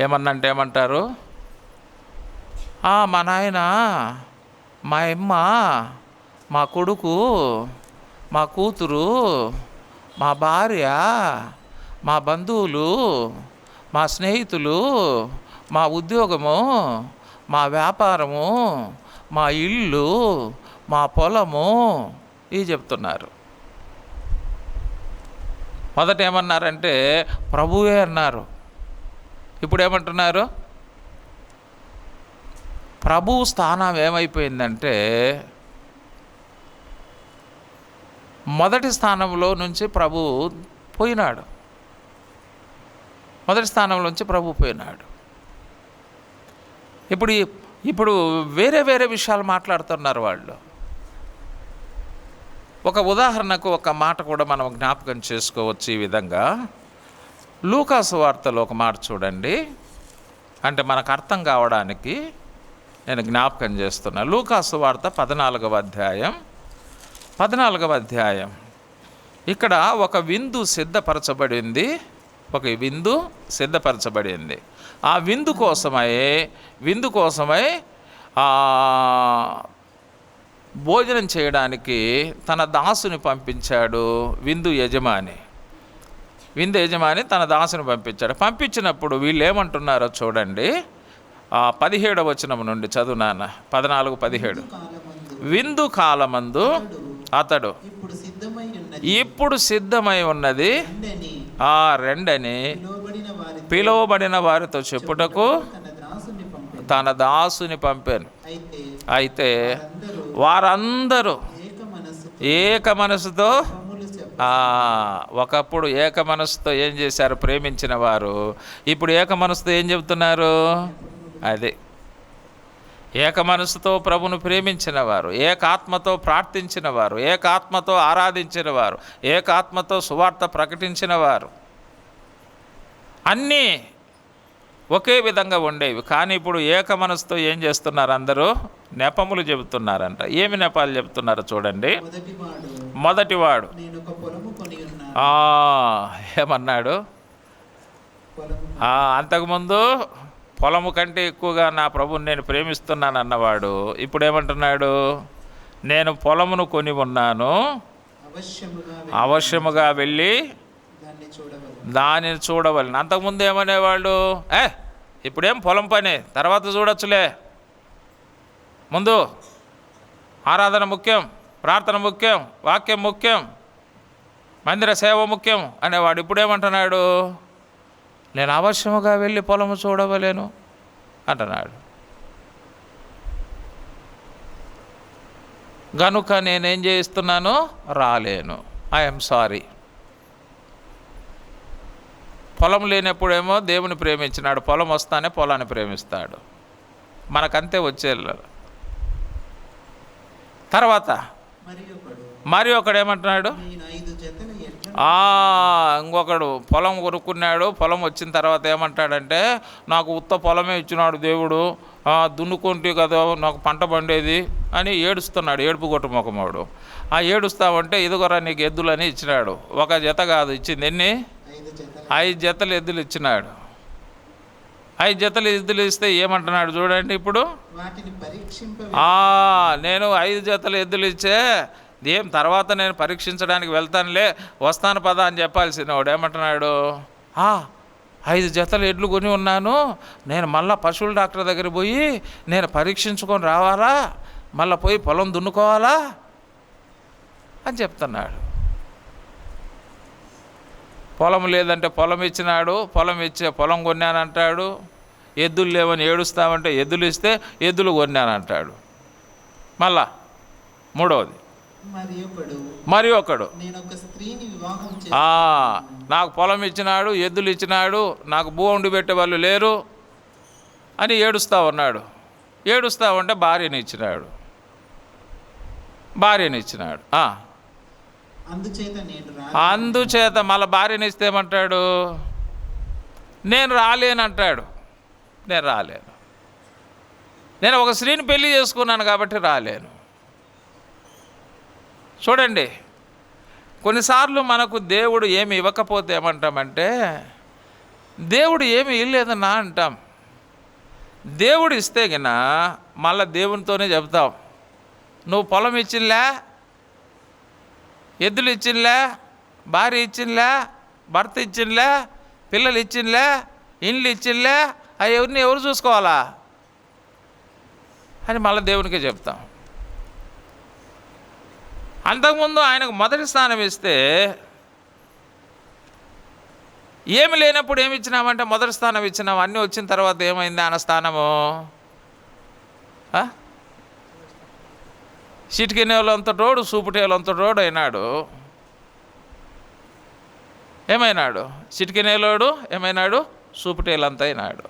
ఏమన్నారు? మా నాయన, మా అమ్మ, మా కొడుకు, మా కూతురు, మా భార్య, మా బంధువులు, మా స్నేహితులు, మా ఉద్యోగము, మా వ్యాపారము, మా ఇల్లు, మా పొలము, ఇవి చెప్తున్నారు. మొదట ఏమన్నారంటే ప్రభువే అన్నారు. ఇప్పుడు ఏమంటున్నారు? ప్రభువు స్థానం ఏమైపోయిందంటే మొదటి స్థానంలో నుంచి ప్రభువు పోయినాడు. మొదటి స్థానంలో నుంచి ప్రభువు పోయినాడు. ఇప్పుడు వేరే వేరే విషయాలు మాట్లాడుతున్నారు వాళ్ళు. ఒక ఉదాహరణకు ఒక మాట కూడా మనం జ్ఞాపకం చేసుకోవచ్చు. ఈ విధంగా లూకాసు వార్తలో ఒక మాట చూడండి, అంటే మనకు అర్థం కావడానికి నేను జ్ఞాపకం చేస్తున్నా. లూకాసు వార్త 14వ అధ్యాయం. ఇక్కడ ఒక విందు సిద్ధపరచబడింది. ఆ విందు కోసమై భోజనం చేయడానికి తన దాసుని పంపించాడు. విందు యజమాని తన దాసుని పంపించాడు. పంపించినప్పుడు వీళ్ళు ఏమంటున్నారో చూడండి. 17వ వచనం నుండి చదువునాన్న. 14:17. విందు కాలమందు అతడు ఇప్పుడు సిద్ధమై ఉన్నది రెండని పిలువబడిన వారితో చెప్పుటకు తన దాసుని పంపాను. అయితే వారందరూ ఏక మనసుతో, ఒకప్పుడు ఏక మనసుతో ఏం చేశారు? ప్రేమించిన వారు ఇప్పుడు ఏక మనసుతో ఏం చెబుతున్నారు? అదే ఏక మనసుతో ప్రభును ప్రేమించిన వారు, ఏకాత్మతో ప్రార్థించిన వారు, ఏకాత్మతో ఆరాధించిన వారు, ఏకాత్మతో సువార్త ప్రకటించిన వారు, అన్నీ ఒకే విధంగా ఉండేవి. కానీ ఇప్పుడు ఏక మనసుతో ఏం చేస్తున్నారు? అందరూ నెపములు చెబుతున్నారంట. ఏమి నెపాలు చెబుతున్నారో చూడండి. మొదటివాడు ఏమన్నాడు? అంతకుముందు పొలము కంటే ఎక్కువగా నా ప్రభువుని నేను ప్రేమిస్తున్నాను అన్నవాడు ఇప్పుడు ఏమంటున్నాడు? నేను పొలమును కొని ఉన్నాను, అవశ్యముగా వెళ్ళి దానిని చూడవలను. అంతకుముందు ఏమనేవాళ్ళు? ఇప్పుడేం పొలం పని, తర్వాత చూడొచ్చులే, ముందు ఆరాధన ముఖ్యం, ప్రార్థన ముఖ్యం, వాక్యం ముఖ్యం, మందిర సేవ ముఖ్యం అనేవాడు. ఇప్పుడేమంటున్నాడు? నేను అవశ్యముగా వెళ్ళి పొలము చూడవలేను అంటున్నాడు. గనుక నేనేం చేస్తున్నాను? రాలేను, ఐఎమ్ సారీ. పొలం లేనప్పుడేమో దేవుని ప్రేమించినాడు, పొలం వస్తానే పొలాన్ని ప్రేమిస్తాడు. మనకంతే వచ్చేళ్ళు. తర్వాత మరి ఒకడు ఏమంటున్నాడు? ఇంకొకడు పొలం కొనుక్కున్నాడు. పొలం వచ్చిన తర్వాత ఏమంటాడంటే, నాకు ఉత్త పొలమే ఇచ్చినాడు దేవుడు, దున్నుకుంటే కదా నాకు పంట పండేది అని ఏడుస్తున్నాడు. ఏడుపు కొట్టు మొఖమోడు. ఆ ఏడుస్తామంటే ఇదిగోరా నీకు ఎద్దులని ఇచ్చినాడు. ఒక జత కాదు ఇచ్చింది, ఎన్ని? 5 జతలు ఎద్దులు ఇచ్చినాడు. 5 జతలు ఎద్దులు ఇస్తే ఏమంటున్నాడు చూడండి ఇప్పుడు? నేను 5 జతలు ఎద్దులు ఇచ్చే ఏం తర్వాత నేను పరీక్షించడానికి వెళ్తానులే, వస్తాను పదా అని చెప్పాల్సిన వాడు ఏమంటున్నాడు? 5 జతలు ఎడ్లు కొని ఉన్నాను, నేను మళ్ళీ పశువుల డాక్టర్ దగ్గర పోయి నేను పరీక్షించుకొని రావాలా, మళ్ళీ పోయి పొలం దున్నుకోవాలా అని చెప్తున్నాడు. పొలం లేదంటే పొలం ఇచ్చినాడు, పొలం ఇచ్చే పొలం కొన్నానంటాడు. ఎద్దులు లేవని ఏడుస్తామంటే ఎద్దులు ఇస్తే ఎద్దులు కొన్నానంటాడు. మళ్ళా మూడవది మరి ఒకడు నాకు పొలం ఇచ్చినాడు, ఎద్దులు ఇచ్చినాడు, నాకు భూ వండి పెట్టే వాళ్ళు లేరు అని ఏడుస్తూ ఉన్నాడు. ఏడుస్తూ ఉంటే భార్యని ఇచ్చినాడు. అందుచేత మళ్ళీ భార్యని ఇస్తే ఏమంటాడు? నేను రాలేనంటాడు. నేను రాలేను, నేను ఒక స్త్రీని పెళ్లి చేసుకున్నాను కాబట్టి రాలేను. చూడండి, కొన్నిసార్లు మనకు దేవుడు ఏమి ఇవ్వకపోతే ఏమంటామంటే, దేవుడు ఏమి ఇవ్వలేదన్నా అంటాం. దేవుడు ఇస్తే గిన మళ్ళీ దేవునితోనే చెప్తాం, నువ్వు పొలం ఇచ్చినలే, ఎద్దులు ఇచ్చినలే, భార్య ఇచ్చినలే, భర్త ఇచ్చినలే, పిల్లలు ఇచ్చినలే, ఇండ్లు ఇచ్చినలే, అవన్నీ ఎవరు చూసుకోవాలా అని మళ్ళీ దేవునికే చెప్తాం. అంతకుముందు ఆయనకు మొదటి స్థానం ఇస్తే, ఏమి లేనప్పుడు ఏమి ఇచ్చినామంటే మొదటి స్థానం ఇచ్చినాం, అన్నీ వచ్చిన తర్వాత ఏమైంది ఆయన స్థానము? చిటికినేలంతటోడు సూపుటేలంతటోడు అయినాడు. ఏమైనాడు? చిటికినేలోడు ఏమైనాడు? సూపుటేలంత అయినాడు.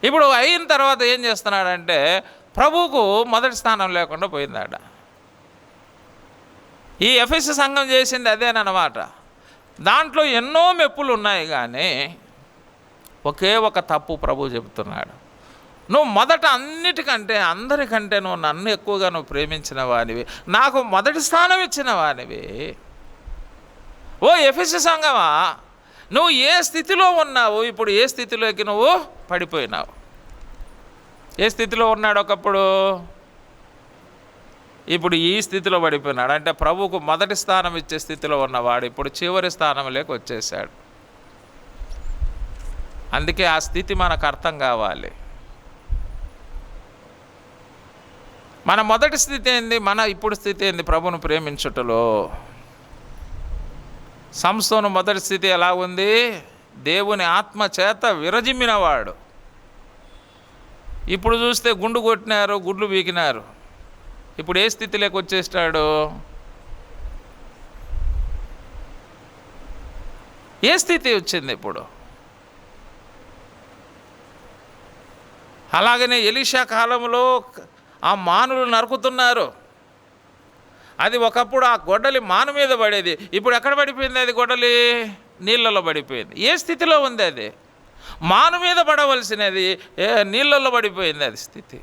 ఇప్పుడు అయిన తర్వాత ఏం చేస్తున్నాడంటే, ప్రభువుకు మొదటి స్థానం లేకుండా పోయిందాడ. ఈ ఎఫెసు సంఘం చేసింది అదేనమాట. దాంట్లో ఎన్నో మెప్పులు ఉన్నాయి, కానీ ఒకే ఒక తప్పు ప్రభు చెబుతున్నాడు. నువ్వు మొదట అన్నిటికంటే అందరికంటే నువ్వు నన్ను ఎక్కువగా నువ్వు ప్రేమించిన వానివి, నాకు మొదటి స్థానం ఇచ్చిన వానివి. ఓ ఎఫెసు సంఘమా, నువ్వు ఏ స్థితిలో ఉన్నావు, ఇప్పుడు ఏ స్థితిలోకి నువ్వు పడిపోయినావు? ఏ స్థితిలో ఉన్నాడు ఒకప్పుడు? ఇప్పుడు ఈ స్థితిలో పడిపోయినాడు. అంటే ప్రభువుకు మొదటి స్థానం ఇచ్చే స్థితిలో ఉన్నవాడు ఇప్పుడు చివరి స్థానంలోకి వచ్చేసాడు. అందుకే ఆ స్థితి మనకు అర్థం కావాలి. మన మొదటి స్థితి ఏంది, మన ఇప్పుడు స్థితి ఏంది ప్రభువును ప్రేమించుటలో? సంసోను మొదటి స్థితి ఎలా ఉంది? దేవుని ఆత్మ చేత విరజిమ్మినవాడు. ఇప్పుడు చూస్తే గుండు కొట్టినారు, గుడ్లు వీకినారు. ఇప్పుడు ఏ స్థితిలోకి వచ్చేస్తాడు? ఏ స్థితి వచ్చింది ఇప్పుడు? అలాగనే ఎలీషా కాలంలో ఆ మానులు నరుకుతున్నారు. అది ఒకప్పుడు ఆ గొడ్డలి మాను మీద పడేది, ఇప్పుడు ఎక్కడ పడిపోయింది అది? గొడ్డలి నీళ్ళలో పడిపోయింది. ఏ స్థితిలో ఉంది అది? మాను మీద పడవలసినది నీళ్ళల్లో పడిపోయింది. అది స్థితి.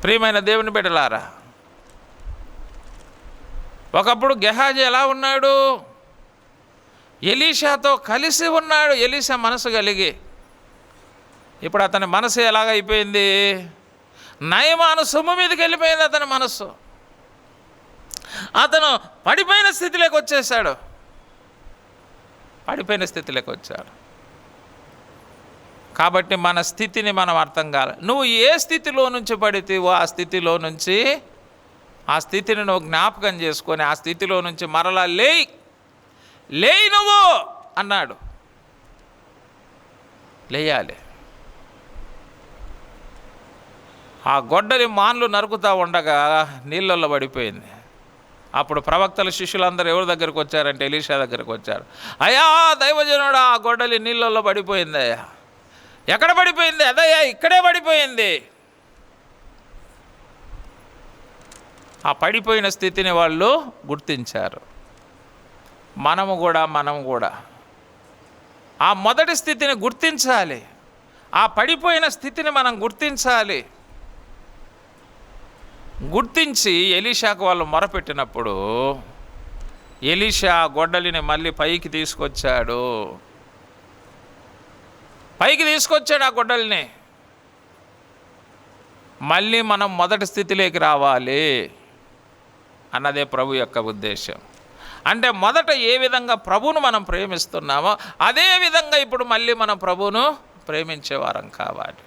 ప్రియమైన దేవుని బిడ్డలారా, ఒకప్పుడు గెహాజీ ఎలా ఉన్నాడు? ఎలీషాతో కలిసి ఉన్నాడు ఎలీషా మనసు కలిగి. ఇప్పుడు అతని మనసు ఎలాగైపోయింది? నయమాను సొమ్ము మీదకి వెళ్ళిపోయింది అతని మనస్సు. అతను పడిపోయిన స్థితిలోకి వచ్చేసాడు. పడిపోయిన స్థితిలోకి వచ్చాడు. కాబట్టి మన స్థితిని మనం అర్థం కావాలి. నువ్వు ఏ స్థితిలో నుంచి పడితేవో ఆ స్థితిలో నుంచి, ఆ స్థితిని నువ్వు జ్ఞాపకం చేసుకొని ఆ స్థితిలో నుంచి మరలా లేయి నువ్వు అన్నాడు. లేయాలి. ఆ గొడ్డలి మాన్లు నరుకుతూ ఉండగా నీళ్ళల్లో పడిపోయింది. అప్పుడు ప్రవక్తల శిష్యులందరూ ఎవరి దగ్గరికి వచ్చారంటే ఎలీషా దగ్గరికి వచ్చారు. అయ్యా దైవజనుడు, ఆ గొడ్డలి నీళ్ళల్లో పడిపోయింది అయ్యా. ఎక్కడ పడిపోయింది? అదయ్యా ఇక్కడే పడిపోయింది. ఆ పడిపోయిన స్థితిని వాళ్ళు గుర్తించారు. మనము కూడా ఆ మొదటి స్థితిని గుర్తించాలి. ఆ పడిపోయిన స్థితిని మనం గుర్తించాలి. గుర్తించి ఎలీషాకు వాళ్ళు మొరపెట్టినప్పుడు ఎలీషా గొడ్డలిని మళ్ళీ పైకి తీసుకొచ్చాడు. ఆ గొడ్డలిని. మళ్ళీ మనం మొదటి స్థితిలోకి రావాలి అన్నదే ప్రభు యొక్క ఉద్దేశం. అంటే మొదట ఏ విధంగా ప్రభువును మనం ప్రేమిస్తున్నామో అదే విధంగా ఇప్పుడు మళ్ళీ మనం ప్రభువును ప్రేమించేవారం కావాలి.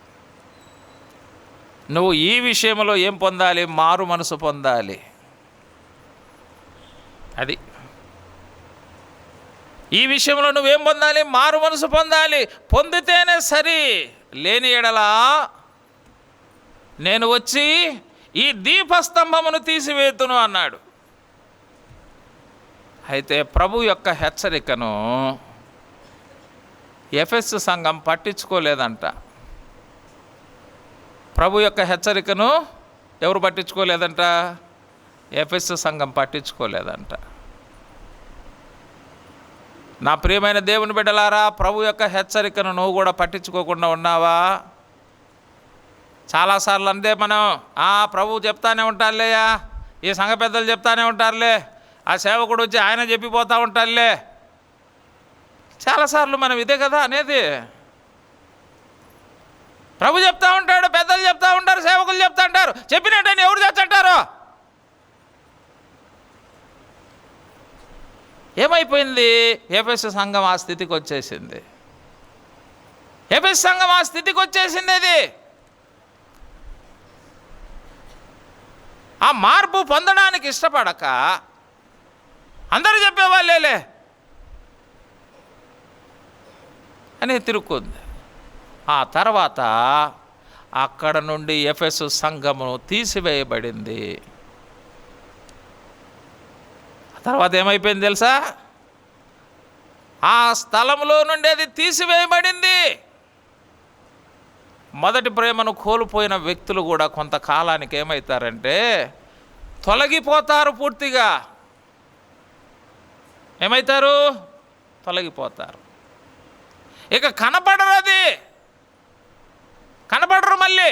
నువ్వు ఈ విషయంలో ఏం పొందాలి? మారు మనసు పొందాలి. అది ఈ విషయంలో నువ్వేం పొందాలి? మారు మనసు పొందాలి. పొందితేనే సరి, లేని ఎడలా నేను వచ్చి ఈ దీపస్తంభమును తీసివేతును అన్నాడు. అయితే ప్రభు యొక్క హెచ్చరికను ఎఫెసు సంఘం పట్టించుకోలేదంట. ప్రభు యొక్క హెచ్చరికను ఎవరు పట్టించుకోలేదంట? ఎఫెసు సంఘం పట్టించుకోలేదంట. నా ప్రియమైన దేవుని బిడ్డలారా, ప్రభు యొక్క హెచ్చరికను నువ్వు కూడా పట్టించుకోకుండా ఉన్నావా? చాలాసార్లు అంతే మనం, ప్రభు చెప్తానే ఉంటారులేయా, ఈ సంఘ పెద్దలు చెప్తానే ఉంటారులే, ఆ సేవకుడు వచ్చి ఆయన చెప్పిపోతూ ఉంటారులే. చాలాసార్లు మనం ఇదే కదా అనేది. ప్రభు చెప్తా ఉంటాడు, పెద్దలు చెప్తా ఉంటారు, సేవకులు చెప్తా ఉంటారు, చెప్పినట్టని ఎవరు చేస్తుంటారు? ఏమైపోయింది? ఎఫెసు సంఘం ఆ స్థితికి వచ్చేసింది. ఎఫెసు సంఘం ఆ స్థితికి వచ్చేసింది. అది ఆ మార్పు పొందడానికి ఇష్టపడక అందరూ చెప్పేవాళ్ళేలే అని తిరుక్కుంది. ఆ తర్వాత అక్కడ నుండి ఎఫెసు సంఘము తీసివేయబడింది. తర్వాత ఏమైపోయింది తెలుసా? ఆ స్థలంలో నుండి అది తీసివేయబడింది. మొదటి ప్రేమను కోల్పోయిన వ్యక్తులు కూడా కొంతకాలానికి ఏమవుతారంటే తొలగిపోతారు. పూర్తిగా ఏమవుతారు? తొలగిపోతారు. ఇక కనపడరు. అది కనపడరు. మళ్ళీ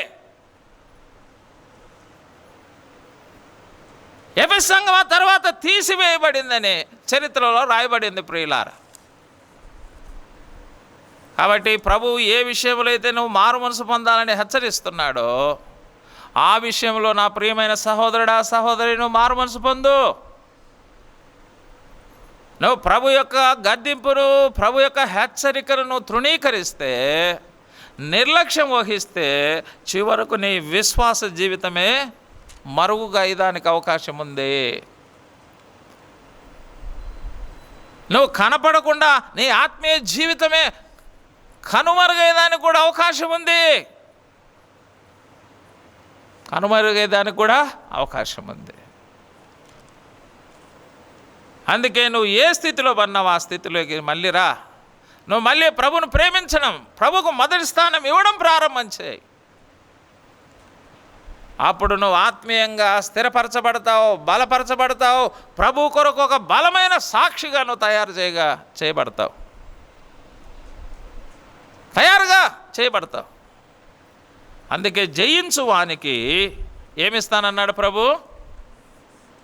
ఎఫెసు సంఘం ఆ తర్వాత తీసివేయబడిందని చరిత్రలో రాయబడింది ప్రియులారా. కాబట్టి ప్రభువు ఏ విషయంలో అయితే నువ్వు మారు మనసు పొందాలని హెచ్చరిస్తున్నాడో ఆ విషయంలో నా ప్రియమైన సహోదరుడా, సహోదరి, నువ్వు మారు మనసు పొందు. నువ్వు ప్రభు యొక్క గద్దింపును, ప్రభు యొక్క హెచ్చరికను నువ్వు తృణీకరిస్తే, నిర్లక్ష్యం వహిస్తే చివరకు నీ విశ్వాస జీవితమే మరుగుగా అయ్యడానికి అవకాశం ఉంది. నువ్వు కనపడకుండా నీ ఆత్మీయ జీవితమే కనుమరుగయ్యేదానికి కూడా అవకాశం ఉంది. కనుమరుగయ్యేదానికి కూడా అవకాశం ఉంది. అందుకే నువ్వు ఏ స్థితిలో పన్నావు ఆ స్థితిలోకి మళ్ళీ రా. నువ్వు మళ్ళీ ప్రభువును ప్రేమించడం, ప్రభువుకు మొదటి స్థానం ఇవ్వడం ప్రారంభం చేయి. అప్పుడు నువ్వు ఆత్మీయంగా స్థిరపరచబడతావు, బలపరచబడతావు. ప్రభు కొరకు ఒక బలమైన సాక్షిగా నువ్వు చేయబడతావు, తయారుగా చేయబడతావు. అందుకే జయించు వానికి ఏమిస్తానన్నాడు ప్రభు?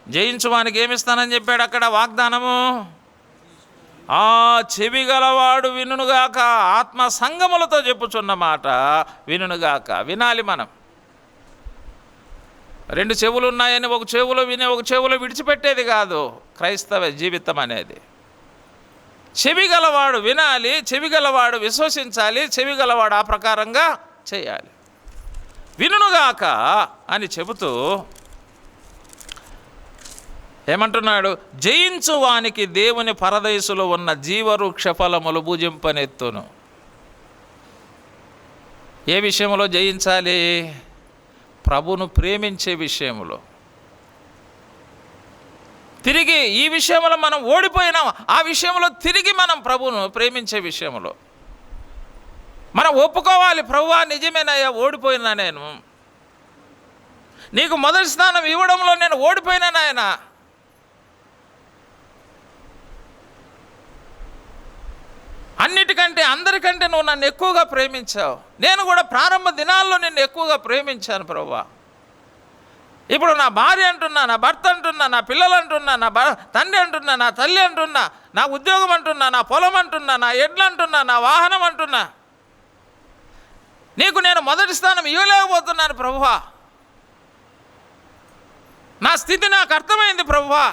జయించు వానికి ఏమిస్తానని చెప్పాడు అక్కడ వాగ్దానము? ఆ చెవి గలవాడు వినుగాక. ఆత్మ సంగములతో చెప్పుచున్న మాట వినుగాక. వినాలి మనం. 2 చెవులు ఉన్నాయని ఒక చెవులో విని ఒక చెవులో విడిచిపెట్టేది కాదు క్రైస్తవ జీవితం అనేది. చెవి గలవాడు వినాలి, చెవి గలవాడు విశ్వసించాలి, చెవి గలవాడు ఆ ప్రకారంగా చేయాలి. వినుగాక అని చెబుతూ ఏమంటున్నాడు? జయించు వానికి దేవుని పరదయసులో ఉన్న జీవవృక్ష ఫలములు భుజింపనెత్తును. ఏ విషయంలో జయించాలి? ప్రభును ప్రేమించే విషయంలో. తిరిగి ఈ విషయంలో మనం ఓడిపోయినాం, ఆ విషయంలో తిరిగి మనం ప్రభును ప్రేమించే విషయంలో మనం ఒప్పుకోవాలి. ప్రభువా, నిజమేనయ్యా, ఓడిపోయినా నేను, నీకు మొదటి స్థానం ఇవ్వడంలో నేను ఓడిపోయినా నాయన. అన్నిటికంటే అందరికంటే నువ్వు నన్ను ఎక్కువగా ప్రేమించావు. నేను కూడా ప్రారంభ దినాల్లో నిన్ను ఎక్కువగా ప్రేమించాను ప్రభువా. ఇప్పుడు నా భార్య అంటున్నా, నా భర్త అంటున్నా, నా పిల్లలు అంటున్నా, నా తండ్రి అంటున్నా, నా తల్లి అంటున్నా, నా ఉద్యోగం అంటున్నా, నా పొలం అంటున్నా, నా ఎడ్లు అంటున్నా, నా వాహనం అంటున్నా, నీకు నేను మొదటి స్థానం ఇవ్వలేకపోతున్నాను ప్రభువా. నా స్థితి నాకు అర్థమైంది ప్రభువా.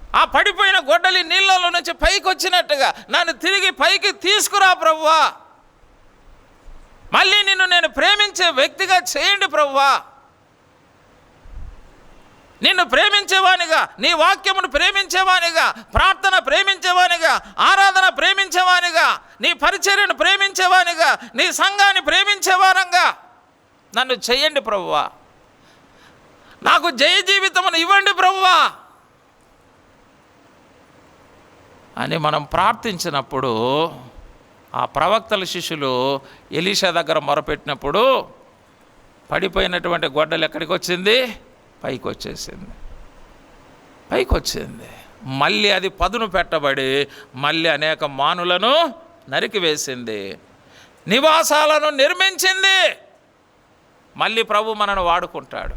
ఆ పడిపోయిన గొడ్డలి నీళ్ళలో నుంచి పైకి వచ్చినట్టుగా నన్ను తిరిగి పైకి తీసుకురా ప్రభువా. మళ్ళీ నిన్ను నేను ప్రేమించే వ్యక్తిగా చేయండి ప్రభువా. నిన్ను ప్రేమించేవానిగా, నీ వాక్యమును ప్రేమించేవానిగా, ప్రార్థన ప్రేమించేవానిగా, ఆరాధన ప్రేమించేవానిగా, నీ పరిచర్యను ప్రేమించేవానిగా, నీ సంఘాన్ని ప్రేమించేవారంగా నన్ను చెయ్యండి ప్రభువా. నాకు జయ జీవితమును ఇవ్వండి ప్రభువా అని మనం ప్రార్థించినప్పుడు ఆ ప్రవక్తల శిష్యులు ఎలీషా దగ్గర మొరపెట్టినప్పుడు పడిపోయినటువంటి గొడ్డలు ఎక్కడికి వచ్చింది? పైకి వచ్చేసింది, పైకి వచ్చింది. మళ్ళీ అది పదును పెట్టబడి మళ్ళీ అనేక మానులను నరికివేసింది, నివాసాలను నిర్మించింది. మళ్ళీ ప్రభు మనను వాడుకుంటాడు.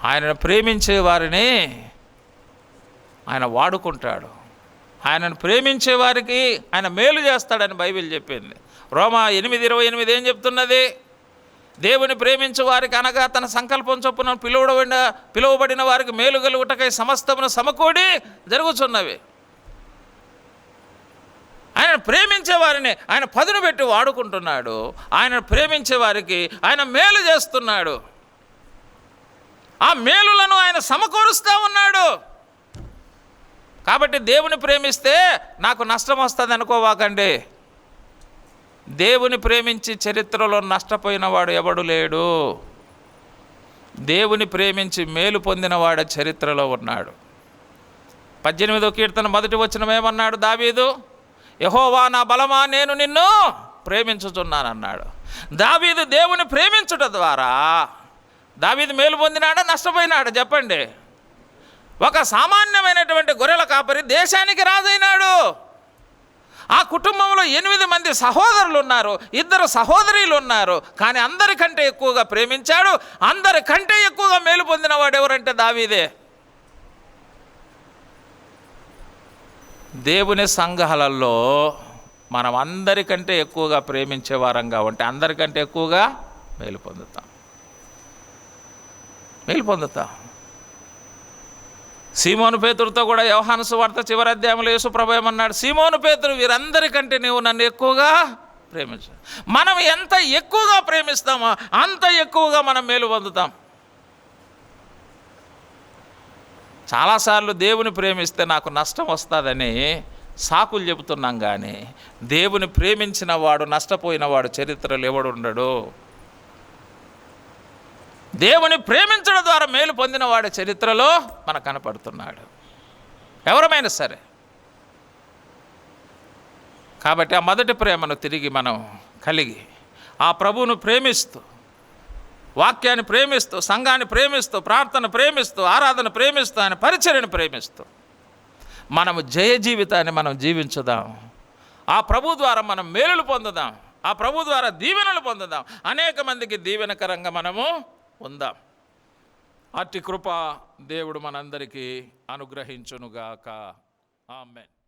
ఆయనను ప్రేమించే వారిని ఆయన వాడుకుంటాడు. ఆయనను ప్రేమించే వారికి ఆయన మేలు చేస్తాడని బైబిల్ చెప్పింది. రోమా 8:28 ఏం చెప్తున్నది? దేవుని ప్రేమించే వారికి అనగా తన సంకల్పం చొప్పున పిలువబడిన వారికి మేలు కలుగుటకై సమస్తమును సమకూడి జరుగుతున్నవి. ఆయన ప్రేమించే వారిని ఆయన పదును పెట్టి వాడుకుంటున్నాడు. ఆయన ప్రేమించే వారికి ఆయన మేలు చేస్తున్నాడు. ఆ మేలులను ఆయన సమకూరుస్తూ ఉన్నాడు. కాబట్టి దేవుని ప్రేమిస్తే నాకు నష్టం వస్తుంది అనుకోవాకండి. దేవుని ప్రేమించి చరిత్రలో నష్టపోయినవాడు ఎవడు లేడు. దేవుని ప్రేమించి మేలు పొందినవాడు చరిత్రలో ఉన్నాడు. 18వ కీర్తన 1వ వచనం ఏమన్నాడు దావీదు? యెహోవా నా బలమా, నేను నిన్ను ప్రేమించుచున్నానన్నాడు. దావీదు దేవుని ప్రేమించుట ద్వారా దావీదు మేలు పొందినాడా, నష్టపోయినాడు? చెప్పండి. ఒక సామాన్యమైనటువంటి గొర్రెల కాపరి దేశానికి రాజైనాడు. ఆ కుటుంబంలో 8 మంది సహోదరులు ఉన్నారు, 2 సహోదరీలు ఉన్నారు. కానీ అందరికంటే ఎక్కువగా ప్రేమించాడు, అందరికంటే ఎక్కువగా మేలు పొందినవాడు ఎవరంటే దావీదే. దేవుని సంఘాలలో మనం అందరికంటే ఎక్కువగా ప్రేమించే వారంగా ఉంటే అందరికంటే ఎక్కువగా మేలు పొందుతాం. సీమోను పేతురుతో కూడా యోహాను సువార్త చివరి అధ్యాయంలో యేసు ప్రభువు ఏమన్నాడు? సీమోను పేతురు, వీరందరికంటే నీవు నన్ను ఎక్కువగా ప్రేమించు. మనం ఎంత ఎక్కువగా ప్రేమిస్తామో అంత ఎక్కువగా మనం మేలు పొందుతాం. చాలాసార్లు దేవుని ప్రేమిస్తే నాకు నష్టం వస్తుందని సాకులు చెబుతున్నాం, కానీ దేవుని ప్రేమించిన వాడు నష్టపోయిన వాడు చరిత్రలో ఎవడు ఉండడు. దేవుని ప్రేమించడం ద్వారా మేలు పొందిన వాడి చరిత్రలో మనకు కనపడుతున్నాడు, ఎవరమైనా సరే. కాబట్టి ఆ మొదటి ప్రేమను తిరిగి మనం కలిగి ఆ ప్రభువును ప్రేమిస్తూ, వాక్యాన్ని ప్రేమిస్తూ, సంఘాన్ని ప్రేమిస్తూ, ప్రార్థన ప్రేమిస్తూ, ఆరాధన ప్రేమిస్తూ, ఆయన పరిచర్యను ప్రేమిస్తూ మనము జయ జీవితాన్ని మనం జీవించుదాం. ఆ ప్రభు ద్వారా మనం మేలులు పొందుదాం, ఆ ప్రభు ద్వారా దీవెనలు పొందుదాం, అనేక మందికి దీవెనకరంగా మనము ఉందాం. అట్టి కృప దేవుడు మనందరికీ అనుగ్రహించునుగాక. ఆమేన్.